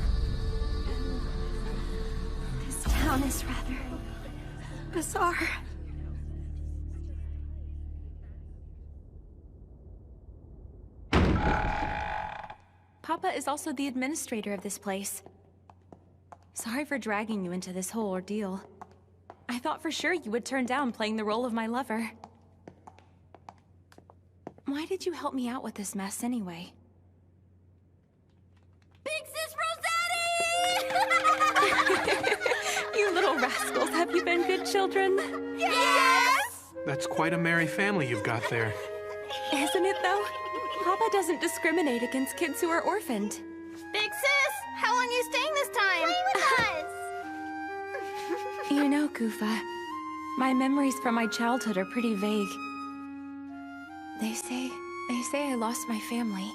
This town is rather bizarre. Papa is also the administrator of this place. Sorry for dragging you into this whole ordeal. I thought for sure you would turn down playing the role of my lover. Why did you help me out with this mess anyway? Big Sis Rossetti! You little rascals, have you been good children? Yes! That's quite a merry family you've got there. Isn't it, though? Papa doesn't discriminate against kids who are orphaned. Big Sis, how long are you staying this time? Play with us! You know, Kufa, my memories from my childhood are pretty vague. They say I lost my family.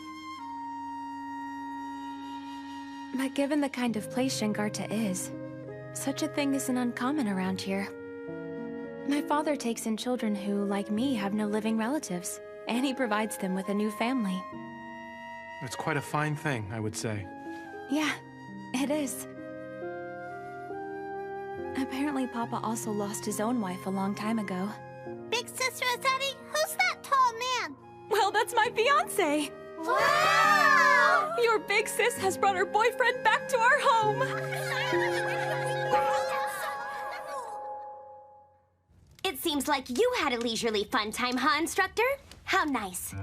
But given the kind of place Shangarta is, such a thing isn't uncommon around here. My father takes in children who, like me, have no living relatives, and he provides them with a new family. It's quite a fine thing, I would say. Yeah, it is. Apparently, Papa also lost his own wife a long time ago. Big Sis Rossetti, who's that tall man? Well, that's my fiancé! Wow! Your big sis has brought her boyfriend back to our home! It seems like you had a leisurely fun time, huh, Instructor? How nice.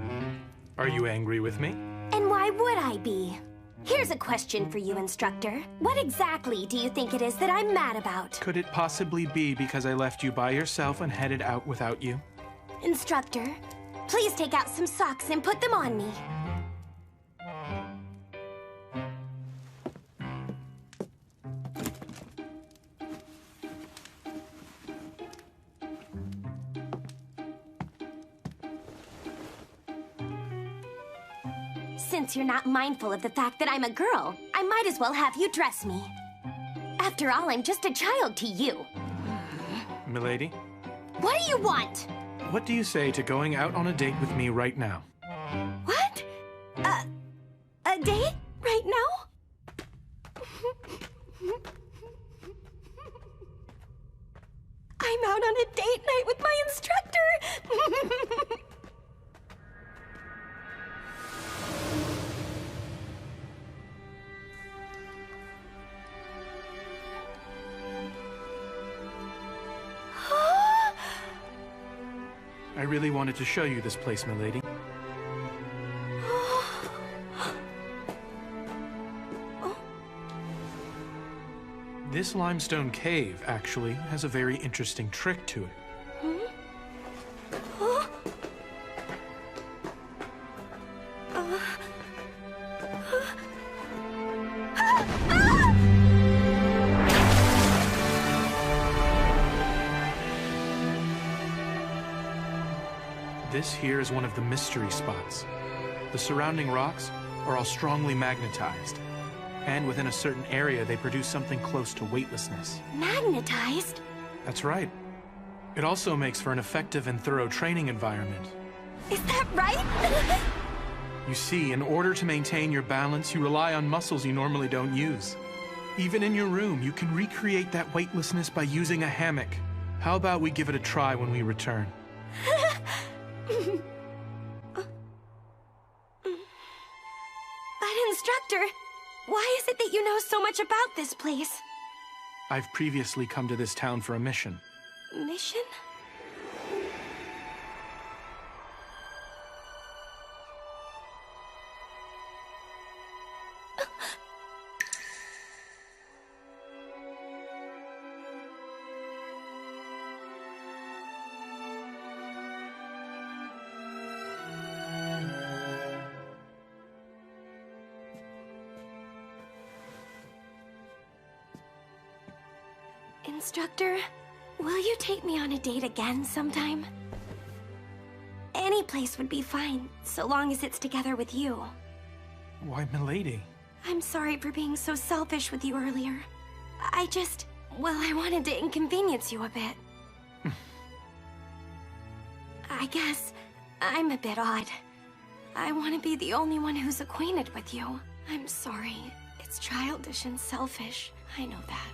Are you angry with me? And why would I be? Here's a question for you, Instructor. What exactly do you think it is that I'm mad about? Could it possibly be because I left you by yourself and headed out without you? Instructor, please take out some socks and put them on me. Since you're not mindful of the fact that I'm a girl, I might as well have you dress me. After all, I'm just a child to you. Milady? What do you want? What do you say to going out on a date with me right now? What? A date? Right now? I'm out on a date night with my instructor! I really wanted to show you this place, milady. This limestone cave, actually, has a very interesting trick to it. This here is one of the mystery spots. The surrounding rocks are all strongly magnetized. And within a certain area, they produce something close to weightlessness. Magnetized? That's right. It also makes for an effective and thorough training environment. Is that right? You see, in order to maintain your balance, you rely on muscles you normally don't use. Even in your room, you can recreate that weightlessness by using a hammock. How about we give it a try when we return? But instructor, why is it that you know so much about this place? I've previously come to this town for a mission. Mission? Instructor, will you take me on a date again sometime? Any place would be fine, so long as it's together with you. Why, milady? I'm sorry for being so selfish with you earlier. I wanted to inconvenience you a bit. I guess I'm a bit odd. I want to be the only one who's acquainted with you. I'm sorry. It's childish and selfish. I know that.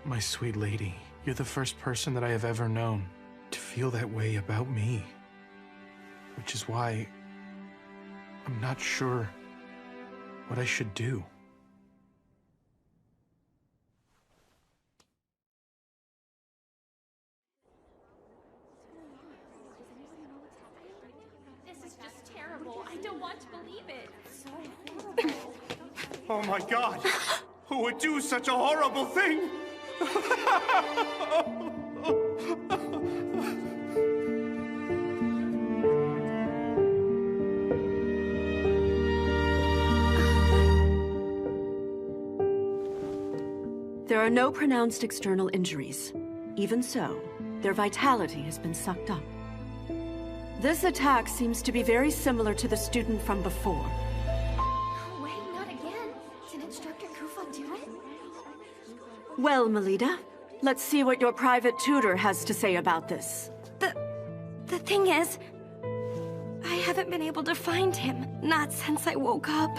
My sweet lady, you're the first person that I have ever known to feel that way about me. Which is why I'm not sure what I should do. This is just terrible. I don't want to believe it. So horrible. Oh my God! Who would do such a horrible thing? There are no pronounced external injuries. Even so, their vitality has been sucked up. This attack seems to be very similar to the student from before. Wait, not again. Did Instructor Kufa do it? Well, Melita, let's see what your private tutor has to say about this. The thing is, I haven't been able to find him. Not since I woke up.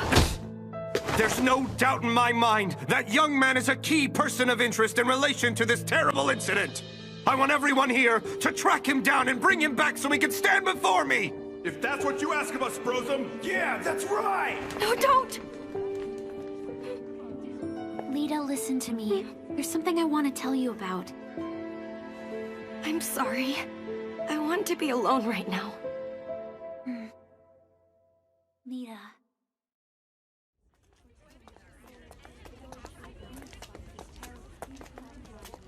There's no doubt in my mind that young man is a key person of interest in relation to this terrible incident. I want everyone here to track him down and bring him back so he can stand before me! If that's what you ask of us, Brosum, yeah, that's right! No, don't! Lita, listen to me. There's something I want to tell you about. I'm sorry. I want to be alone right now. Lita.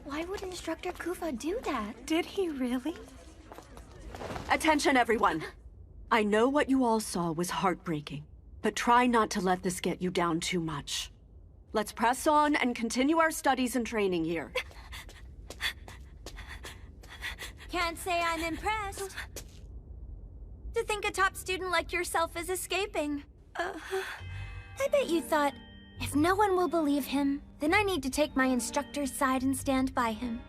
Why would Instructor Kufa do that? Did he really? Attention, everyone. I know what you all saw was heartbreaking, but try not to let this get you down too much. Let's press on and continue our studies and training here. Can't say I'm impressed. To think a top student like yourself is escaping. I bet you thought, if no one will believe him, then I need to take my instructor's side and stand by him.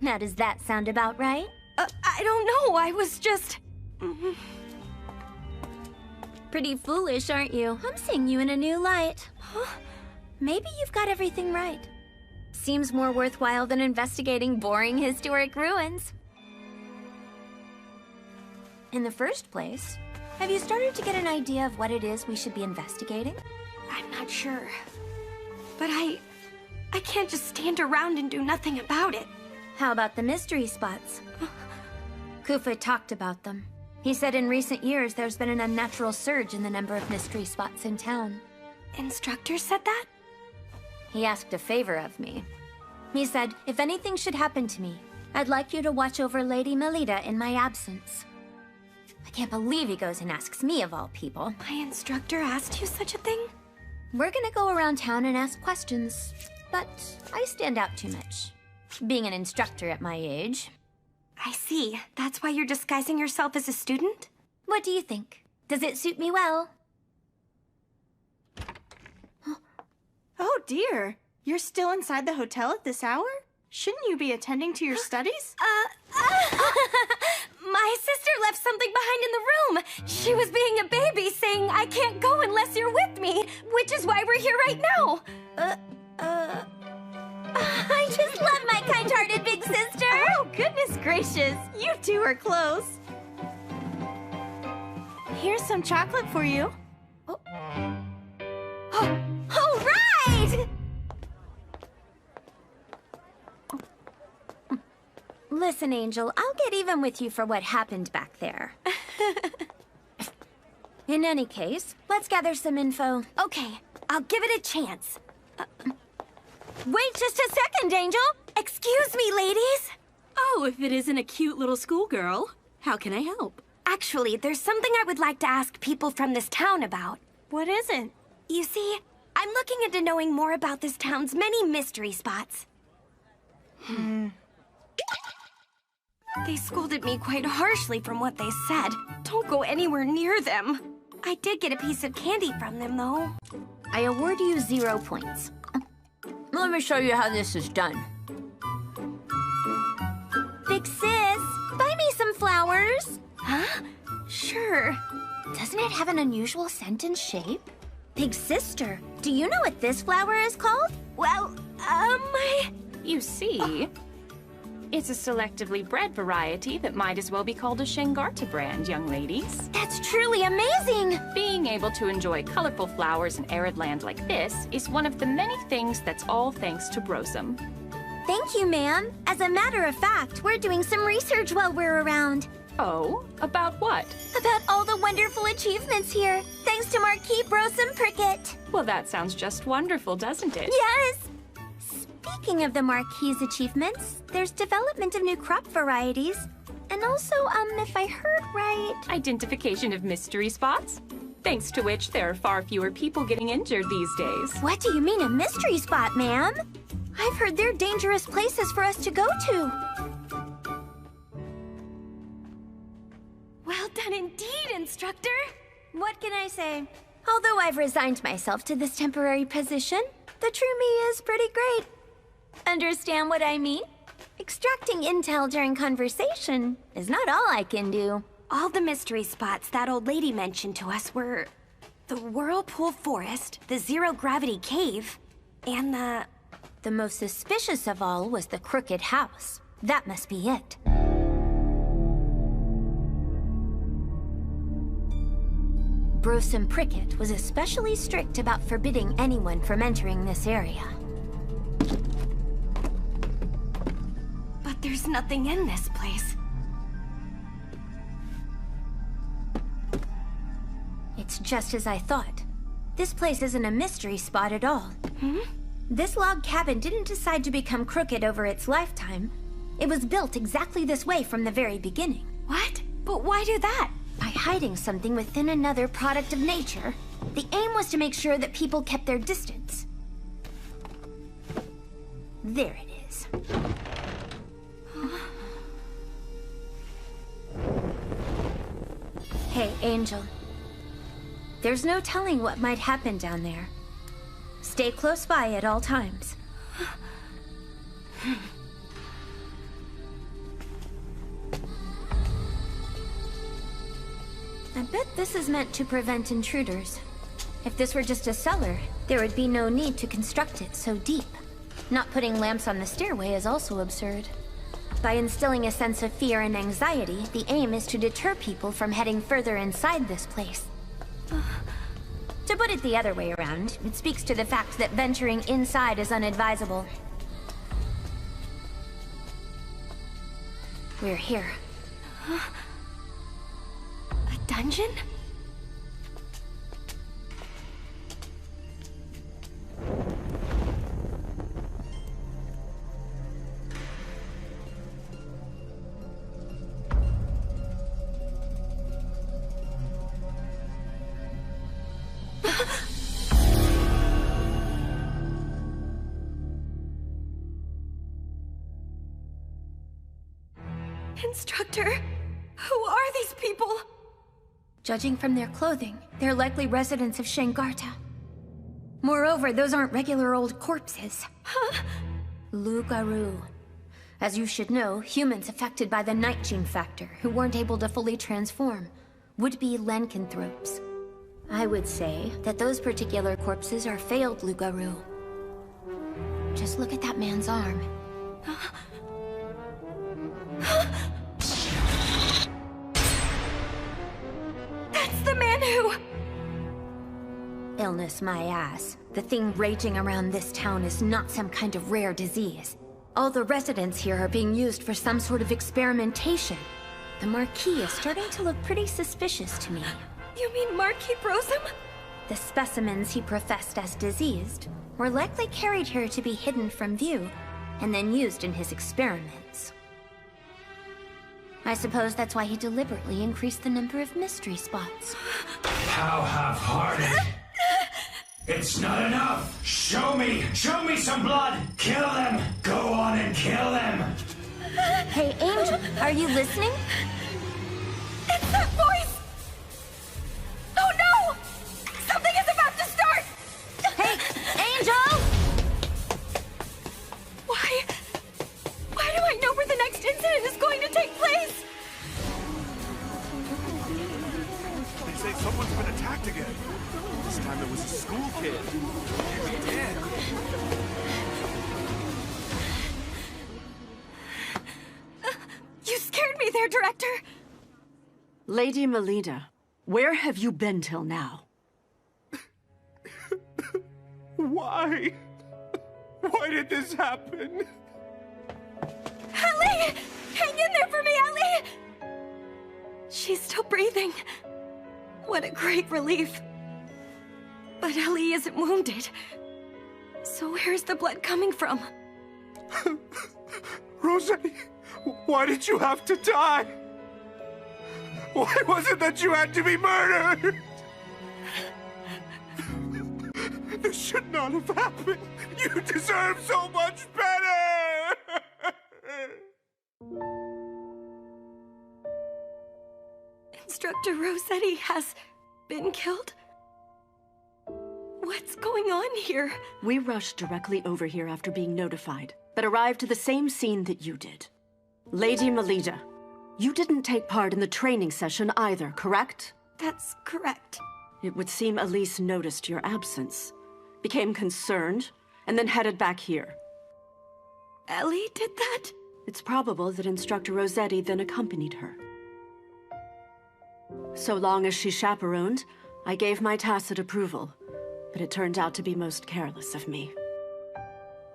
Now does that sound about right? I don't know, I was just... Pretty foolish, aren't you? I'm seeing you in a new light. Maybe you've got everything right. Seems more worthwhile than investigating boring historic ruins. In the first place, Have you started to get an idea of what it is we should be investigating? I'm not sure. But I can't just stand around and do nothing about it. How about the mystery spots? Kufa talked about them. He said in recent years there's been an unnatural surge in the number of mystery spots in town. Instructor said that? He asked a favor of me. He said, if anything should happen to me, I'd like you to watch over Lady Melita in my absence. I can't believe he goes and asks me of all people. My instructor asked you such a thing? We're gonna go around town and ask questions, but I stand out too much, being an instructor at my age. I see. That's why you're disguising yourself as a student? What do you think? Does it suit me well? Oh dear. You're still inside the hotel at this hour? Shouldn't you be attending to your studies? My sister left something behind in the room. She was being a baby, saying, I can't go unless you're with me, which is why we're here right now. I just love my kind-hearted big sister. Oh, goodness gracious. You two are close. Here's some chocolate for you. Oh. All right! Listen, Angel, I'll get even with you for what happened back there. In any case, let's gather some info. Okay, I'll give it a chance. Wait just a second, Angel! Excuse me, ladies! Oh, if it isn't a cute little schoolgirl, how can I help? Actually, there's something I would like to ask people from this town about. What is it? You see, I'm looking into knowing more about this town's many mystery spots. They scolded me quite harshly from what they said. Don't go anywhere near them. I did get a piece of candy from them, though. I award you 0 points. Let me show you how this is done. Big sis, buy me some flowers. Huh? Sure. Doesn't it have an unusual scent and shape? Big sister, do you know what this flower is called? Well, You see, it's a selectively bred variety that might as well be called a Shangarta brand, young ladies. That's truly amazing! Being able to enjoy colorful flowers in arid land like this is one of the many things that's all thanks to Brosum. Thank you, ma'am. As a matter of fact, we're doing some research while we're around. Oh? About what? About all the wonderful achievements here, thanks to Marquis Brosum Prickett. Well, that sounds just wonderful, doesn't it? Yes! Speaking of the Marquis' achievements, there's development of new crop varieties. And also, if I heard right... Identification of mystery spots? Thanks to which there are far fewer people getting injured these days. What do you mean a mystery spot, ma'am? I've heard they're dangerous places for us to go to. Well done indeed, instructor. What can I say? Although I've resigned myself to this temporary position, the true me is pretty great. Understand what I mean? Extracting intel during conversation is not all I can do. All the mystery spots that old lady mentioned to us were the Whirlpool Forest, the Zero Gravity Cave, and The most suspicious of all was the Crooked House. That must be it. Brosum Prickett was especially strict about forbidding anyone from entering this area. But there's nothing in this place. It's just as I thought. This place isn't a mystery spot at all. This log cabin didn't decide to become crooked over its lifetime. It was built exactly this way from the very beginning. What? But why do that? By hiding something within another product of nature. The aim was to make sure that people kept their distance. There it is. Hey, Angel. There's no telling what might happen down there. Stay close by at all times. I bet this is meant to prevent intruders. If this were just a cellar, there would be no need to construct it so deep. Not putting lamps on the stairway is also absurd. By instilling a sense of fear and anxiety, the aim is to deter people from heading further inside this place. To put it the other way around, it speaks to the fact that venturing inside is unadvisable. We're here. A dungeon? Instructor, who are these people? Judging from their clothing, they're likely residents of Shengarta. Moreover, those aren't regular old corpses. Huh? Loup-garou. As you should know, humans affected by the night gene factor, who weren't able to fully transform, would be lycanthropes. I would say that those particular corpses are failed loup-garou. Just look at that man's arm. That's the man who... Illness my ass. The thing raging around this town is not some kind of rare disease. All the residents here are being used for some sort of experimentation. The Marquis is starting to look pretty suspicious to me. You mean Marquis Brosum? The specimens he professed as diseased were likely carried here to be hidden from view, and then used in his experiments. I suppose that's why he deliberately increased the number of mystery spots. How half-hearted! It's not enough! Show me some blood! Kill them! Go on and kill them! Hey, Angel, are you listening? It's that voice! Oh no! Something is about to start! Hey, Angel! Why do I know where the next incident is going to take place? They say someone's been attacked again. This time it was a school kid. He's dead. You scared me there, Director! Lady Melina, where have you been till now? Why? Why did this happen? Ellie! Hang in there for me, Ellie! She's still breathing. What a great relief. But Ellie isn't wounded. So where's the blood coming from? Rossetti, why did you have to die? Why was it that you had to be murdered? This should not have happened. You deserve so much better! Instructor Rossetti has been killed? What's going on here? We rushed directly over here after being notified, but arrived to the same scene that you did. Lady Melina, you didn't take part in the training session either, correct? That's correct. It would seem Elise noticed your absence, became concerned, and then headed back here. Ellie did that? It's probable that Instructor Rossetti then accompanied her. So long as she chaperoned, I gave my tacit approval, but it turned out to be most careless of me.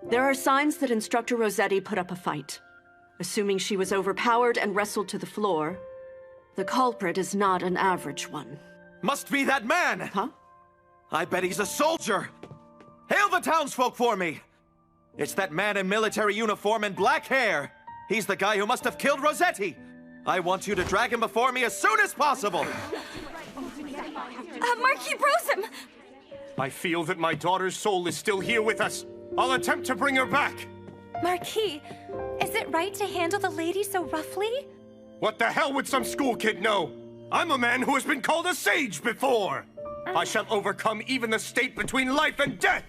There are signs that Instructor Rossetti put up a fight. Assuming she was overpowered and wrestled to the floor, the culprit is not an average one. Must be that man! Huh? I bet he's a soldier! Hail the townsfolk for me! It's that man in military uniform and black hair! He's the guy who must have killed Rossetti! I want you to drag him before me as soon as possible! Marquis Brosum! I feel that my daughter's soul is still here with us. I'll attempt to bring her back. Marquis, is it right to handle the lady so roughly? What the hell would some school kid know? I'm a man who has been called a sage before. I shall overcome even the state between life and death.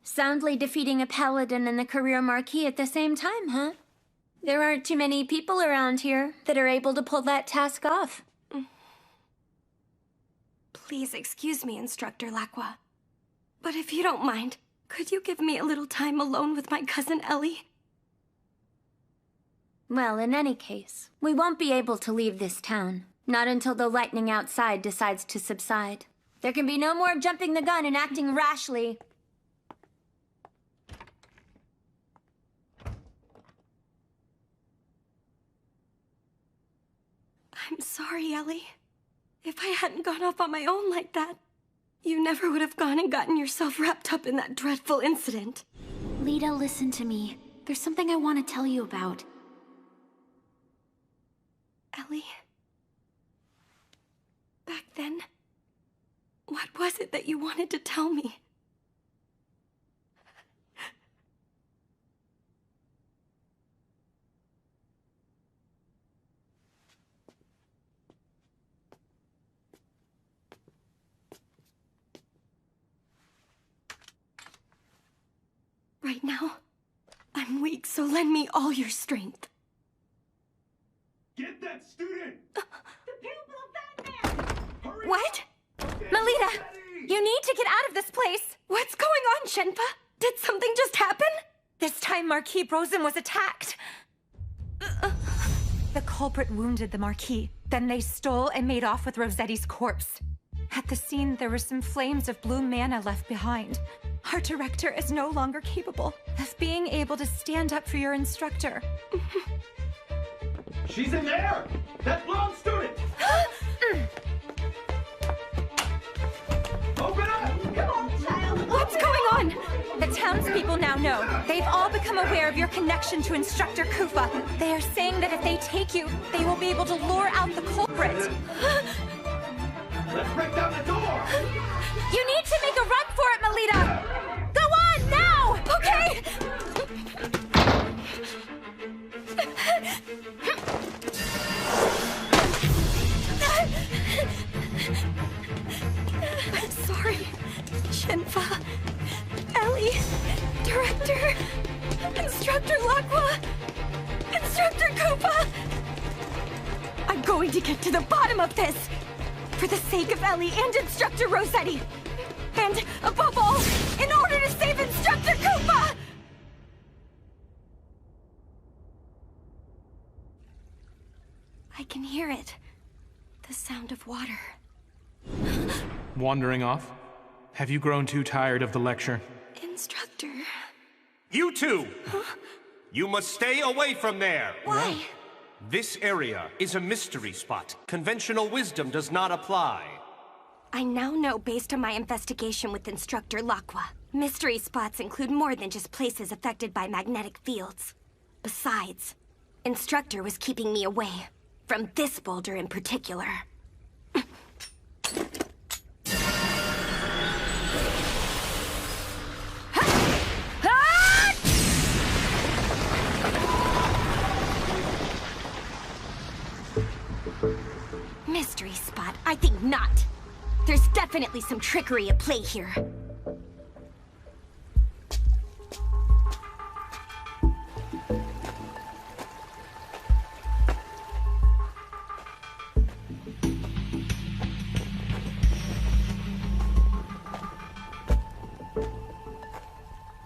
Soundly defeating a paladin and the career marquis at the same time, huh? There aren't too many people around here that are able to pull that task off. Please excuse me, Instructor Lacqua. But if you don't mind, could you give me a little time alone with my cousin Ellie? Well, in any case, we won't be able to leave this town. Not until the lightning outside decides to subside. There can be no more jumping the gun and acting rashly. I'm sorry, Ellie. If I hadn't gone off on my own like that, you never would have gone and gotten yourself wrapped up in that dreadful incident. Lita, listen to me. There's something I want to tell you about. Ellie? Back then, what was it that you wanted to tell me? Right now, I'm weak, so lend me all your strength. Get that student! The pupil of Batman! What? Melita, you need to get out of this place! What's going on, Shenpa? Did something just happen? This time Marquis Brosem was attacked. The culprit wounded the Marquis. Then they stole and made off with Rosetti's corpse. At the scene, there were some flames of blue mana left behind. Our director is no longer capable of being able to stand up for your instructor. She's in there! That blonde student! Open up! Come on, child! What's going on? The townspeople now know. They've all become aware of your connection to Instructor Kufa. They are saying that if they take you, they will be able to lure out the culprit. Let's break down the door! You need to make a run for it, Melita! Go on, now! Okay! I'm sorry, Shenpa, Ellie, Director, Instructor Lacqua, Instructor Kufa! I'm going to get to the bottom of this! For the sake of Ellie and Instructor Rosetti! And, above all, in order to save Instructor Kufa! I can hear it. The sound of water. Wandering off? Have you grown too tired of the lecture? Instructor... You two! Huh? You must stay away from there! Why? This area is a mystery spot. Conventional wisdom does not apply. I now know based on my investigation with Instructor Lacqua. Mystery spots include more than just places affected by magnetic fields. Besides, Instructor was keeping me away. From this boulder in particular. Mystery spot? I think not. There's definitely some trickery at play here.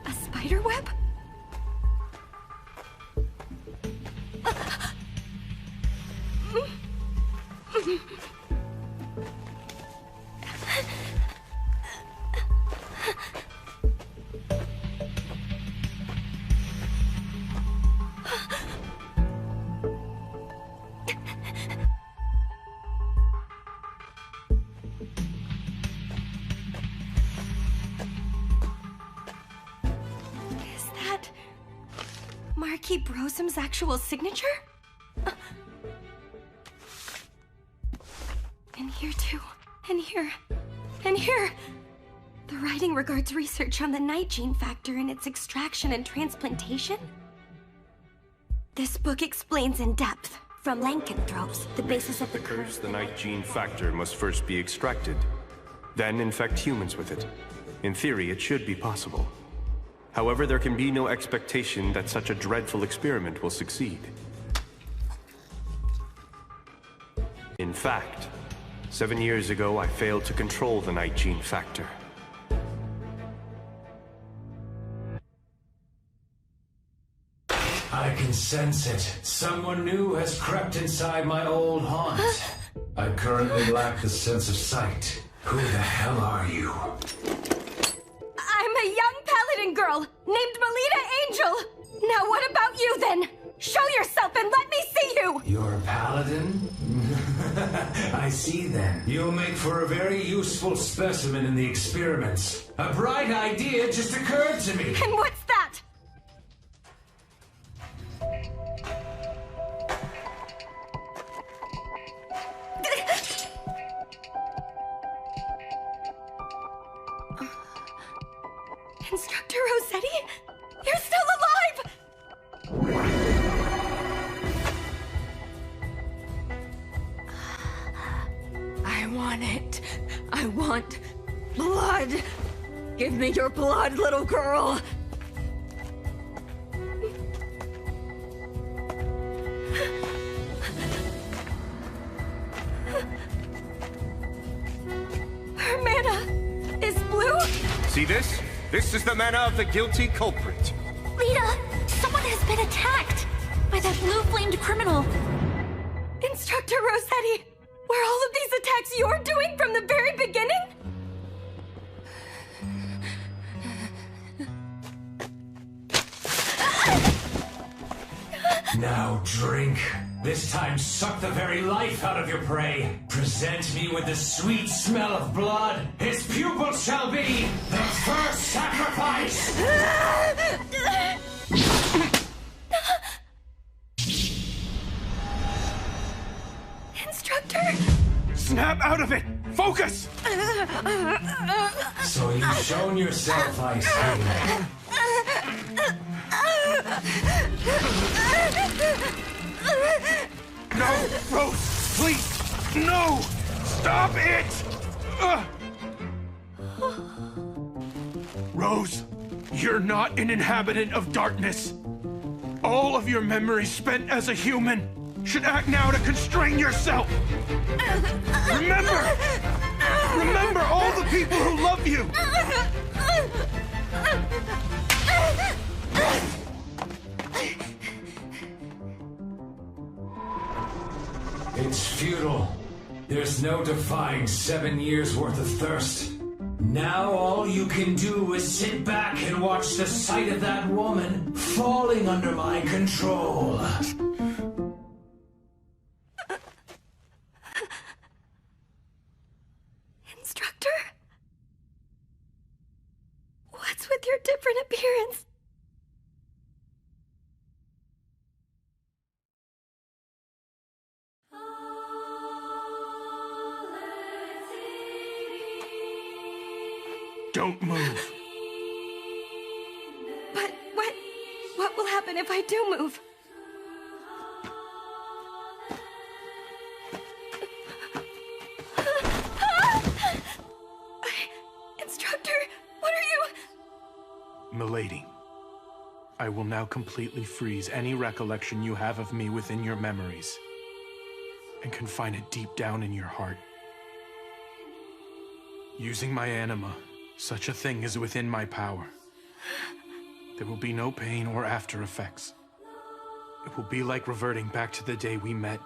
A spider web? Is that Marquis Brosem's actual signature? And here too. And here. And here! The writing regards research on the night gene factor and its extraction and transplantation? This book explains in depth, from lycanthropes, the basis of the curse. The night gene factor must first be extracted, then infect humans with it. In theory, it should be possible. However, there can be no expectation that such a dreadful experiment will succeed. In fact, 7 years ago, I failed to control the night gene factor. I can sense it. Someone new has crept inside my old haunt. I currently lack the sense of sight. Who the hell are you? I'm a young paladin girl named Melita Angel. Now what about you then? Show yourself and let me see you! You're a paladin? I see then. You'll make for a very useful specimen in the experiments. A bright idea just occurred to me. And what's that? Instructor Rossetti? You're still alive! I want it. I want blood. Give me your blood, little girl. Her mana is blue? See this? This is the mana of the guilty culprit. Lita, someone has been attacked by that blue-flamed criminal. Instructor Rossetti, were all of these attacks you're doing from the very beginning? Now drink. This time suck the very life out of your prey. Present me with the sweet smell of blood. His pupil shall be the first sacrifice. Instructor! Snap out of it! Focus! So you've shown yourself, I see. No, Rose, please, no! Stop it! Rose, you're not an inhabitant of darkness. All of your memories spent as a human should act now to constrain yourself. Remember! Remember all the people who love you! It's futile. There's no defying 7 years worth of thirst. Now all you can do is sit back and watch the sight of that woman falling under my control. Instructor? What's with your different appearance? Don't move. But what will happen if I do move? Instructor, what are you? Milady, I will now completely freeze any recollection you have of me within your memories and confine it deep down in your heart. Using my anima, such a thing is within my power. There will be no pain or after effects. It will be like reverting back to the day we met.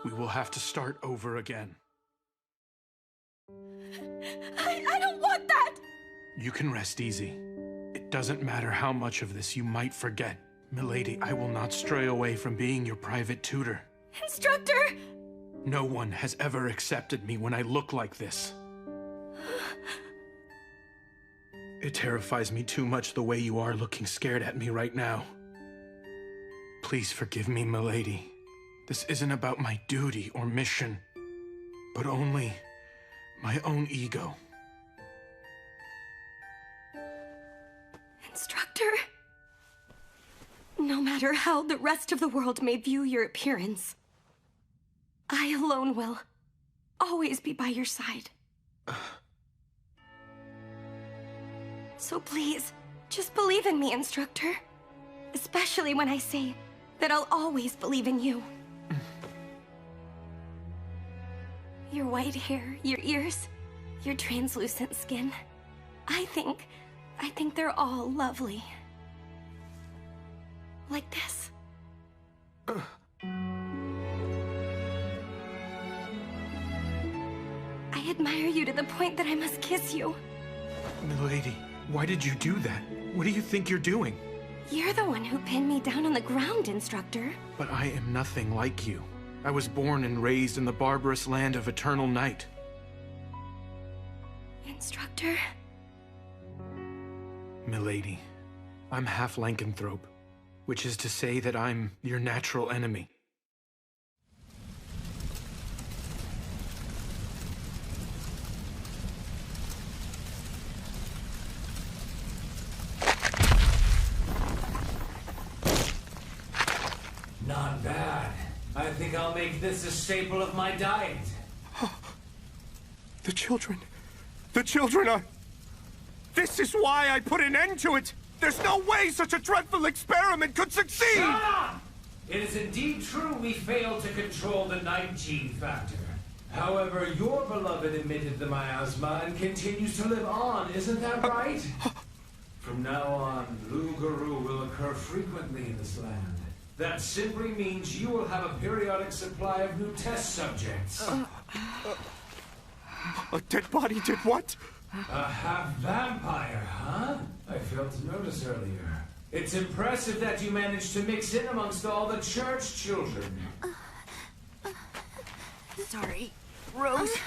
We will have to start over again. I don't want that! You can rest easy. It doesn't matter how much of this you might forget. Milady, I will not stray away from being your private tutor. Instructor! No one has ever accepted me when I look like this. It terrifies me too much the way you are looking scared at me right now. Please forgive me, milady. This isn't about my duty or mission, but only my own ego. Instructor, no matter how the rest of the world may view your appearance, I alone will always be by your side. So please, Just believe in me, instructor. Especially when I say that I'll always believe in you. Your white hair, your ears, your translucent skin. I think they're all lovely. Like this. I admire you to the point that I must kiss you. Milady, why did you do that? What do you think you're doing? You're the one who pinned me down on the ground, instructor. But I am nothing like you. I was born and raised in the barbarous land of eternal night. Instructor? Milady, I'm half lycanthrope, which is to say that I'm your natural enemy. Not bad. I think I'll make this a staple of my diet. The children. The children are... This is why I put an end to it! There's no way such a dreadful experiment could succeed! Shut up! It is indeed true we failed to control the night gene factor. However, your beloved emitted the miasma and continues to live on, isn't that right? From now on, Lugaru will occur frequently in this land. That simply means you will have a periodic supply of new test subjects. A dead body did what? A half-vampire, huh? I failed to notice earlier. It's impressive that you managed to mix in amongst all the church children. Sorry, Rose.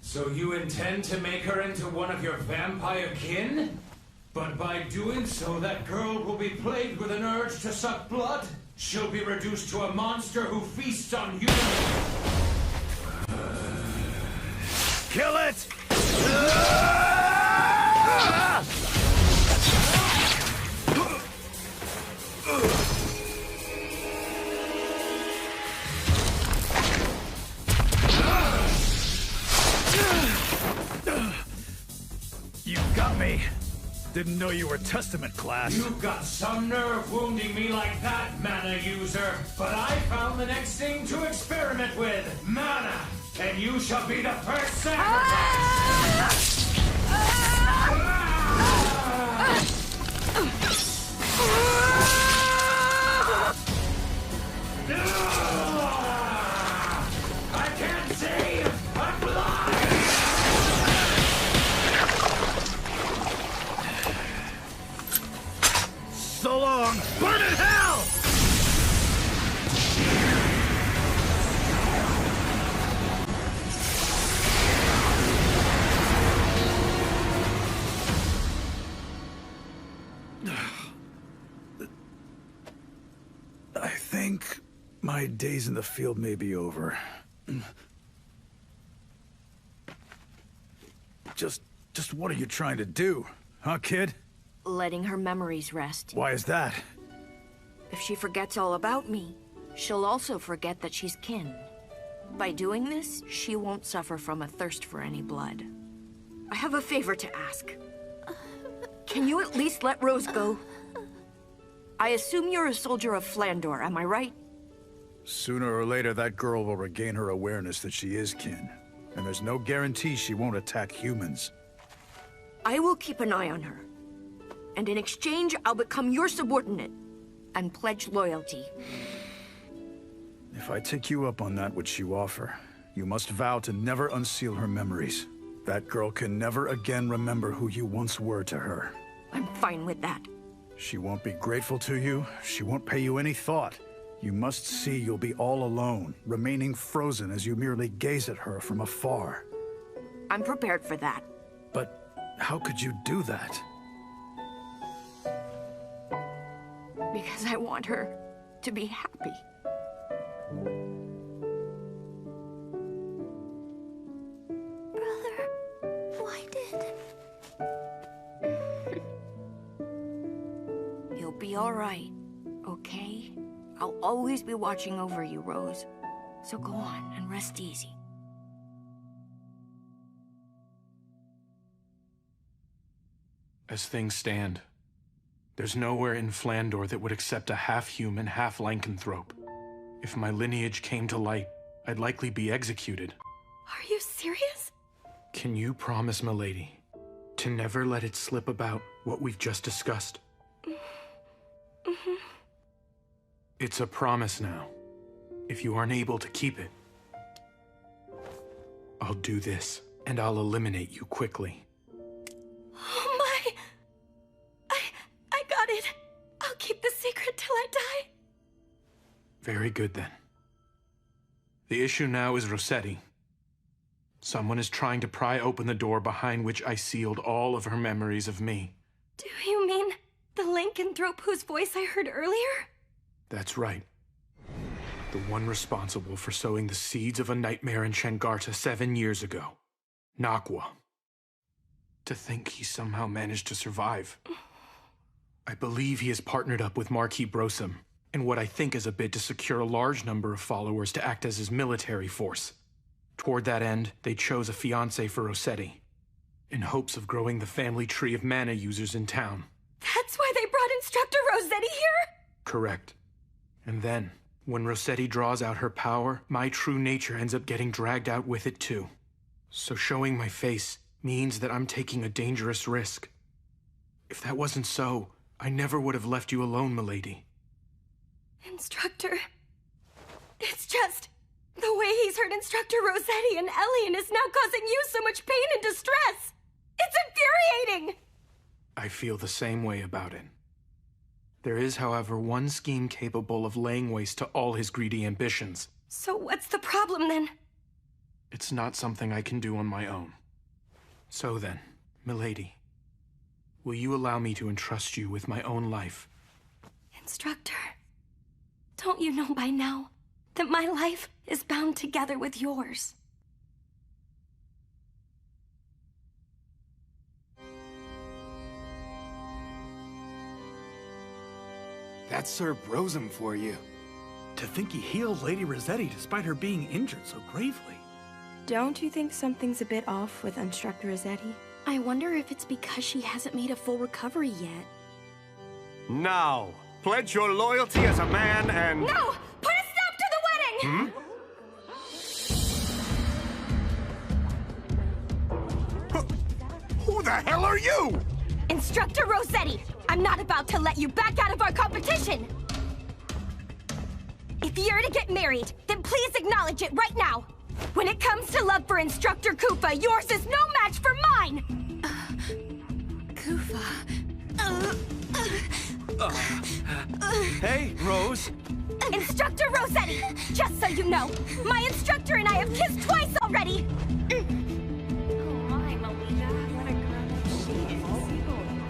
So you intend to make her into one of your vampire kin? But by doing so, that girl will be plagued with an urge to suck blood. She'll be reduced to a monster who feasts on humans. Kill it! You got me. Didn't know you were Testament class. You've got some nerve wounding me like that, mana user. But I found the next thing to experiment with. Mana! And you shall be the first sacrifice! I can't see! I'm blind! So long! Burn in hell! I think my days in the field may be over. Just what are you trying to do, huh, kid? Letting her memories rest. Why is that? If she forgets all about me, she'll also forget that she's kin. By doing this, she won't suffer from a thirst for any blood. I have a favor to ask. Can you at least let Rose go? I assume you're a soldier of Flandor, am I right? Sooner or later, that girl will regain her awareness that she is kin. And there's no guarantee she won't attack humans. I will keep an eye on her. And in exchange, I'll become your subordinate and pledge loyalty. If I take you up on that which you offer, you must vow to never unseal her memories. That girl can never again remember who you once were to her. I'm fine with that. She won't be grateful to you. She won't pay you any thought. You must see you'll be all alone, remaining frozen as you merely gaze at her from afar. I'm prepared for that. But how could you do that? Because I want her to be happy. Brother, why did... You'll be all right, okay? I'll always be watching over you, Rose. So go on and rest easy. As things stand, there's nowhere in Flandor that would accept a half-human, half-lycanthrope. If my lineage came to light, I'd likely be executed. Are you serious? Can you promise, milady, to never let it slip about what we've just discussed? Mm-hmm. It's a promise now. If you aren't able to keep it, I'll do this, and I'll eliminate you quickly. Oh my! I got it. I'll keep the secret till I die. Very good, then. The issue now is Rossetti. Someone is trying to pry open the door behind which I sealed all of her memories of me. Do you mean the lycanthrope whose voice I heard earlier? That's right. The one responsible for sowing the seeds of a nightmare in Shengarta 7 years ago. Nakwa. To think he somehow managed to survive. I believe he has partnered up with Marquis Brosum in what I think is a bid to secure a large number of followers to act as his military force. Toward that end, they chose a fiancé for Rossetti, in hopes of growing the family tree of mana users in town. That's why they brought Instructor Rossetti here? Correct. And then, when Rossetti draws out her power, my true nature ends up getting dragged out with it too. So showing my face means that I'm taking a dangerous risk. If that wasn't so, I never would have left you alone, milady. Instructor... It's just... the way he's hurt Instructor Rossetti and Elian is now causing you so much pain and distress! It's infuriating! I feel the same way about it. There is, however, one scheme capable of laying waste to all his greedy ambitions. So what's the problem, then? It's not something I can do on my own. So then, milady, will you allow me to entrust you with my own life? Instructor, don't you know by now that my life is bound together with yours? That's Sir Brosum for you. To think he healed Lady Rossetti despite her being injured so gravely. Don't you think something's a bit off with Instructor Rossetti? I wonder if it's because she hasn't made a full recovery yet. Now, pledge your loyalty as a man and... No! Put a stop to the wedding! Who the hell are you? Instructor Rossetti! I'm not about to let you back out of our competition! If you're to get married, then please acknowledge it right now! When it comes to love for Instructor Koopa, yours is no match for mine! Koopa... Hey, Rose. Instructor Rossetti! Just so you know, my instructor and I have kissed twice already!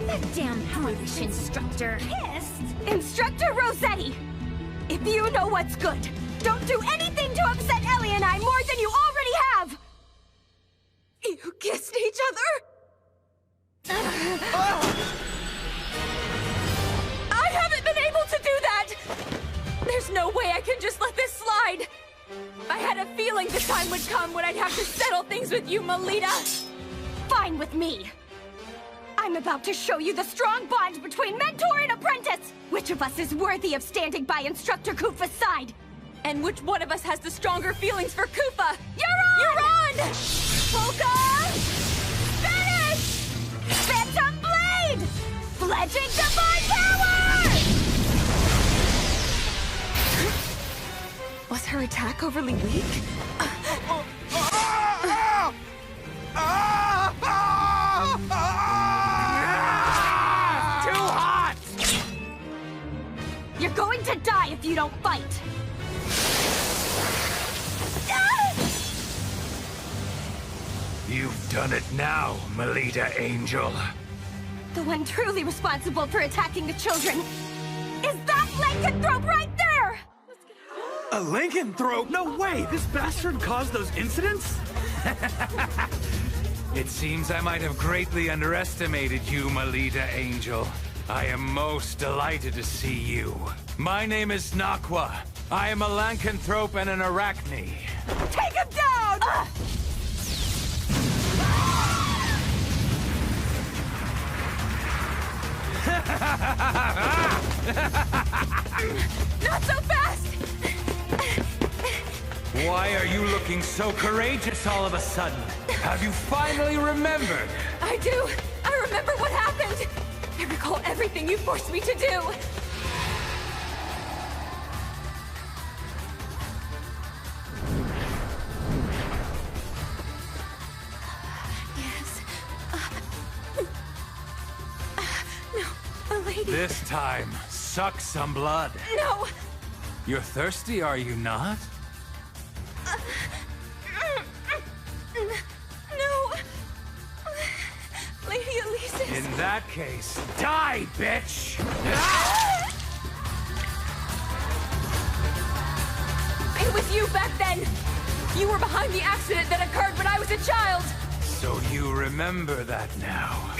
That damn brutish instructor. Kissed? Instructor Rossetti! If you know what's good, don't do anything to upset Ellie and I more than you already have! You kissed each other? I haven't been able to do that! There's no way I can just let this slide! I had a feeling the time would come when I'd have to settle things with you, Melita! Fine with me! I'm about to show you the strong bond between mentor and apprentice! Which of us is worthy of standing by Instructor Koopa's side? And which one of us has the stronger feelings for Koopa? You're on! Polka! Finish! Phantom Blade! Pledging Divine Power! Was her attack overly weak? Too hot! You're going to die if you don't fight! You've done it now, Melita Angel. The one truly responsible for attacking the children is that lycanthrope right there! A lycanthrope? No way! This bastard caused those incidents? It seems I might have greatly underestimated you, Melita Angel. I am most delighted to see you. My name is Nakwa. I am a lycanthrope and an arachne. Take him down! Not so fast! Why are you looking so courageous all of a sudden? Have you finally remembered? I do! I remember what happened! I recall everything you forced me to do! This time, suck some blood. No! You're thirsty, are you not? No! Lady Alesis! In that case, die, bitch! It was you back then! You were behind the accident that occurred when I was a child! So you remember that now.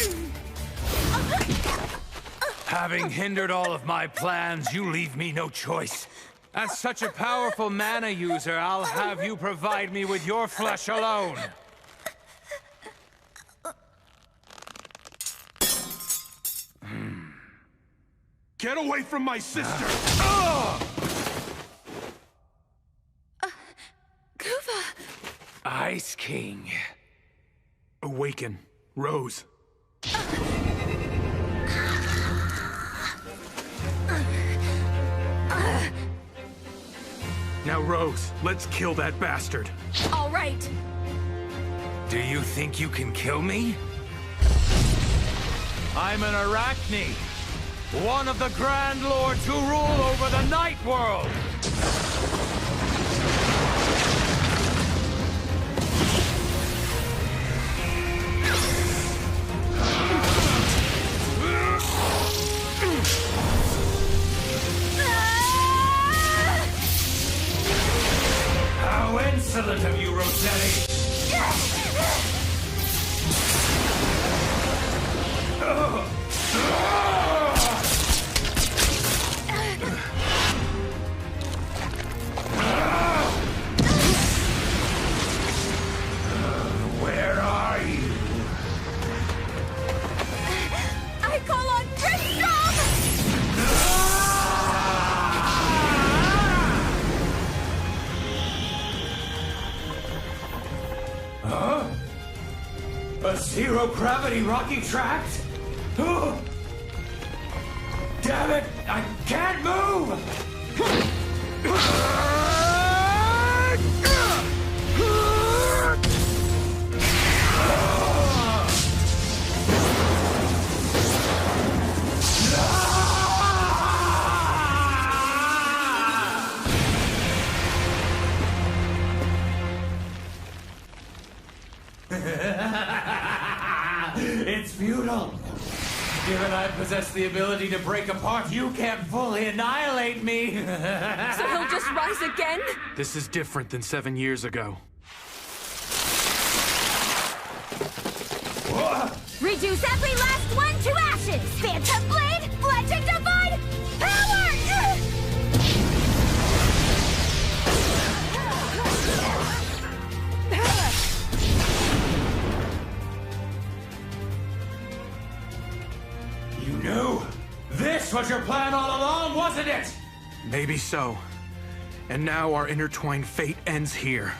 Having hindered all of my plans, you leave me no choice. As such a powerful mana user, I'll have you provide me with your flesh alone. Get away from my sister! Kuva! Ice King. Awaken, Rose. Now, Rose, let's kill that bastard. All right. Do you think you can kill me? I'm an Arachne, one of the Grand Lords who rule over the Night World. How insolent of you, Rossetti! Where are you? I call on Grimstrom! Huh? A zero-gravity rocky tract? Damn it! I can't move! It's futile. Given I possess the ability to break apart, you can't fully annihilate me. So he'll just rise again? This is different than 7 years ago. Reduce every last one to ashes! Phantom Blade, Legend Divine, Power! You knew? This was your plan all along, wasn't it? Maybe so. And now our intertwined fate ends here.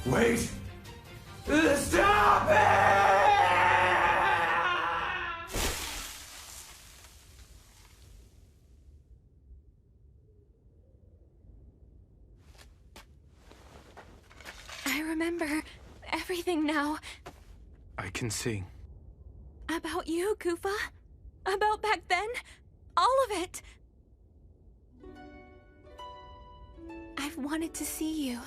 Wait! Stop it! I remember everything now. I can see. About you, Kufa. About back then. All of it. I've wanted to see you.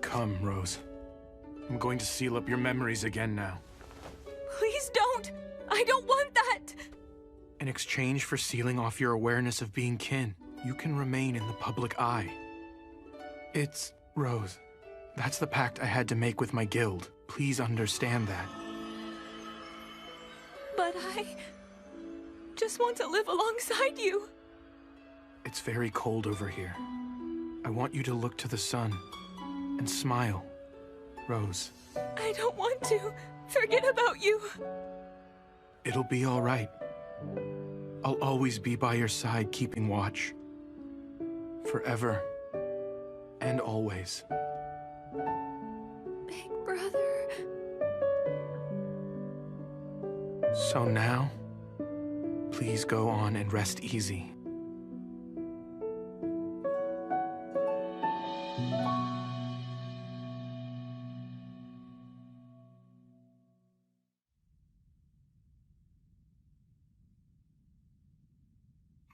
Come, Rose. I'm going to seal up your memories again now. Please don't! I don't want that! In exchange for sealing off your awareness of being kin, you can remain in the public eye. It's... Rose, that's the pact I had to make with my guild. Please understand that. But I... just want to live alongside you. It's very cold over here. I want you to look to the sun and smile. Rose. I don't want to forget about you. It'll be all right. I'll always be by your side, keeping watch. Forever and always. Big brother. So now, please go on and rest easy.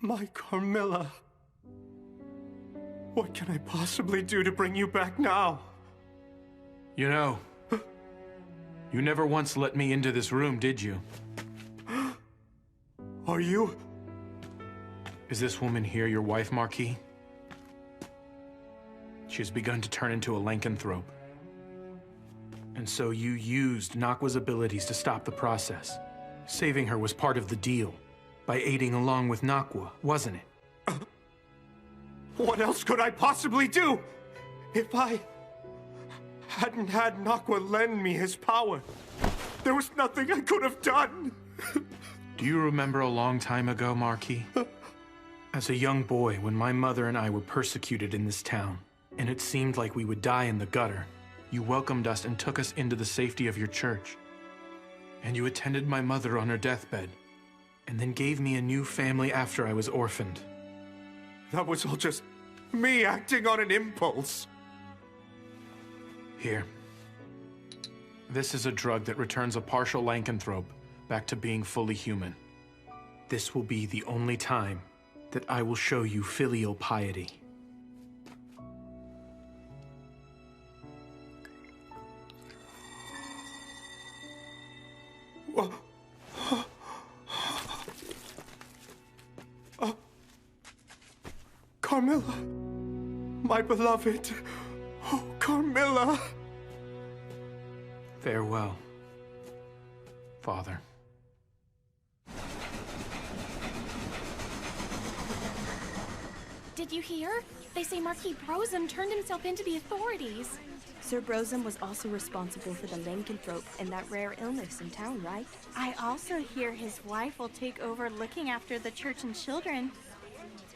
My Carmilla. What can I possibly do to bring you back now? You know, you never once let me into this room, did you? Are you? Is this woman here your wife, Marquis? She has begun to turn into a lycanthrope. And so you used Nakwa's abilities to stop the process. Saving her was part of the deal. By aiding along with Nakwa, wasn't it? What else could I possibly do? If I hadn't had Nakwa lend me his power, there was nothing I could have done. Do you remember a long time ago, Marquis? As a young boy, when my mother and I were persecuted in this town, and it seemed like we would die in the gutter, you welcomed us and took us into the safety of your church. And you attended my mother on her deathbed, and then gave me a new family after I was orphaned. That was all just me acting on an impulse. Here. This is a drug that returns a partial lycanthrope back to being fully human. This will be the only time that I will show you filial piety. Carmilla, my beloved. Oh, Carmilla. Farewell, Father. Did you hear? They say Marquis Brosum turned himself into the authorities. Sir Brosum was also responsible for the lycanthrope and that rare illness in town, right? I also hear his wife will take over looking after the church and children.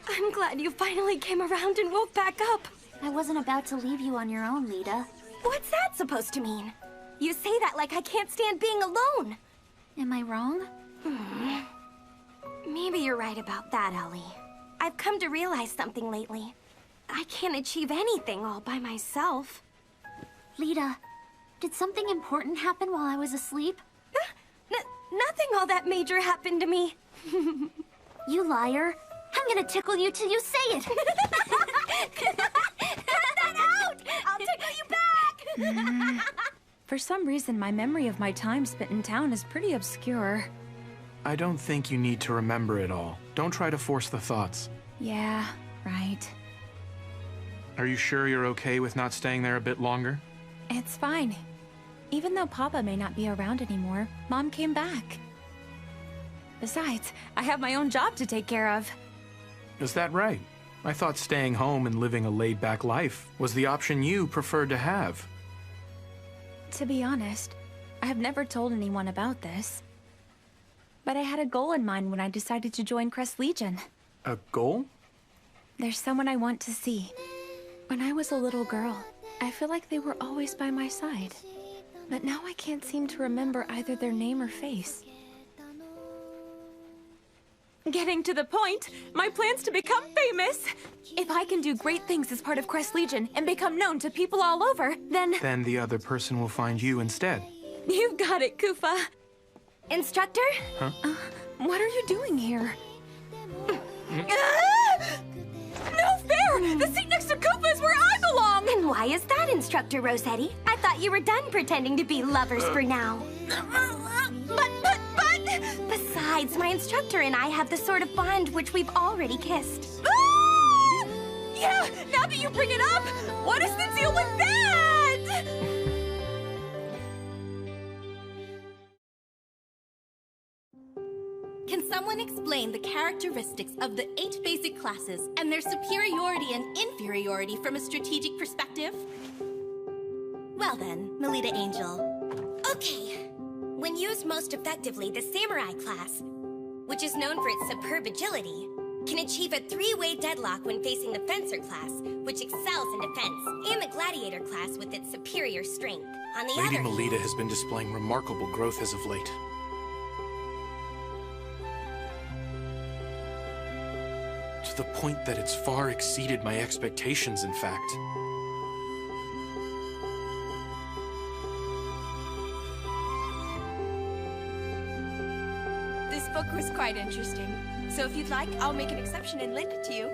I'm glad you finally came around and woke back up. I wasn't about to leave you on your own, Lita. What's that supposed to mean? You say that like I can't stand being alone. Am I wrong? Maybe you're right about that, Ellie. I've come to realize something lately. I can't achieve anything all by myself. Lita, did something important happen while I was asleep? Nothing all that major happened to me. You liar. I'm gonna tickle you till you say it. Cut that out! I'll tickle you back! For some reason, my memory of my time spent in town is pretty obscure. I don't think you need to remember it all. Don't try to force the thoughts. Yeah, right. Are you sure you're okay with not staying there a bit longer? It's fine. Even though Papa may not be around anymore, Mom came back. Besides, I have my own job to take care of. Is that right? I thought staying home and living a laid-back life was the option you preferred to have. To be honest, I have never told anyone about this. But I had a goal in mind when I decided to join Crest Legion. A goal? There's someone I want to see. When I was a little girl, I feel like they were always by my side. But now I can't seem to remember either their name or face. Getting to the point, my plan's to become famous. If I can do great things as part of Crest Legion and become known to people all over, then... Then the other person will find you instead. You've got it, Kufa. Instructor? Huh? What are you doing here? No fair! The seat next to Koopa is where I belong! And why is that, Instructor Rossetti? I thought you were done pretending to be lovers for now. But... Besides, my instructor and I have the sort of bond which we've already kissed. Ah! Yeah, now that you bring it up, what is the deal with that? Can someone explain the characteristics of the 8 basic classes and their superiority and inferiority from a strategic perspective? Well then, Melita Angel. Okay. When used most effectively, the Samurai class, which is known for its superb agility, can achieve a three-way deadlock when facing the Fencer class, which excels in defense, and the Gladiator class with its superior strength. On the Lady other Melita has been displaying remarkable growth as of late. To the point that it's far exceeded my expectations, in fact. This book was quite interesting. So if you'd like, I'll make an exception and lend it to you.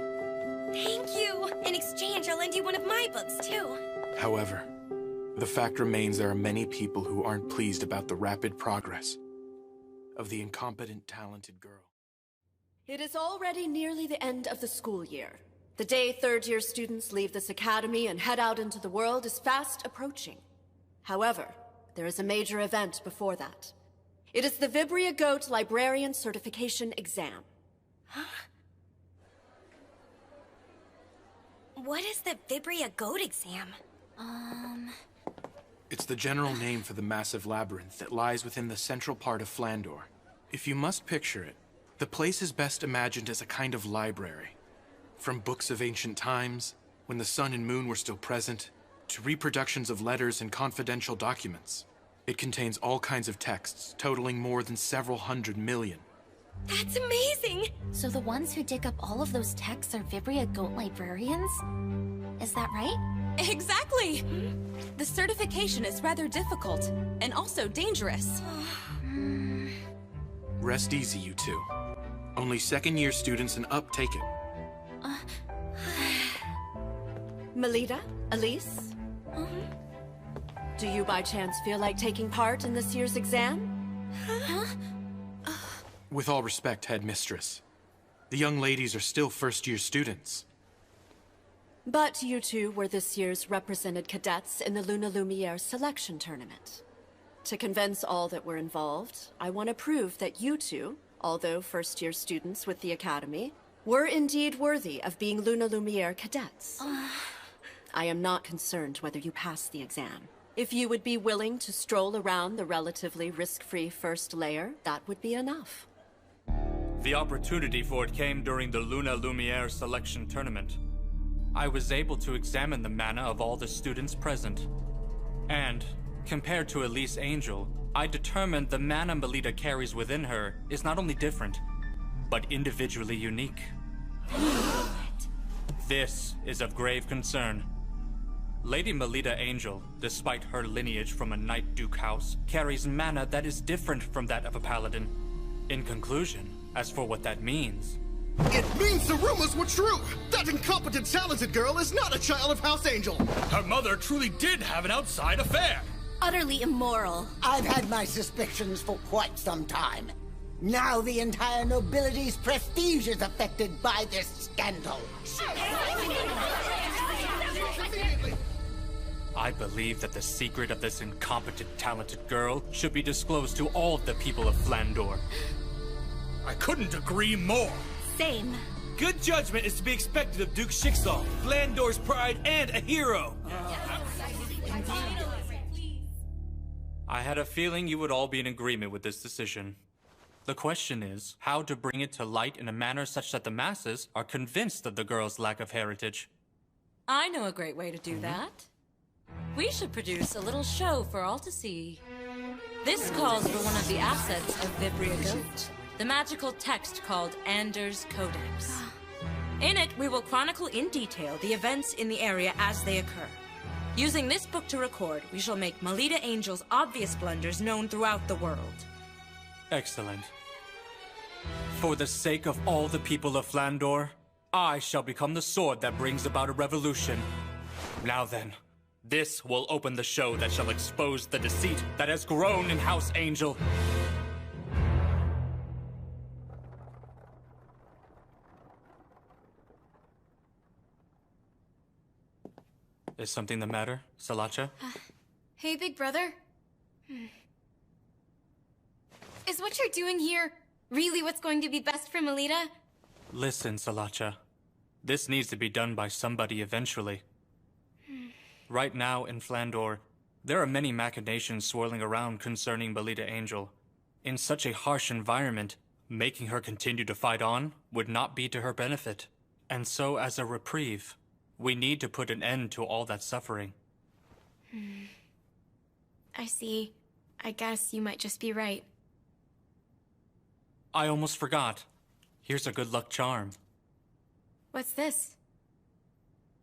Thank you! In exchange, I'll lend you one of my books, too. However, the fact remains there are many people who aren't pleased about the rapid progress of the incompetent, talented girl. It is already nearly the end of the school year. The day third-year students leave this academy and head out into the world is fast approaching. However, there is a major event before that. It is the Vibria Goat Librarian Certification Exam. Huh? What is the Vibria Goat exam? It's the general name for the massive labyrinth that lies within the central part of Flandor. If you must picture it, the place is best imagined as a kind of library. From books of ancient times, when the sun and moon were still present, to reproductions of letters and confidential documents. It contains all kinds of texts, totaling more than several 100 million. That's amazing! So the ones who dig up all of those texts are Vibria Goat librarians? Is that right? Exactly! The certification is rather difficult, and also dangerous. Rest easy, you two. Only second-year students and up take it. Melita? Elise? Do you by chance feel like taking part in this year's exam? With all respect, Headmistress, the young ladies are still first-year students. But you two were this year's represented cadets in the Luna Lumiere selection tournament. To convince all that were involved, I want to prove that you two, although first-year students with the Academy, were indeed worthy of being Luna Lumiere cadets. I am not concerned whether you pass the exam. If you would be willing to stroll around the relatively risk-free first layer, that would be enough. The opportunity for it came during the Luna Lumiere selection tournament. I was able to examine the mana of all the students present. And, compared to Elise Angel, I determined the mana Melita carries within her is not only different, but individually unique. This is of grave concern. Lady Melita Angel, despite her lineage from a Knight Duke house, carries mana that is different from that of a paladin. In conclusion, as for what that means... It means the rumors were true! That incompetent, talented girl is not a child of House Angel! Her mother truly did have an outside affair! Utterly immoral. I've had my suspicions for quite some time. Now the entire nobility's prestige is affected by this scandal. I believe that the secret of this incompetent, talented girl should be disclosed to all of the people of Flandor. I couldn't agree more. Same. Good judgment is to be expected of Duke Schicksal, Flandor's pride and a hero. I had a feeling you would all be in agreement with this decision. The question is, how to bring it to light in a manner such that the masses are convinced of the girl's lack of heritage. I know a great way to do that. We should produce a little show for all to see. This calls for one of the assets of Vibria Goat, the magical text called Anders Codex. In it, we will chronicle in detail the events in the area as they occur. Using this book to record, we shall make Melita Angel's obvious blunders known throughout the world. Excellent. For the sake of all the people of Flandor, I shall become the sword that brings about a revolution. Now then, this will open the show that shall expose the deceit that has grown in House Angel. Is something the matter, Salacha? Hey, big brother. Is what you're doing here really what's going to be best for Melita? Listen, Salacha. This needs to be done by somebody eventually. Right now in Flandor, There are many machinations swirling around concerning Melita Angel. In such a harsh environment, making her continue to fight on would not be to her benefit. And so, as a reprieve, we need to put an end to all that suffering. I see. I guess you might just be right. I almost forgot. Here's a good luck charm. What's this?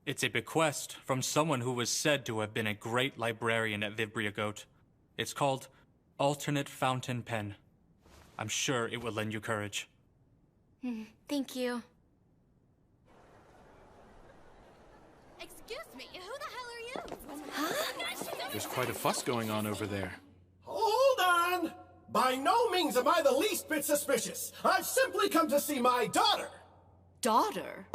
It's a bequest from someone who was said to have been a great librarian at Vibria Goat. It's called Alternate Fountain Pen. I'm sure it will lend you courage. Thank you. Excuse me, who the hell are you? There's quite a fuss going on over there. Hold on! By no means am I the least bit suspicious. I've simply come to see my daughter. Daughter?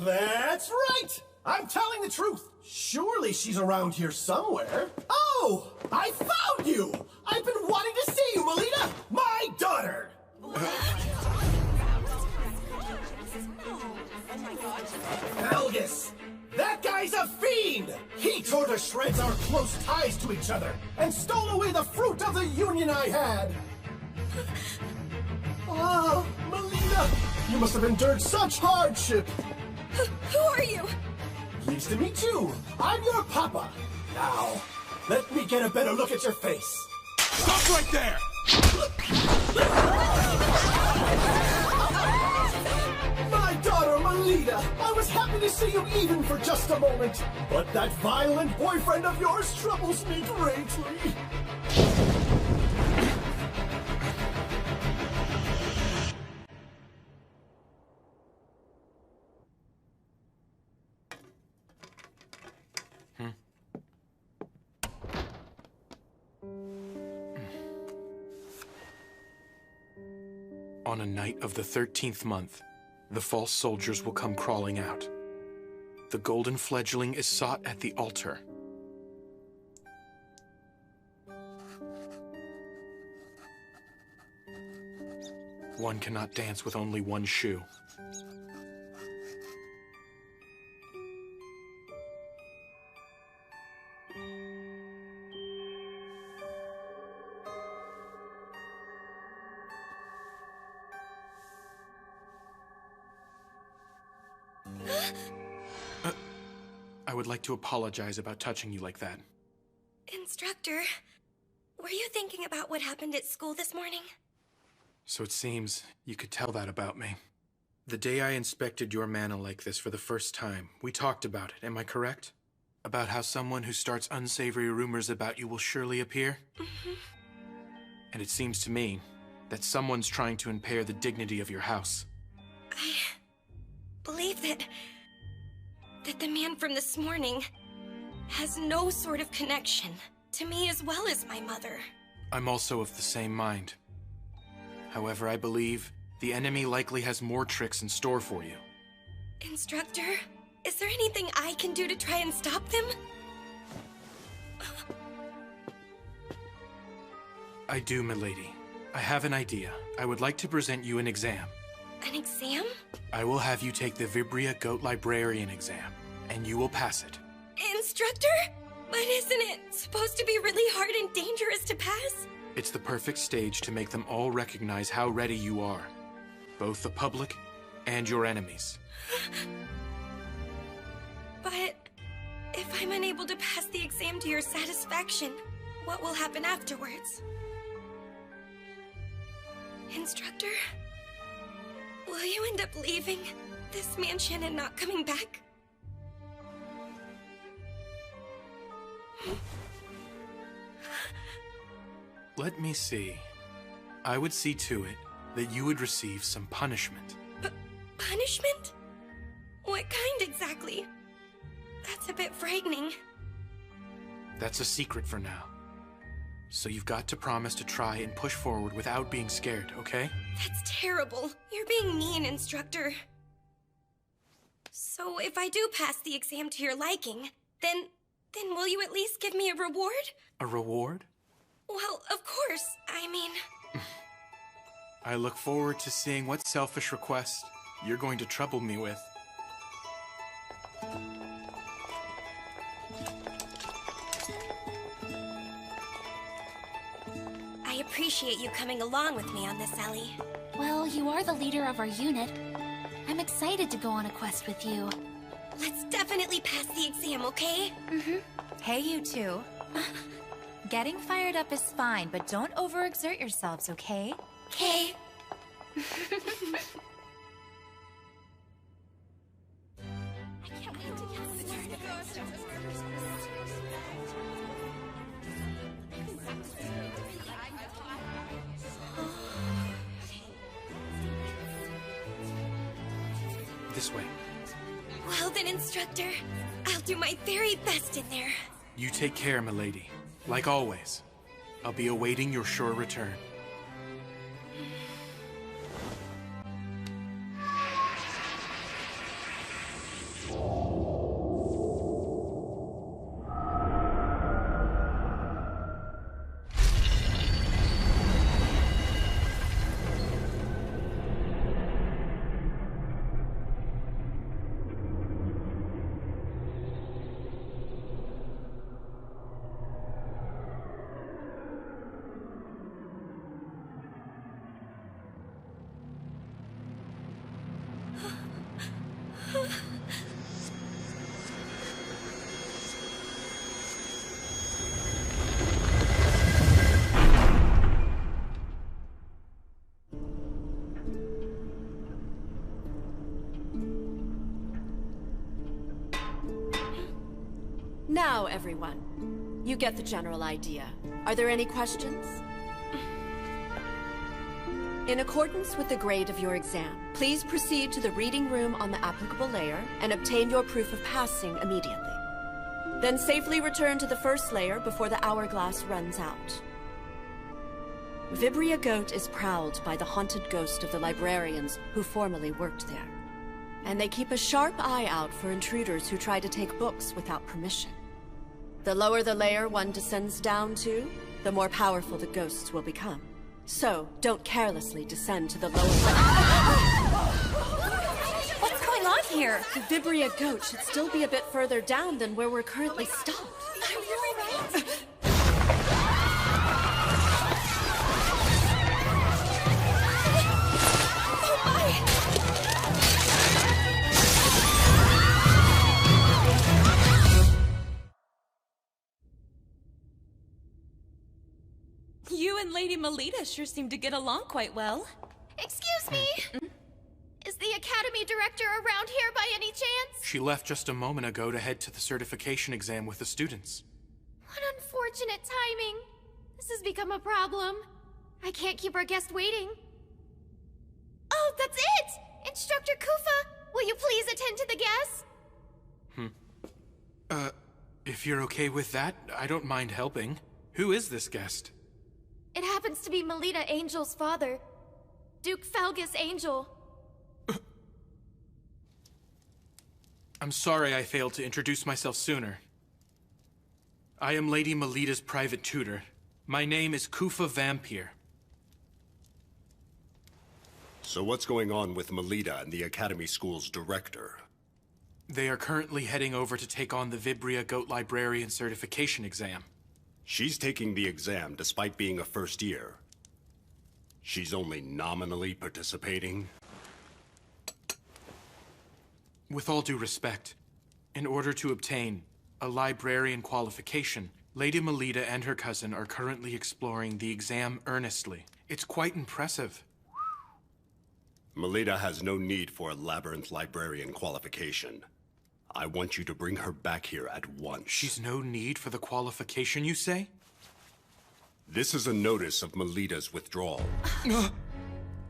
That's right! I'm telling the truth. Surely she's around here somewhere. Oh! I found you! I've been wanting to see you, Melita! My daughter! Helgus! That guy's a fiend! He tore to shreds our close ties to each other and stole away the fruit of the union I had! Oh, Melita! You must have endured such hardship! Who are you? Pleased to meet you. I'm your papa. Now, let me get a better look at your face. Stop right there! My daughter, Melita! I was happy to see you even for just a moment. But that violent boyfriend of yours troubles me greatly. On a night of the 13th month, the false soldiers will come crawling out. The golden fledgling is sought at the altar. One cannot dance with only one shoe. I would like to apologize about touching you like that. Instructor, were you thinking about what happened at school this morning? So it seems you could tell that about me. The day I inspected your mana like this for the first time, we talked about it, am I correct? About how someone who starts unsavory rumors about you will surely appear? And it seems to me that someone's trying to impair the dignity of your house. I believe that the man from this morning has no sort of connection to me as well as my mother. I'm also of the same mind. However, I believe the enemy likely has more tricks in store for you. Instructor, is there anything I can do to try and stop them? I do, milady. I have an idea. I would like to present you an exam. An exam? I will have you take the Vibria Goat Librarian exam, and you will pass it. Instructor? But isn't it supposed to be really hard and dangerous to pass? It's the perfect stage to make them all recognize how ready you are. Both the public and your enemies. But if I'm unable to pass the exam to your satisfaction, what will happen afterwards? Instructor? Will you end up leaving this mansion and not coming back? Let me see. I would see to it that you would receive some punishment. Punishment? What kind exactly? That's a bit frightening. That's a secret for now. So you've got to promise to try and push forward without being scared, okay? That's terrible. You're being mean, Instructor. So if I do pass the exam to your liking, then will you at least give me a reward? A reward? Well, of course. I mean... I look forward to seeing what selfish request you're going to trouble me with. I appreciate you coming along with me on this, Ellie. Well, you are the leader of our unit. I'm excited to go on a quest with you. Let's definitely pass the exam, okay? Mm-hmm. Hey, you two. Getting fired up is fine, but don't overexert yourselves, okay? Okay. This way. Well then, instructor. I'll do my very best in there. You take care, milady. Like always. I'll be awaiting your sure return. Now, everyone, you get the general idea. Are there any questions? In accordance with the grade of your exam, please proceed to the reading room on the applicable layer and obtain your proof of passing immediately. Then safely return to the first layer before the hourglass runs out. Vibria Goat is prowled by the haunted ghost of the librarians who formerly worked there. And they keep a sharp eye out for intruders who try to take books without permission. The lower the layer one descends down to, the more powerful the ghosts will become. So, don't carelessly descend to the lower What's going on here? The Vibria Goat should still be a bit further down than where we're currently stopped. Are you alright? You and Lady Melita sure seem to get along quite well. Excuse me? Is the Academy Director around here by any chance? She left just a moment ago to head to the certification exam with the students. What unfortunate timing. This has become a problem. I can't keep our guest waiting. Oh, that's it! Instructor Kufa, will you please attend to the guest? If you're okay with that, I don't mind helping. Who is this guest? It happens to be Melita Angel's father, Duke Felgus Angel. I'm sorry I failed to introduce myself sooner. I am Lady Melita's private tutor. My name is Kufa Vampire. So what's going on with Melita and the Academy School's director? They are currently heading over to take on the Vibria Goat Librarian certification exam. She's taking the exam despite being a first year. She's only nominally participating. With all due respect, in order to obtain a librarian qualification, Lady Melita and her cousin are currently exploring the exam earnestly. It's quite impressive. Melita has no need for a labyrinth librarian qualification. I want you to bring her back here at once. She's no need for the qualification, you say? This is a notice of Melita's withdrawal.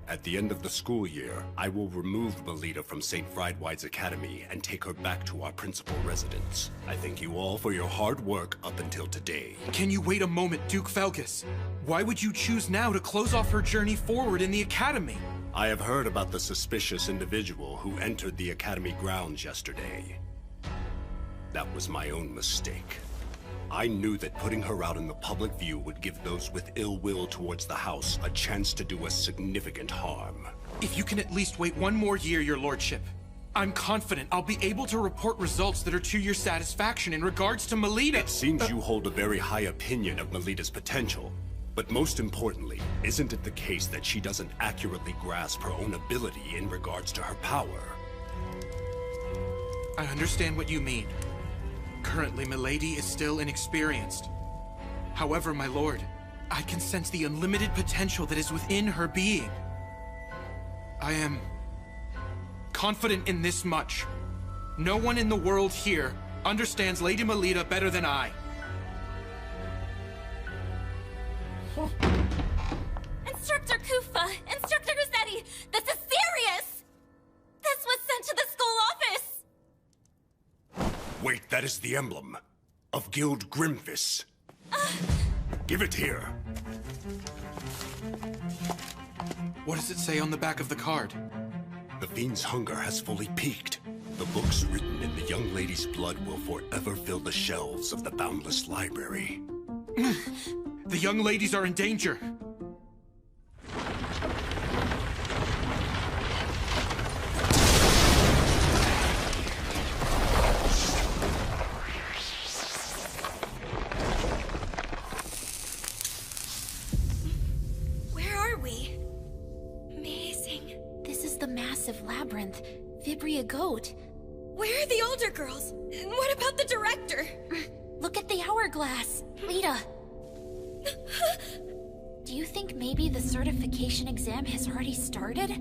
At the end of the school year, I will remove Melita from St. Friedwide's Academy and take her back to our principal residence. I thank you all for your hard work up until today. Can you wait a moment, Duke Felgus? Why would you choose now to close off her journey forward in the Academy? I have heard about the suspicious individual who entered the Academy grounds yesterday. That was my own mistake. I knew that putting her out in the public view would give those with ill will towards the house a chance to do us significant harm. If you can at least wait one more year, your lordship, I'm confident I'll be able to report results that are to your satisfaction in regards to Melita. It seems you hold a very high opinion of Melita's potential. But most importantly, isn't it the case that she doesn't accurately grasp her own ability in regards to her power? I understand what you mean. Currently, Milady is still inexperienced. However, my lord, I can sense the unlimited potential that is within her being. I am confident in this much. No one in the world here understands Lady Melita better than I. Instructor Kufa! Instructor Guzzetti! This is serious! This was sent to the school office! Wait, that is the emblem of Guild Grimfist. Give it here. What does it say on the back of the card? The fiend's hunger has fully peaked. The books written in the young lady's blood will forever fill the shelves of the boundless library. The young ladies are in danger. Where are we? Amazing. This is the massive labyrinth, Vibria Goat. Where are the older girls? And what about the director? Look at the hourglass. Lita. Do you think maybe the certification exam has already started?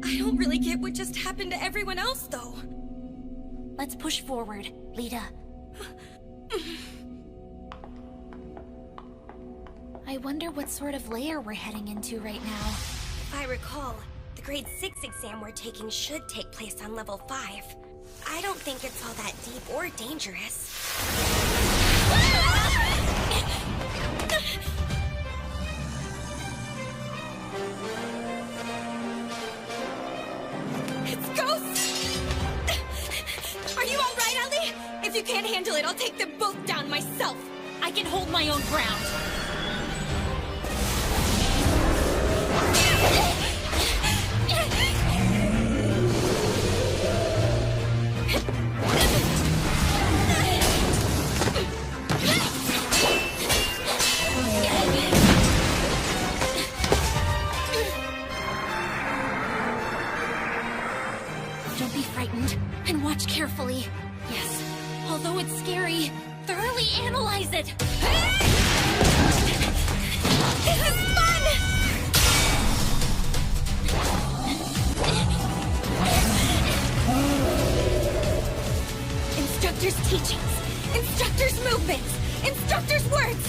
I don't really get what just happened to everyone else, though. Let's push forward, Lita. I wonder what sort of layer we're heading into right now. If I recall, the grade 6 exam we're taking should take place on level 5. I don't think it's all that deep or dangerous. It's Ghost! Are you all right, Ellie? If you can't handle it, I'll take them both down myself. I can hold my own ground. Don't be frightened, and watch carefully. Yes, although it's scary, thoroughly analyze it. This is fun! Instructor's teachings, instructor's movements, instructor's words!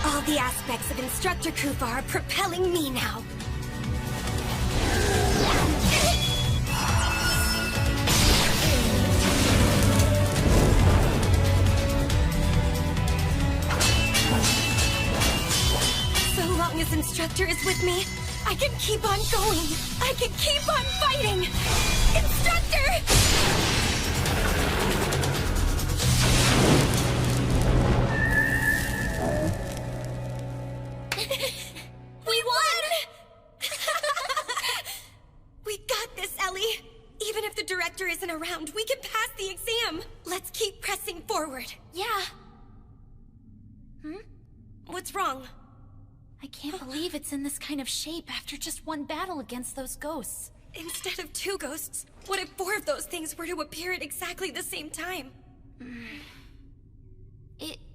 All the aspects of Instructor Kufa are propelling me now. So long as Instructor is with me, I can keep on going. I can keep on fighting. Instructor! We won! We got this, Ellie. Even if the director isn't around, we can pass the exam. Let's keep pressing forward. Yeah. What's wrong? I can't believe it's in this kind of shape after just one battle against those ghosts. Instead of 2 ghosts, what if 4 of those things were to appear at exactly the same time?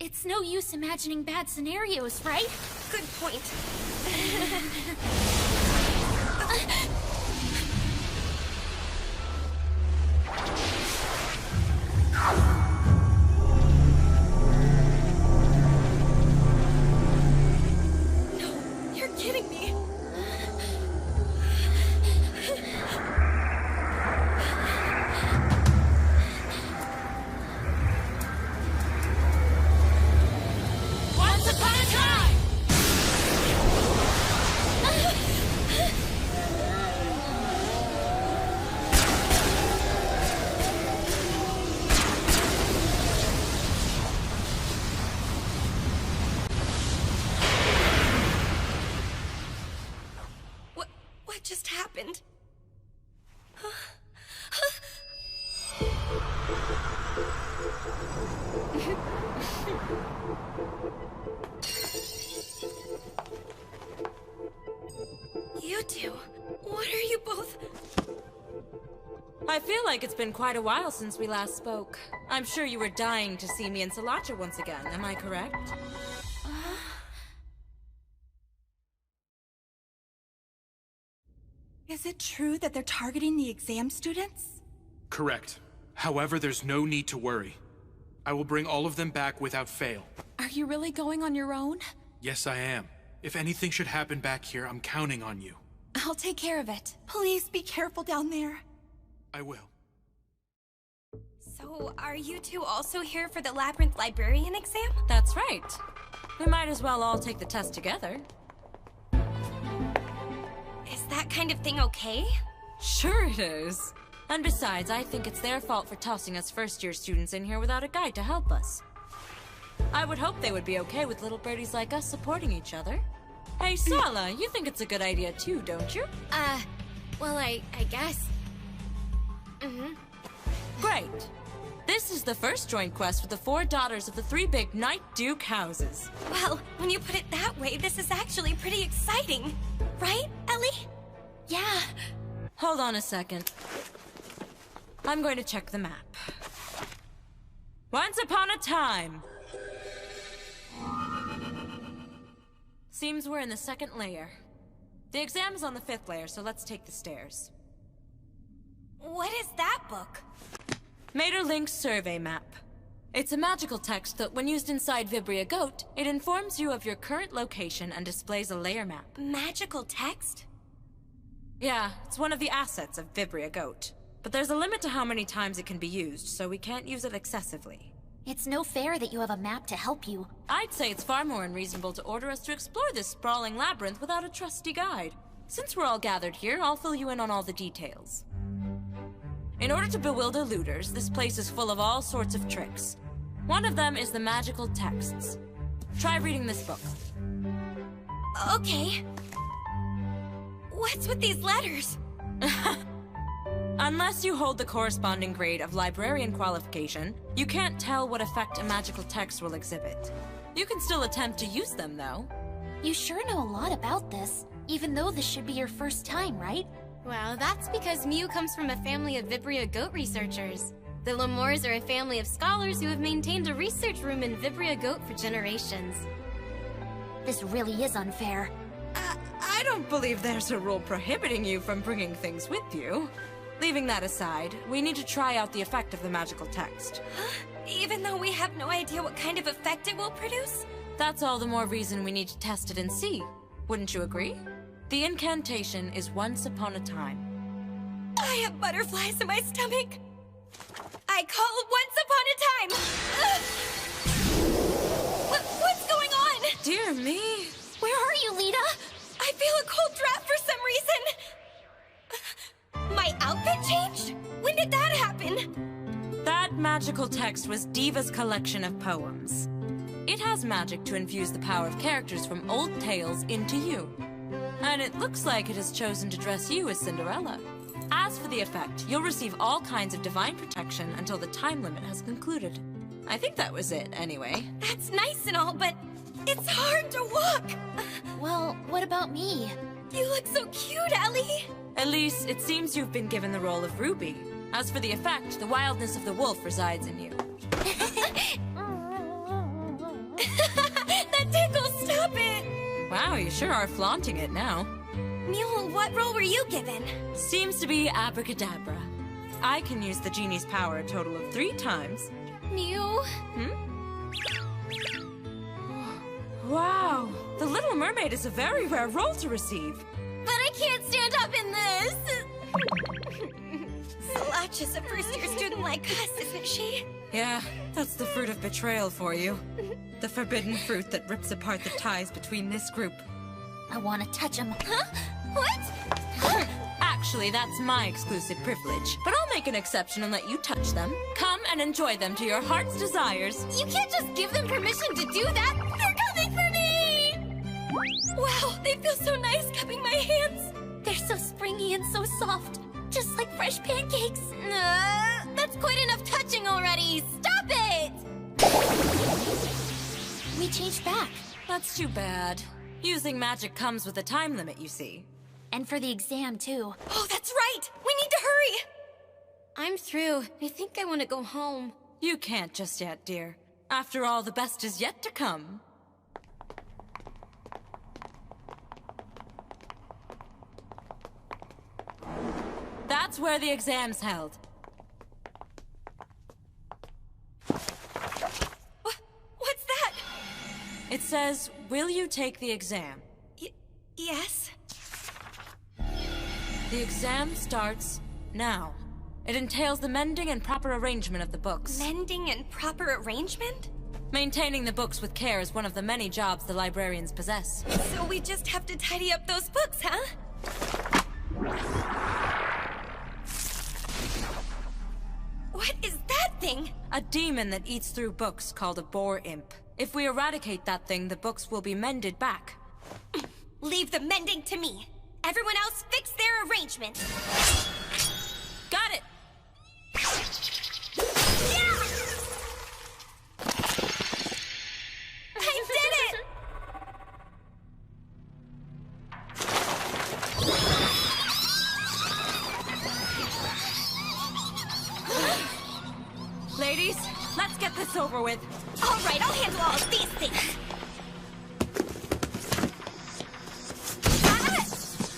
It's no use imagining bad scenarios, right? Good point. No, you're kidding me. Once upon a time! like it's been quite a while since we last spoke. I'm sure you were dying to see me and Salacha once again, am I correct? Is it true that they're targeting the exam students? Correct. However, there's no need to worry. I will bring all of them back without fail. Are you really going on your own? Yes, I am. If anything should happen back here, I'm counting on you. I'll take care of it. Please be careful down there. I will. So, are you two also here for the Labyrinth Librarian exam? That's right. We might as well all take the test together. Is that kind of thing okay? Sure it is. And besides, I think it's their fault for tossing us first-year students in here without a guide to help us. I would hope they would be okay with little birdies like us supporting each other. Hey, Sala, you think it's a good idea too, don't you? Well, I guess. Great. This is the first joint quest with the 4 daughters of the 3 big Night Duke houses. Well, when you put it that way, this is actually pretty exciting. Right, Ellie? Yeah. Hold on a second. I'm going to check the map. Once upon a time. Seems we're in the 2nd layer. The exam is on the 5th layer, so let's take the stairs. What is that book? Mater Link's survey map. It's a magical text that, when used inside Vibria Goat, it informs you of your current location and displays a layer map. Magical text? Yeah, it's one of the assets of Vibria Goat. But there's a limit to how many times it can be used, so we can't use it excessively. It's no fair that you have a map to help you. I'd say it's far more unreasonable to order us to explore this sprawling labyrinth without a trusty guide. Since we're all gathered here, I'll fill you in on all the details. In order to bewilder looters, this place is full of all sorts of tricks. One of them is the magical texts. Try reading this book. Okay. What's with these letters? Unless you hold the corresponding grade of librarian qualification, you can't tell what effect a magical text will exhibit. You can still attempt to use them, though. You sure know a lot about this, even though this should be your first time, right? Well, that's because Mew comes from a family of Vibria Goat researchers. The Lemures are a family of scholars who have maintained a research room in Vibria Goat for generations. This really is unfair. I don't believe there's a rule prohibiting you from bringing things with you. Leaving that aside, we need to try out the effect of the magical text. Even though we have no idea what kind of effect it will produce? That's all the more reason we need to test it and see. Wouldn't you agree? The incantation is once upon a time. I have butterflies in my stomach. I call once upon a time. What's going on? Dear me. Where are you, Lita? I feel a cold draft for some reason. My outfit changed? When did that happen? That magical text was Diva's collection of poems. It has magic to infuse the power of characters from old tales into you. And it looks like it has chosen to dress you as Cinderella. As for the effect, you'll receive all kinds of divine protection until the time limit has concluded. I think that was it, anyway. That's nice and all, but it's hard to walk. Well, what about me? You look so cute, Ellie. Elise, it seems you've been given the role of Ruby. As for the effect, the wildness of the wolf resides in you. That tickles, stop it! Wow, you sure are flaunting it now. Mule, what role were you given? Seems to be abracadabra. I can use the genie's power a total of 3 times. Mew? Wow, the Little Mermaid is a very rare role to receive. But I can't stand up in this! Salacha's a first-year student like us, isn't she? Yeah, that's the fruit of betrayal for you. The forbidden fruit that rips apart the ties between this group. I want to touch him. Huh? What? Actually, that's my exclusive privilege. But I'll make an exception and let you touch them. Come and enjoy them to your heart's desires. You can't just give them permission to do that! They're coming for me! Wow, they feel so nice cupping my hands! They're so springy and so soft. Just like fresh pancakes. That's quite enough touching already! Stop it! We changed back. That's too bad. Using magic comes with a time limit, you see. And for the exam, too. Oh, that's right! We need to hurry! I'm through. I think I want to go home. You can't just yet, dear. After all, the best is yet to come. That's where the exam's held. What's that? It says, will you take the exam? Yes? The exam starts now. It entails the mending and proper arrangement of the books. Mending and proper arrangement? Maintaining the books with care is one of the many jobs the librarians possess. So we just have to tidy up those books, huh? What is that thing? A demon that eats through books called a boar imp. If we eradicate that thing, the books will be mended back. Leave the mending to me. Everyone else fix their arrangement. Got it! Yeah! I did it! Ladies, let's get this over with. All right, I'll handle all of these things.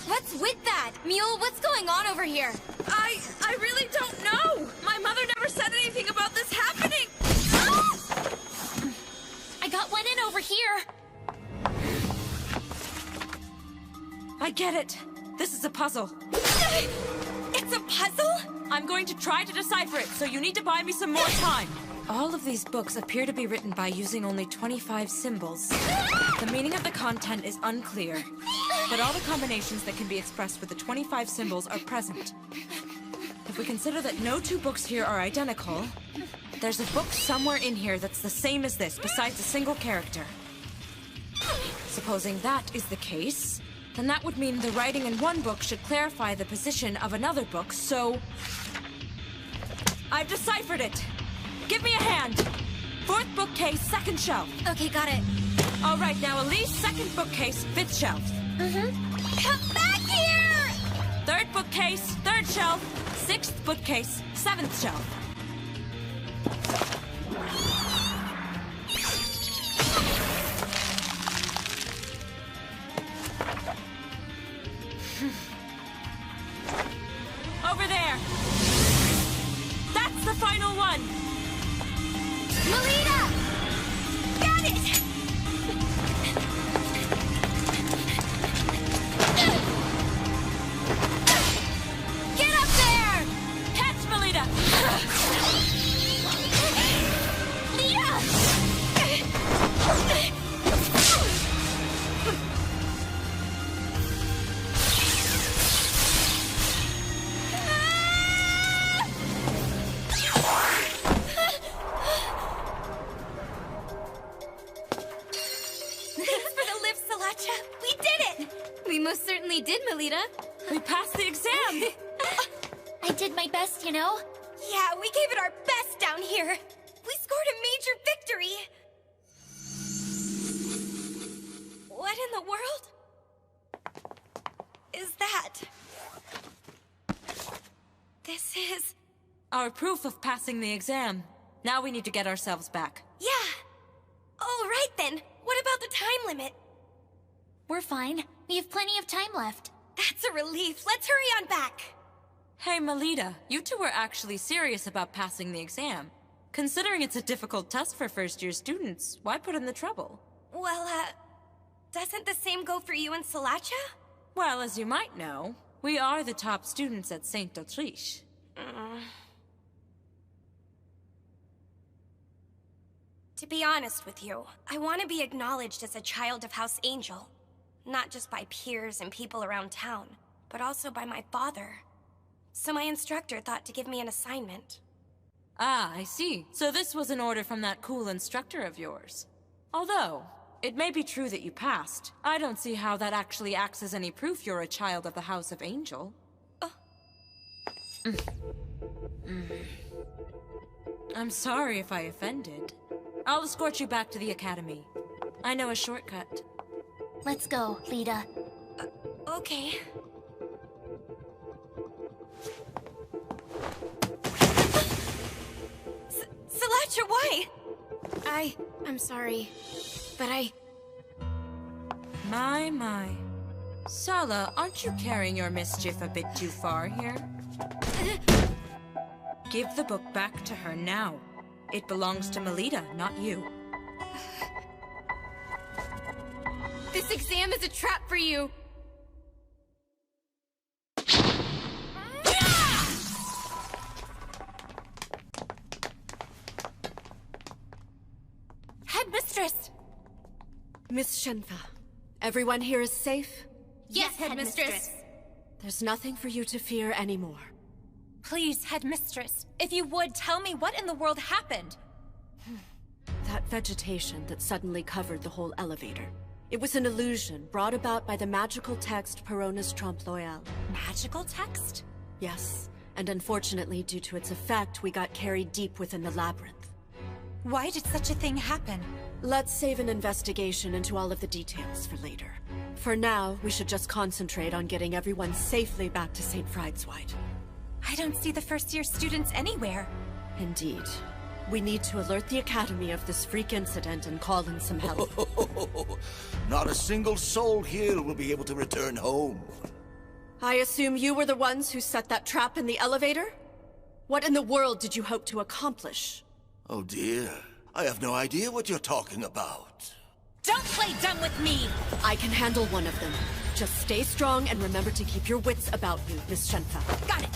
What's with that? Mule, what's going on over here? I really don't know. My mother never said anything about this happening. I got one in over here. I get it. This is a puzzle. It's a puzzle? I'm going to try to decipher it, so you need to buy me some more time. All of these books appear to be written by using only 25 symbols. The meaning of the content is unclear, but all the combinations that can be expressed with the 25 symbols are present. If we consider that no two books here are identical, there's a book somewhere in here that's the same as this, besides a single character. Supposing that is the case, then that would mean the writing in one book should clarify the position of another book, so... I've deciphered it! Give me a hand! Fourth bookcase, second shelf. Okay, got it. All right, now Elise, second bookcase, fifth shelf. Come back here! Third bookcase, third shelf. Sixth bookcase, seventh shelf. Over there! That's the final one! Melina! Got it! Get up there! Catch Melina! Leah! We most certainly did, Melita. We passed the exam! I did my best, you know? Yeah, we gave it our best down here. We scored a major victory. What in the world is that? This is... Our proof of passing the exam. Now we need to get ourselves back. Yeah. All right then. What about the time limit? We're fine. We have plenty of time left. That's a relief. Let's hurry on back. Hey, Melita, you two were actually serious about passing the exam. Considering it's a difficult test for first-year students, why put in the trouble? Well, doesn't the same go for you and Salacha? Well, as you might know, we are the top students at St. Autriche. To be honest with you, I want to be acknowledged as a child of House Angel. Not just by peers and people around town, but also by my father. So my instructor thought to give me an assignment. Ah, I see. So this was an order from that cool instructor of yours. Although, it may be true that you passed. I don't see how that actually acts as any proof you're a child of the House of Angel. I'm sorry if I offended. I'll escort you back to the academy. I know a shortcut. Let's go, Lita. Okay. I'm sorry. But My. Sala, aren't you carrying your mischief a bit too far here? Give the book back to her now. It belongs to Melita, not you. This exam is a trap for you! Headmistress! Miss Shenfa, everyone here is safe? Yes, Headmistress! There's nothing for you to fear anymore. Please, Headmistress, if you would, tell me what in the world happened. That vegetation that suddenly covered the whole elevator. It was an illusion brought about by the magical text Perona's Trompe L'Oeil. Magical text? Yes, and unfortunately, due to its effect, we got carried deep within the labyrinth. Why did such a thing happen? Let's save an investigation into all of the details for later. For now, we should just concentrate on getting everyone safely back to St. Friedwide. I don't see the first-year students anywhere. Indeed. We need to alert the Academy of this freak incident and call in some help. Not a single soul here will be able to return home. I assume you were the ones who set that trap in the elevator? What in the world did you hope to accomplish? Oh dear. I have no idea what you're talking about. Don't play dumb with me! I can handle one of them. Just stay strong and remember to keep your wits about you, Miss Shenfa. Got it!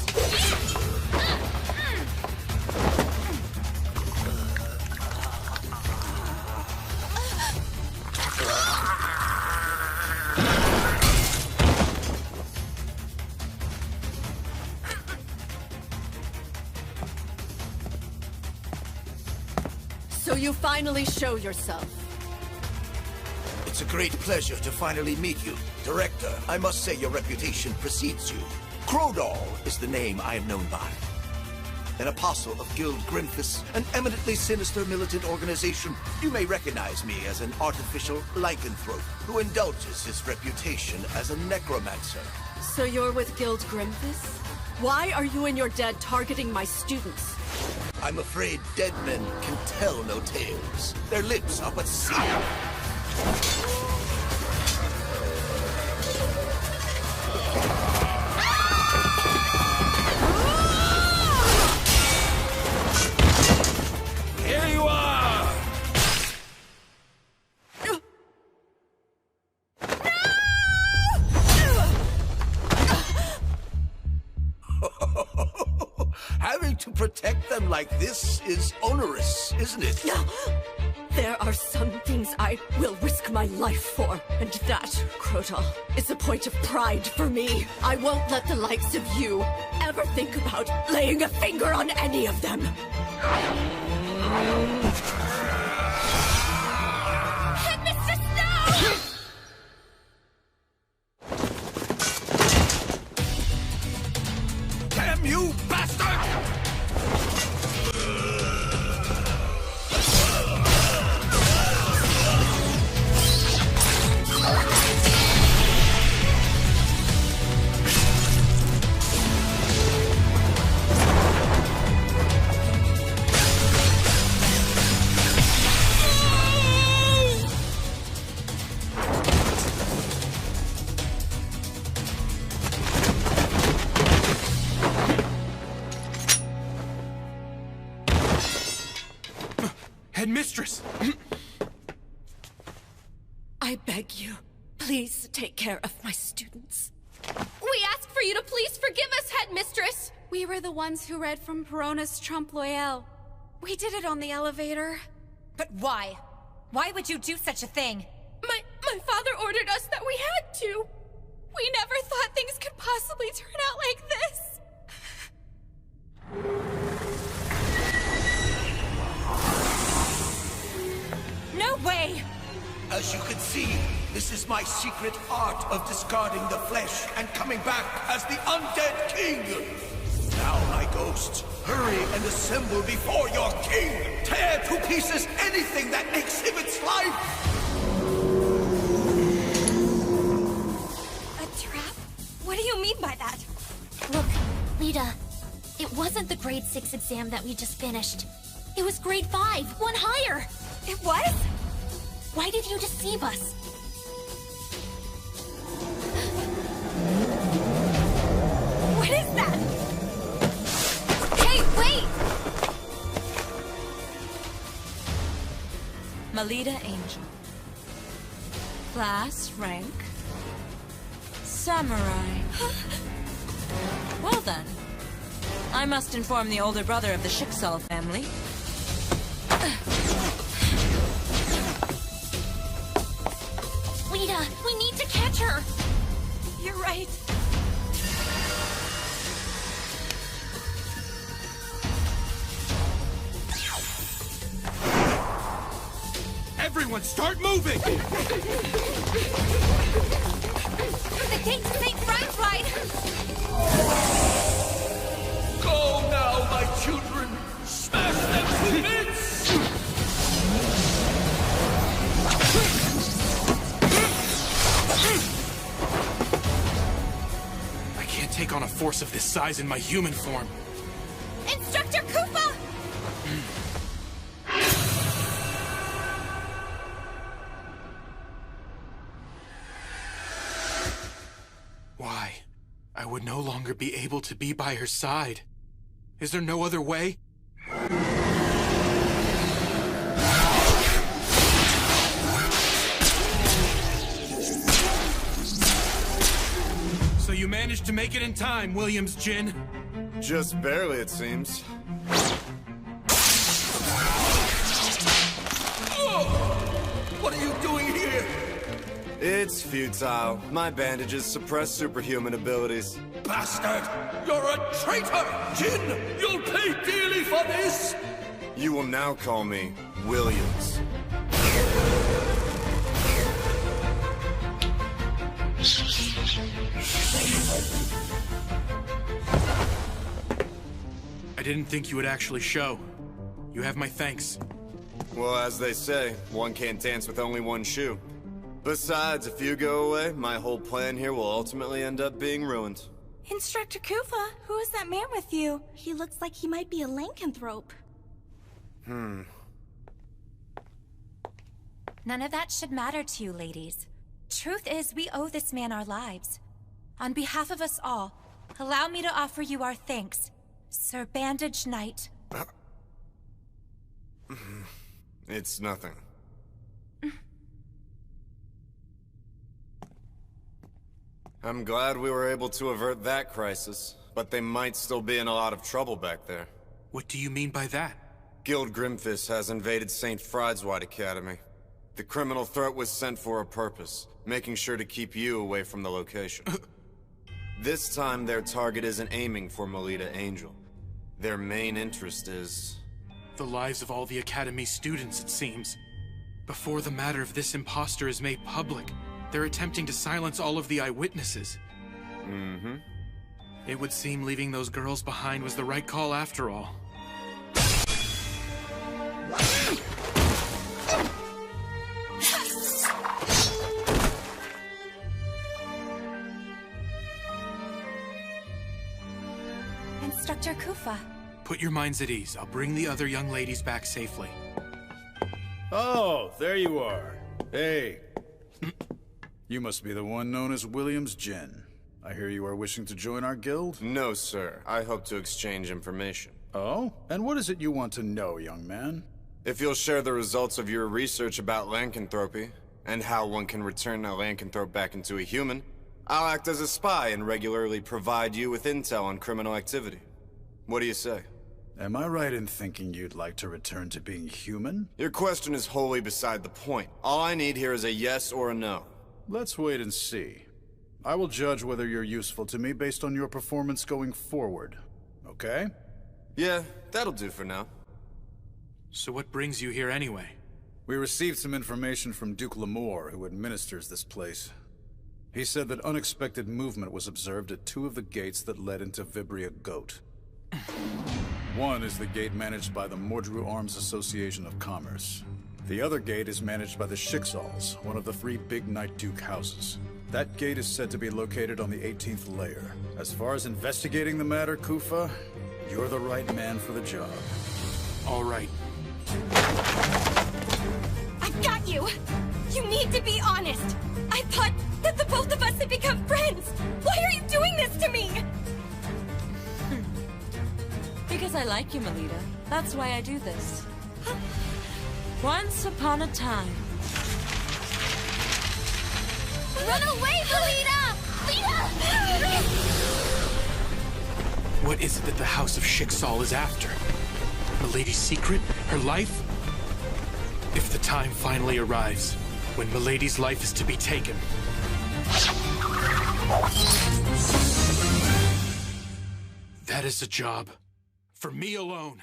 So you finally show yourself. It's a great pleasure to finally meet you. Director, I must say your reputation precedes you. Crowdoll is the name I am known by. An apostle of Guild Grimphis, an eminently sinister militant organization, you may recognize me as an artificial lycanthrope who indulges his reputation as a necromancer. So you're with Guild Grimphis? Why are you and your dead targeting my students? I'm afraid dead men can tell no tales. Their lips are but sealed. Here you are! Having to protect them like this is onerous, isn't it? No! There are some things I will risk my life for, and that, Crowdoll, is a point of pride for me. I won't let the likes of you ever think about laying a finger on any of them. Headmistress, no! Damn you, bastard! Headmistress! I beg you, please take care of my students. We ask for you to please forgive us, Headmistress! We were the ones who read from Perona's Trompe L'Oeil. We did it on the elevator. But why? Why would you do such a thing? My father ordered us that we had to. We never thought things could possibly turn out like this. No way! As you can see, this is my secret art of discarding the flesh and coming back as the undead king. Now, my ghosts, hurry and assemble before your king. Tear to pieces anything that exhibits life. A trap? What do you mean by that? Look, Lita, it wasn't the grade 6 exam that we just finished. It was grade 5, one higher. It was? Why did you deceive us? What is that? Hey, wait! Melita Angel. Class, rank, samurai. Well then, I must inform the older brother of the Schicksal family. Lita, we need to catch her! You're right. Everyone start moving! The gate to St. Frankwide! Go now, my children! Smash them to bits! I can't take on a force of this size in my human form. Instructor Koopa! Why? I would no longer be able to be by her side. Is there no other way? So you managed to make it in time, Williams Jin. Just barely, it seems. What are you doing here? It's futile. My bandages suppress superhuman abilities. Bastard! You're a traitor! Jin, you'll pay dearly for this! You will now call me Williams. I didn't think you would actually show. You have my thanks. Well, as they say, one can't dance with only one shoe. Besides, if you go away, my whole plan here will ultimately end up being ruined. Instructor Koopa, who is that man with you? He looks like he might be a lycanthrope. None of that should matter to you, ladies. Truth is, we owe this man our lives. On behalf of us all, allow me to offer you our thanks, Sir Bandage Knight. It's nothing. I'm glad we were able to avert that crisis, but they might still be in a lot of trouble back there. What do you mean by that? Guild Grimfist has invaded St. Friedwide Academy. The criminal threat was sent for a purpose, making sure to keep you away from the location. This time, their target isn't aiming for Melita Angel. Their main interest is... the lives of all the Academy's students, it seems. Before the matter of this imposter is made public, they're attempting to silence all of the eyewitnesses. Mm-hmm. It would seem leaving those girls behind was the right call after all. Instructor Kufa. Put your minds at ease. I'll bring the other young ladies back safely. Oh, there you are. Hey. You must be the one known as Williams Jin. I hear you are wishing to join our guild? No, sir. I hope to exchange information. Oh? And what is it you want to know, young man? If you'll share the results of your research about lycanthropy, and how one can return a lycanthrope back into a human, I'll act as a spy and regularly provide you with intel on criminal activity. What do you say? Am I right in thinking you'd like to return to being human? Your question is wholly beside the point. All I need here is a yes or a no. Let's wait and see. I will judge whether you're useful to me based on your performance going forward. Okay? Yeah, that'll do for now. So what brings you here anyway? We received some information from Duke L'Amour, who administers this place. He said that unexpected movement was observed at 2 of the gates that led into Vibria Goat. One is the gate managed by the Mordru Arms Association of Commerce. The other gate is managed by the Schicksals, one of the 3 big Night Duke houses. That gate is said to be located on the 18th layer. As far as investigating the matter, Kufa, you're the right man for the job. All right. I've got you! You need to be honest! I thought that the both of us had become friends! Why are you doing this to me? Because I like you, Melita. That's why I do this. Once upon a time. Run away, Melita! Melita! What is it that the House of Schicksal is after? Milady's secret? Her life? If the time finally arrives, when Milady's life is to be taken... that is a job for me alone.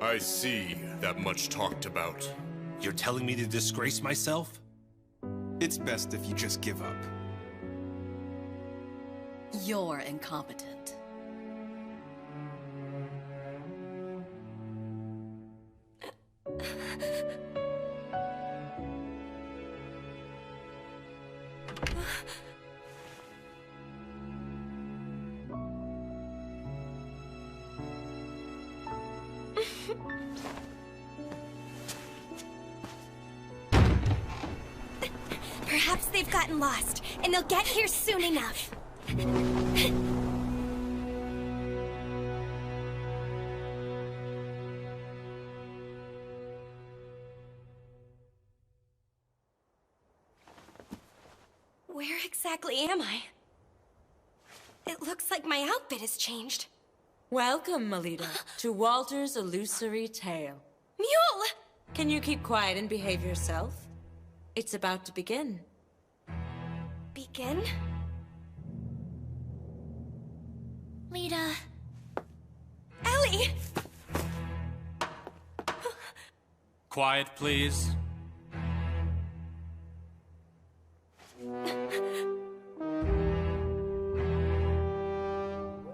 I see that much talked about. You're telling me to disgrace myself? It's best if you just give up. You're incompetent. Perhaps they've gotten lost, and they'll get here soon enough. Where exactly am I? It looks like my outfit has changed. Welcome, Melita, to Walter's illusory tale. Mule! Can you keep quiet and behave yourself? It's about to begin. Begin? Lita. Ellie! Quiet, please.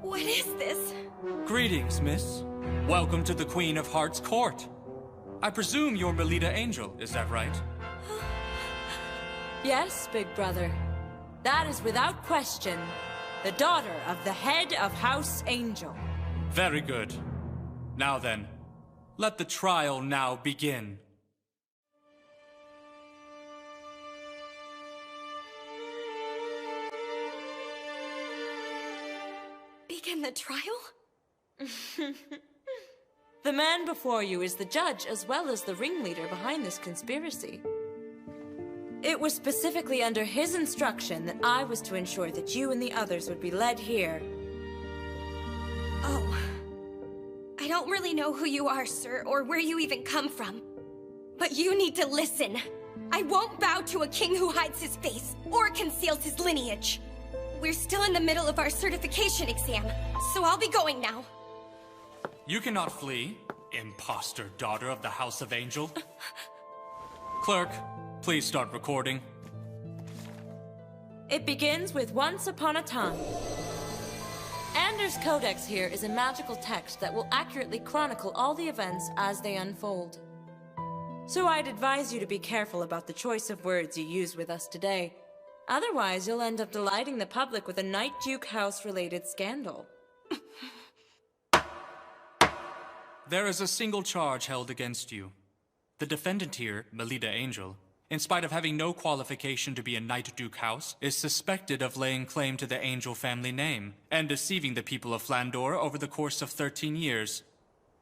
What is this? Greetings, miss. Welcome to the Queen of Hearts' court. I presume you're Melita Angel, is that right? Yes, big brother. That is without question the daughter of the head of House Angel. Very good. Now then, let the trial now begin. Begin the trial? The man before you is the judge as well as the ringleader behind this conspiracy. It was specifically under his instruction that I was to ensure that you and the others would be led here. Oh. I don't really know who you are, sir, or where you even come from. But you need to listen. I won't bow to a king who hides his face or conceals his lineage. We're still in the middle of our certification exam, so I'll be going now. You cannot flee, imposter daughter of the House of Angel. Clerk, please start recording. It begins with once upon a time. Anders' Codex here is a magical text that will accurately chronicle all the events as they unfold. So I'd advise you to be careful about the choice of words you use with us today. Otherwise, you'll end up delighting the public with a Night Duke House-related scandal. There is a single charge held against you. The defendant here, Melita Angel, in spite of having no qualification to be a Night Duke House, is suspected of laying claim to the Angel family name and deceiving the people of Flandor over the course of 13 years.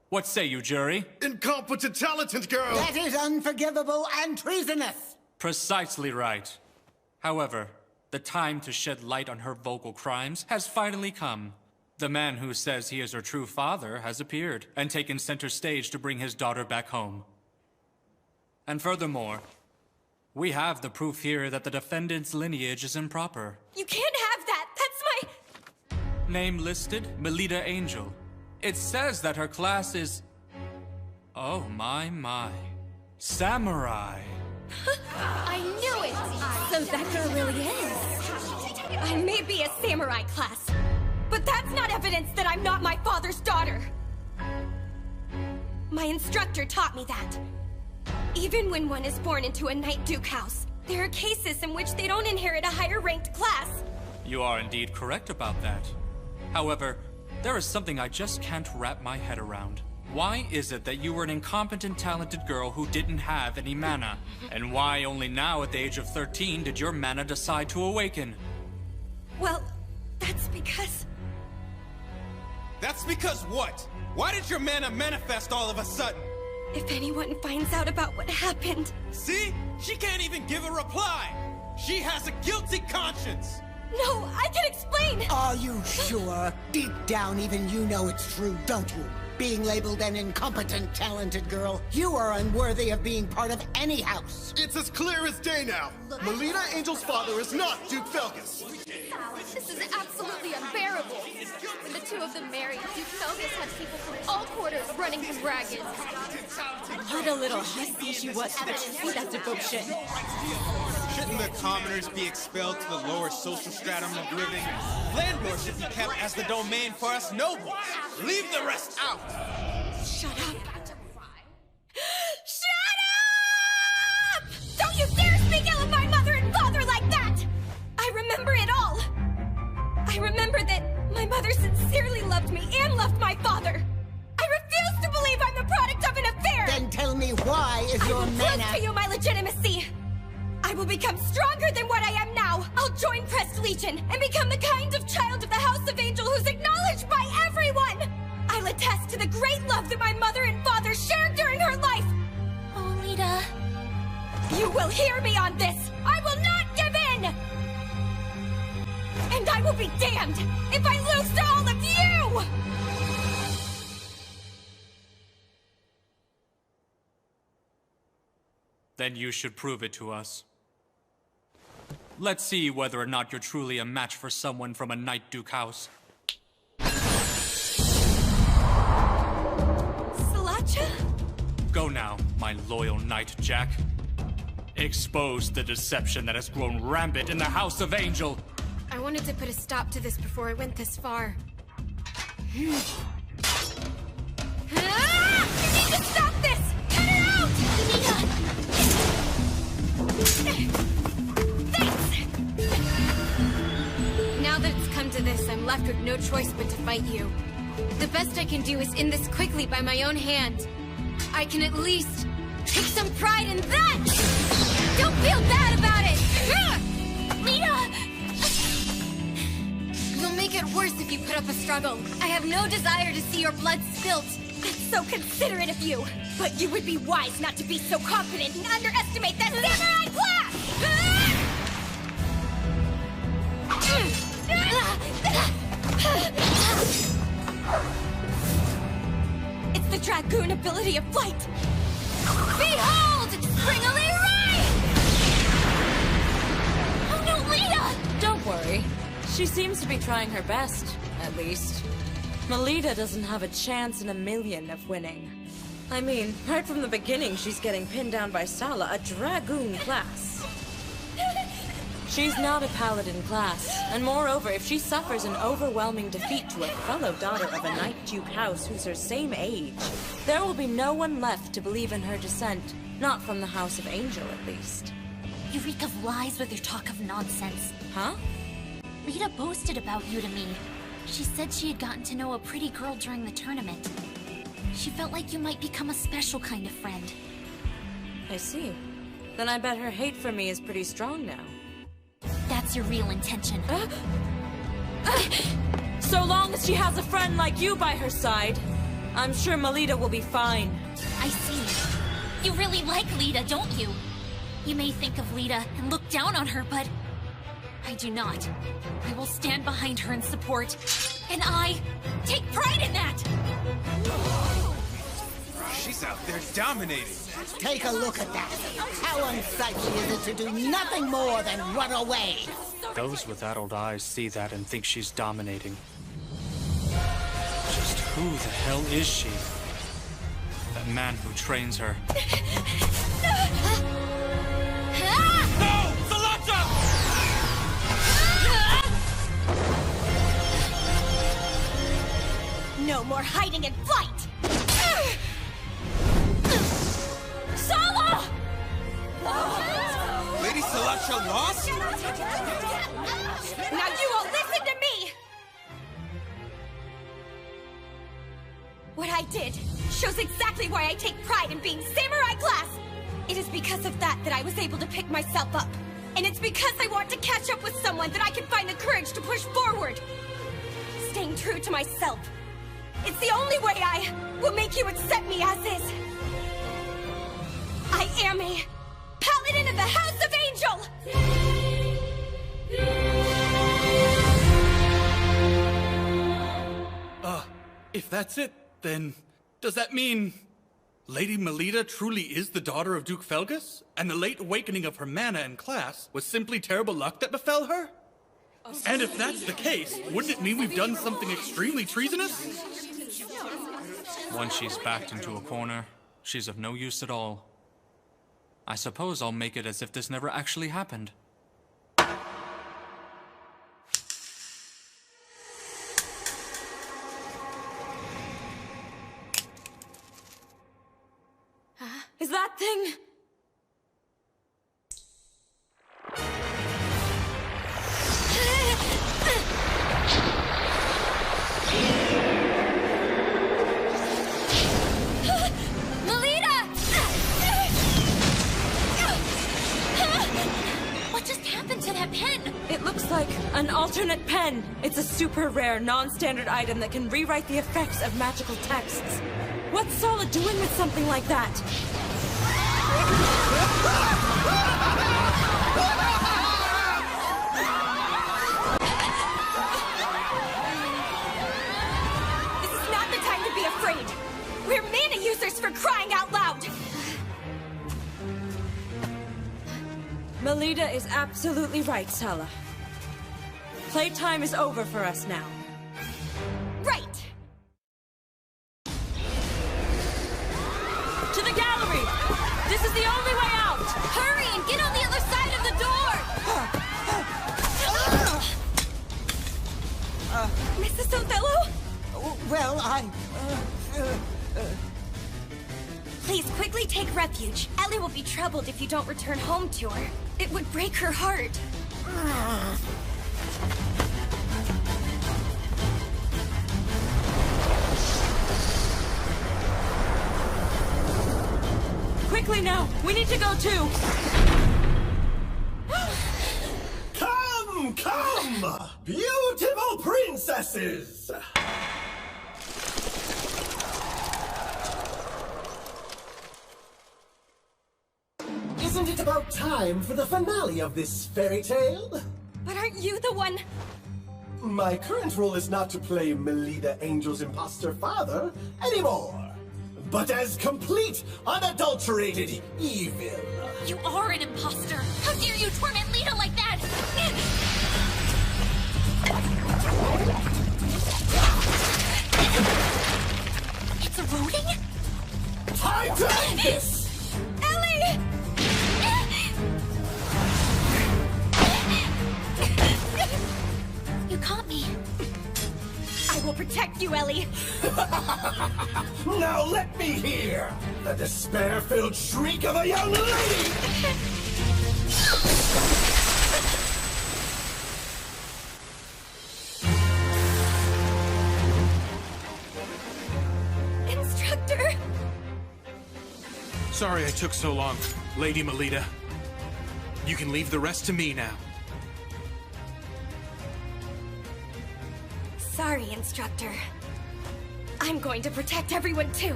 What say you, jury? Incompetent talented girl! That is unforgivable and treasonous! Precisely right. However, the time to shed light on her vocal crimes has finally come. The man who says he is her true father has appeared and taken center stage to bring his daughter back home. And furthermore, we have the proof here that the defendant's lineage is improper. You can't have that! That's my... Name listed, Melita Angel. It says that her class is... oh my. Samurai. I knew it! So that girl really is. I may be a samurai class, but that's not evidence that I'm not my father's daughter. My instructor taught me that. Even when one is born into a Night Duke house, there are cases in which they don't inherit a higher ranked class. You are indeed correct about that. However, there is something I just can't wrap my head around. Why is it that you were an incompetent, talented girl who didn't have any mana? And why only now at the age of 13 did your mana decide to awaken? Well, that's because... That's because what? Why did your mana manifest all of a sudden? If anyone finds out about what happened... See? She can't even give a reply! She has a guilty conscience! No, I can explain! Are you sure? Deep down, even you know it's true, don't you? Being labeled an incompetent, talented girl, you are unworthy of being part of any house. It's as clear as day now. Melina Angel's father is not Duke Felgus. This is absolutely unbearable. When the two of them married, Duke Felgus had people from all quarters running him ragged. What a little hussy she was that she see that devotion. Shouldn't the commoners be expelled to the lower social stratum of living? Landor should be kept as the domain for us nobles. Leave the rest out. Shut up. Shut up! Don't you dare speak ill of my mother and father like that! I remember it all. I remember that my mother sincerely loved me and loved my father. I refuse to believe I'm the product of an affair! Then tell me why is your mana... I will prove to you my legitimacy! I will become stronger than what I am now! I'll join Crest Legion and become the kind of child of the House of Angel who's acknowledged by everyone! I'll attest to the great love that my mother and father shared during her life! Oh, Lita... You will hear me on this! I will not give in! And I will be damned if I lose to all of you! Then you should prove it to us. Let's see whether or not you're truly a match for someone from a Night Duke house. Salacha? Go now, my loyal Knight Jack. Expose the deception that has grown rampant in the House of Angel. I wanted to put a stop to this before I went this far. You need to stop this! Cut her out! Thanks! Now that it's come to this, I'm left with no choice but to fight you. The best I can do is end this quickly by my own hand. I can at least take some pride in that! Don't feel bad about it! Lita! You'll make it worse if you put up a struggle. I have no desire to see your blood spilt. That's so considerate of you. But you would be wise not to be so confident and underestimate that samurai class! It's the Dragoon ability of flight! Behold! Springily Ride! Oh no, Lita! Don't worry. She seems to be trying her best, at least. Melita doesn't have a chance in a million of winning. I mean, right from the beginning, she's getting pinned down by Sala, a Dragoon class. She's not a Paladin class, and moreover, if she suffers an overwhelming defeat to a fellow daughter of a Night Duke house who's her same age, there will be no one left to believe in her descent, not from the House of Angel, at least. You reek of lies with your talk of nonsense. Huh? Lita boasted about you to me. She said she had gotten to know a pretty girl during the tournament. She felt like you might become a special kind of friend. I see. Then I bet her hate for me is pretty strong now. That's your real intention. So long as she has a friend like you by her side, I'm sure Melita will be fine. I see. You really like Lita, don't you? You may think of Lita and look down on her, but I do not. I will stand behind her in support, and I take pride in that! She's out there dominating. Take a look at that. How unsightly is it to do nothing more than run away? Those with adult eyes see that and think she's dominating. Just who the hell is she? That man who trains her. No! Salacha! No more hiding in flight! Sala! Lady Salacha lost? Now you all listen to me! I did shows exactly why I take pride in being samurai class. It is because of that I was able to pick myself up. And it's because I want to catch up with someone that I can find the courage to push forward. Staying true to myself. It's the only way I will make you accept me as is. I am a paladin of the House of Angel! If that's it, then does that mean Lady Melita truly is the daughter of Duke Felgus? And the late awakening of her mana and class was simply terrible luck that befell her? And if that's the case, wouldn't it mean we've done something extremely treasonous? Once she's backed into a corner, she's of no use at all. I suppose I'll make it as if this never actually happened. Is that thing... What just happened to that pen? It looks like an alternate pen. It's a super rare, non-standard item that can rewrite the effects of magical texts. What's Sala doing with something like that? This is not the time to be afraid. We're mana users for crying out loud. Melita is absolutely right, Sala. Playtime is over for us now. Right! To the gallery! This is the only way out! Hurry and get on the other side of the door! Mrs. Othello? Well, Please, quickly take refuge. Ellie will be troubled if you don't return home to her. It would break her heart. Quickly now! We need to go too! Come, come! Beautiful princesses! Isn't it about time for the finale of this fairy tale? But aren't you the one? My current role is not to play Melita Angel's imposter father anymore, but as complete, unadulterated evil. You are an imposter! How dare you torment Lita like that! It's eroding? Time to end this! Ellie! You caught me. I will protect you, Ellie! Now let me hear the despair-filled shriek of a young lady! Instructor! Sorry I took so long, Lady Melita. You can leave the rest to me now. Sorry, Instructor. I'm going to protect everyone too.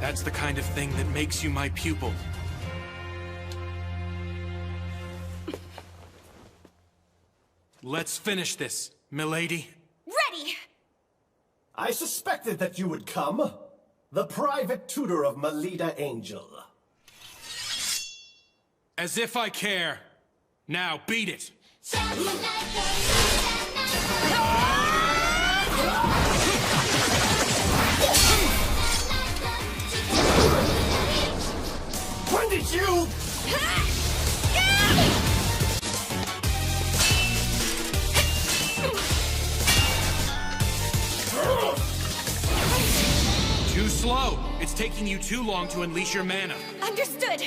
That's the kind of thing that makes you my pupil. Let's finish this, milady. Ready! I suspected that you would come. The private tutor of Melita Angel. As if I care. Now beat it. When did you... Too slow. It's taking you too long to unleash your mana. Understood.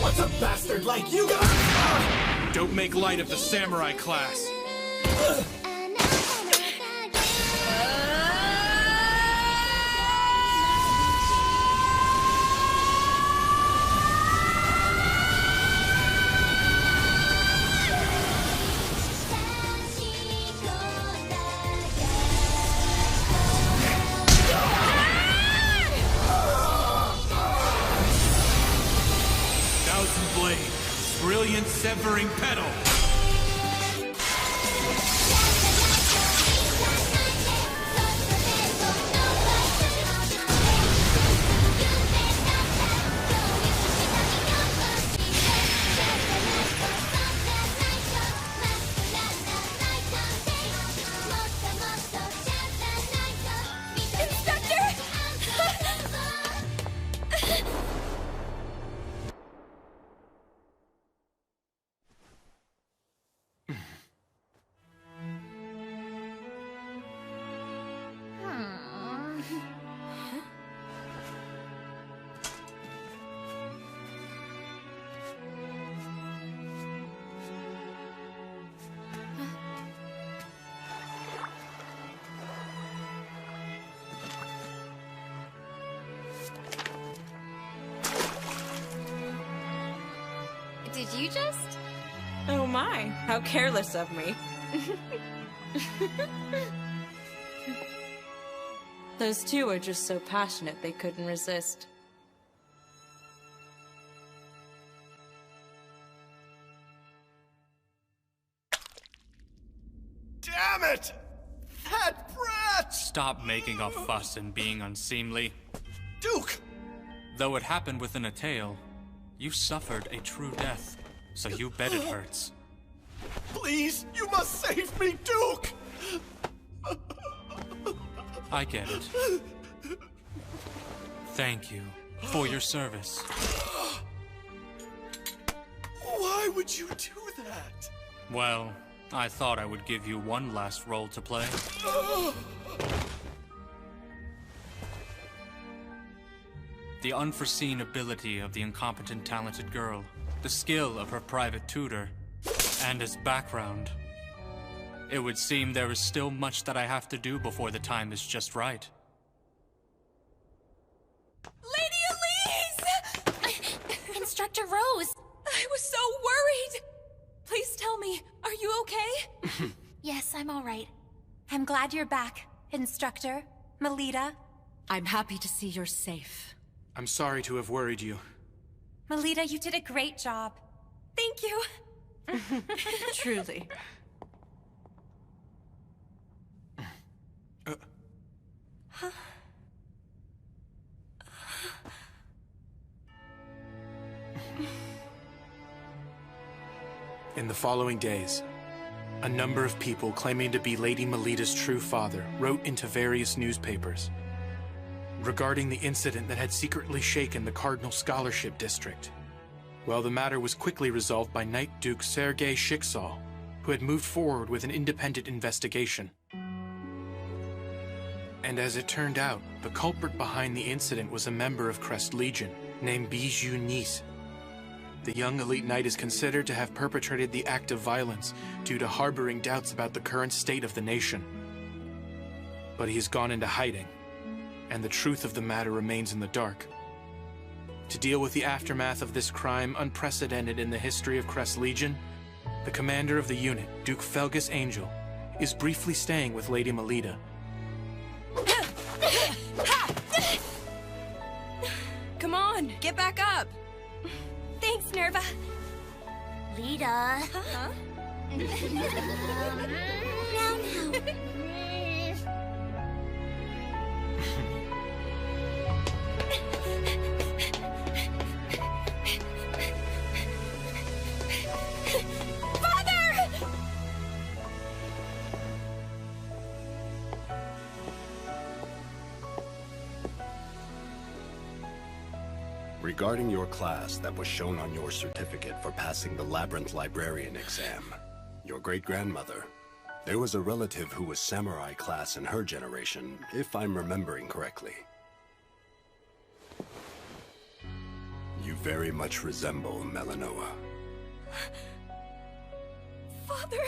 What's a bastard like you got? Don't make light of the samurai class. Brilliant severing petal! Did you just? Oh my, how careless of me. Those two are just so passionate they couldn't resist. Damn it! That brat! Stop making a fuss and being unseemly. Duke! Though it happened within a tale, you suffered a true death, so you bet it hurts. Please, you must save me, Duke! I get it. Thank you for your service. Why would you do that? Well, I thought I would give you one last role to play. The unforeseen ability of the incompetent talented girl, the skill of her private tutor, and his background. It would seem there is still much that I have to do before the time is just right. Lady Elise! Instructor Rose! I was so worried! Please tell me, are you okay? Yes, I'm all right. I'm glad you're back, Instructor Melita. I'm happy to see you're safe. I'm sorry to have worried you. Melita, you did a great job. Thank you. Truly. In the following days, a number of people claiming to be Lady Melita's true father wrote into various newspapers regarding the incident that had secretly shaken the Cardinal Scholarship District. Well, the matter was quickly resolved by Knight Duke Sergei Shiksal, who had moved forward with an independent investigation. And as it turned out, the culprit behind the incident was a member of Crest Legion named Bijou Nice. The young elite knight is considered to have perpetrated the act of violence due to harboring doubts about the current state of the nation. But he has gone into hiding, and the truth of the matter remains in the dark. To deal with the aftermath of this crime unprecedented in the history of Crest Legion, the commander of the unit, Duke Felgus Angel, is briefly staying with Lady Melita. Come on, get back up. Thanks, Nerva. Lita. Huh? Now. Regarding your class that was shown on your certificate for passing the Labyrinth Librarian exam, your great-grandmother, there was a relative who was samurai class in her generation, if I'm remembering correctly. You very much resemble Melanoa. Father...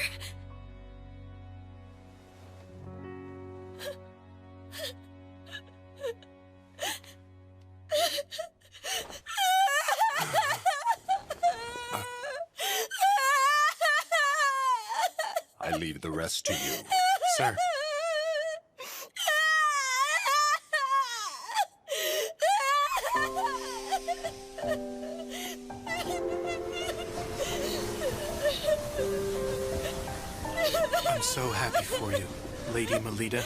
I leave the rest to you. Sir. I'm so happy for you, Lady Melita.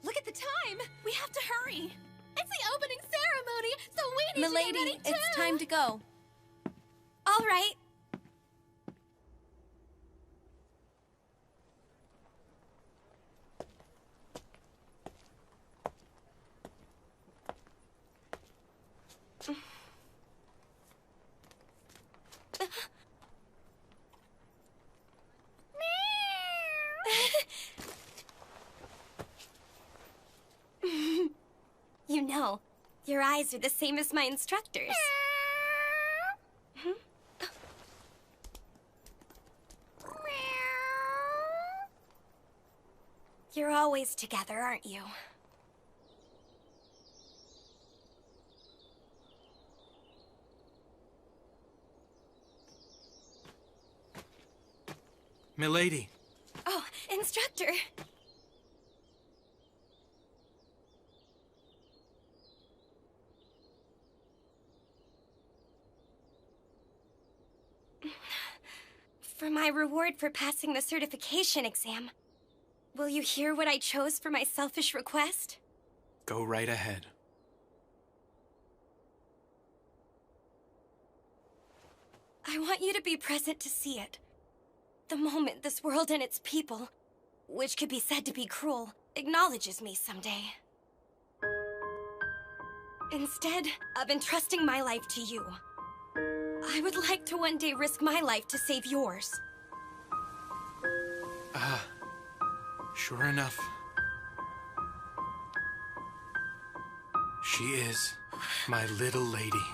Look at the time! We have to hurry! It's the opening ceremony, so we need to get ready too! It's time to go. All right. You know, your eyes are the same as my instructors. You're always together, aren't you? Milady. Oh, instructor. For my reward for passing the certification exam, will you hear what I chose for my selfish request? Go right ahead. I want you to be present to see it. The moment this world and its people, which could be said to be cruel, acknowledges me someday. Instead of entrusting my life to you, I would like to one day risk my life to save yours. Sure enough. She is my little lady.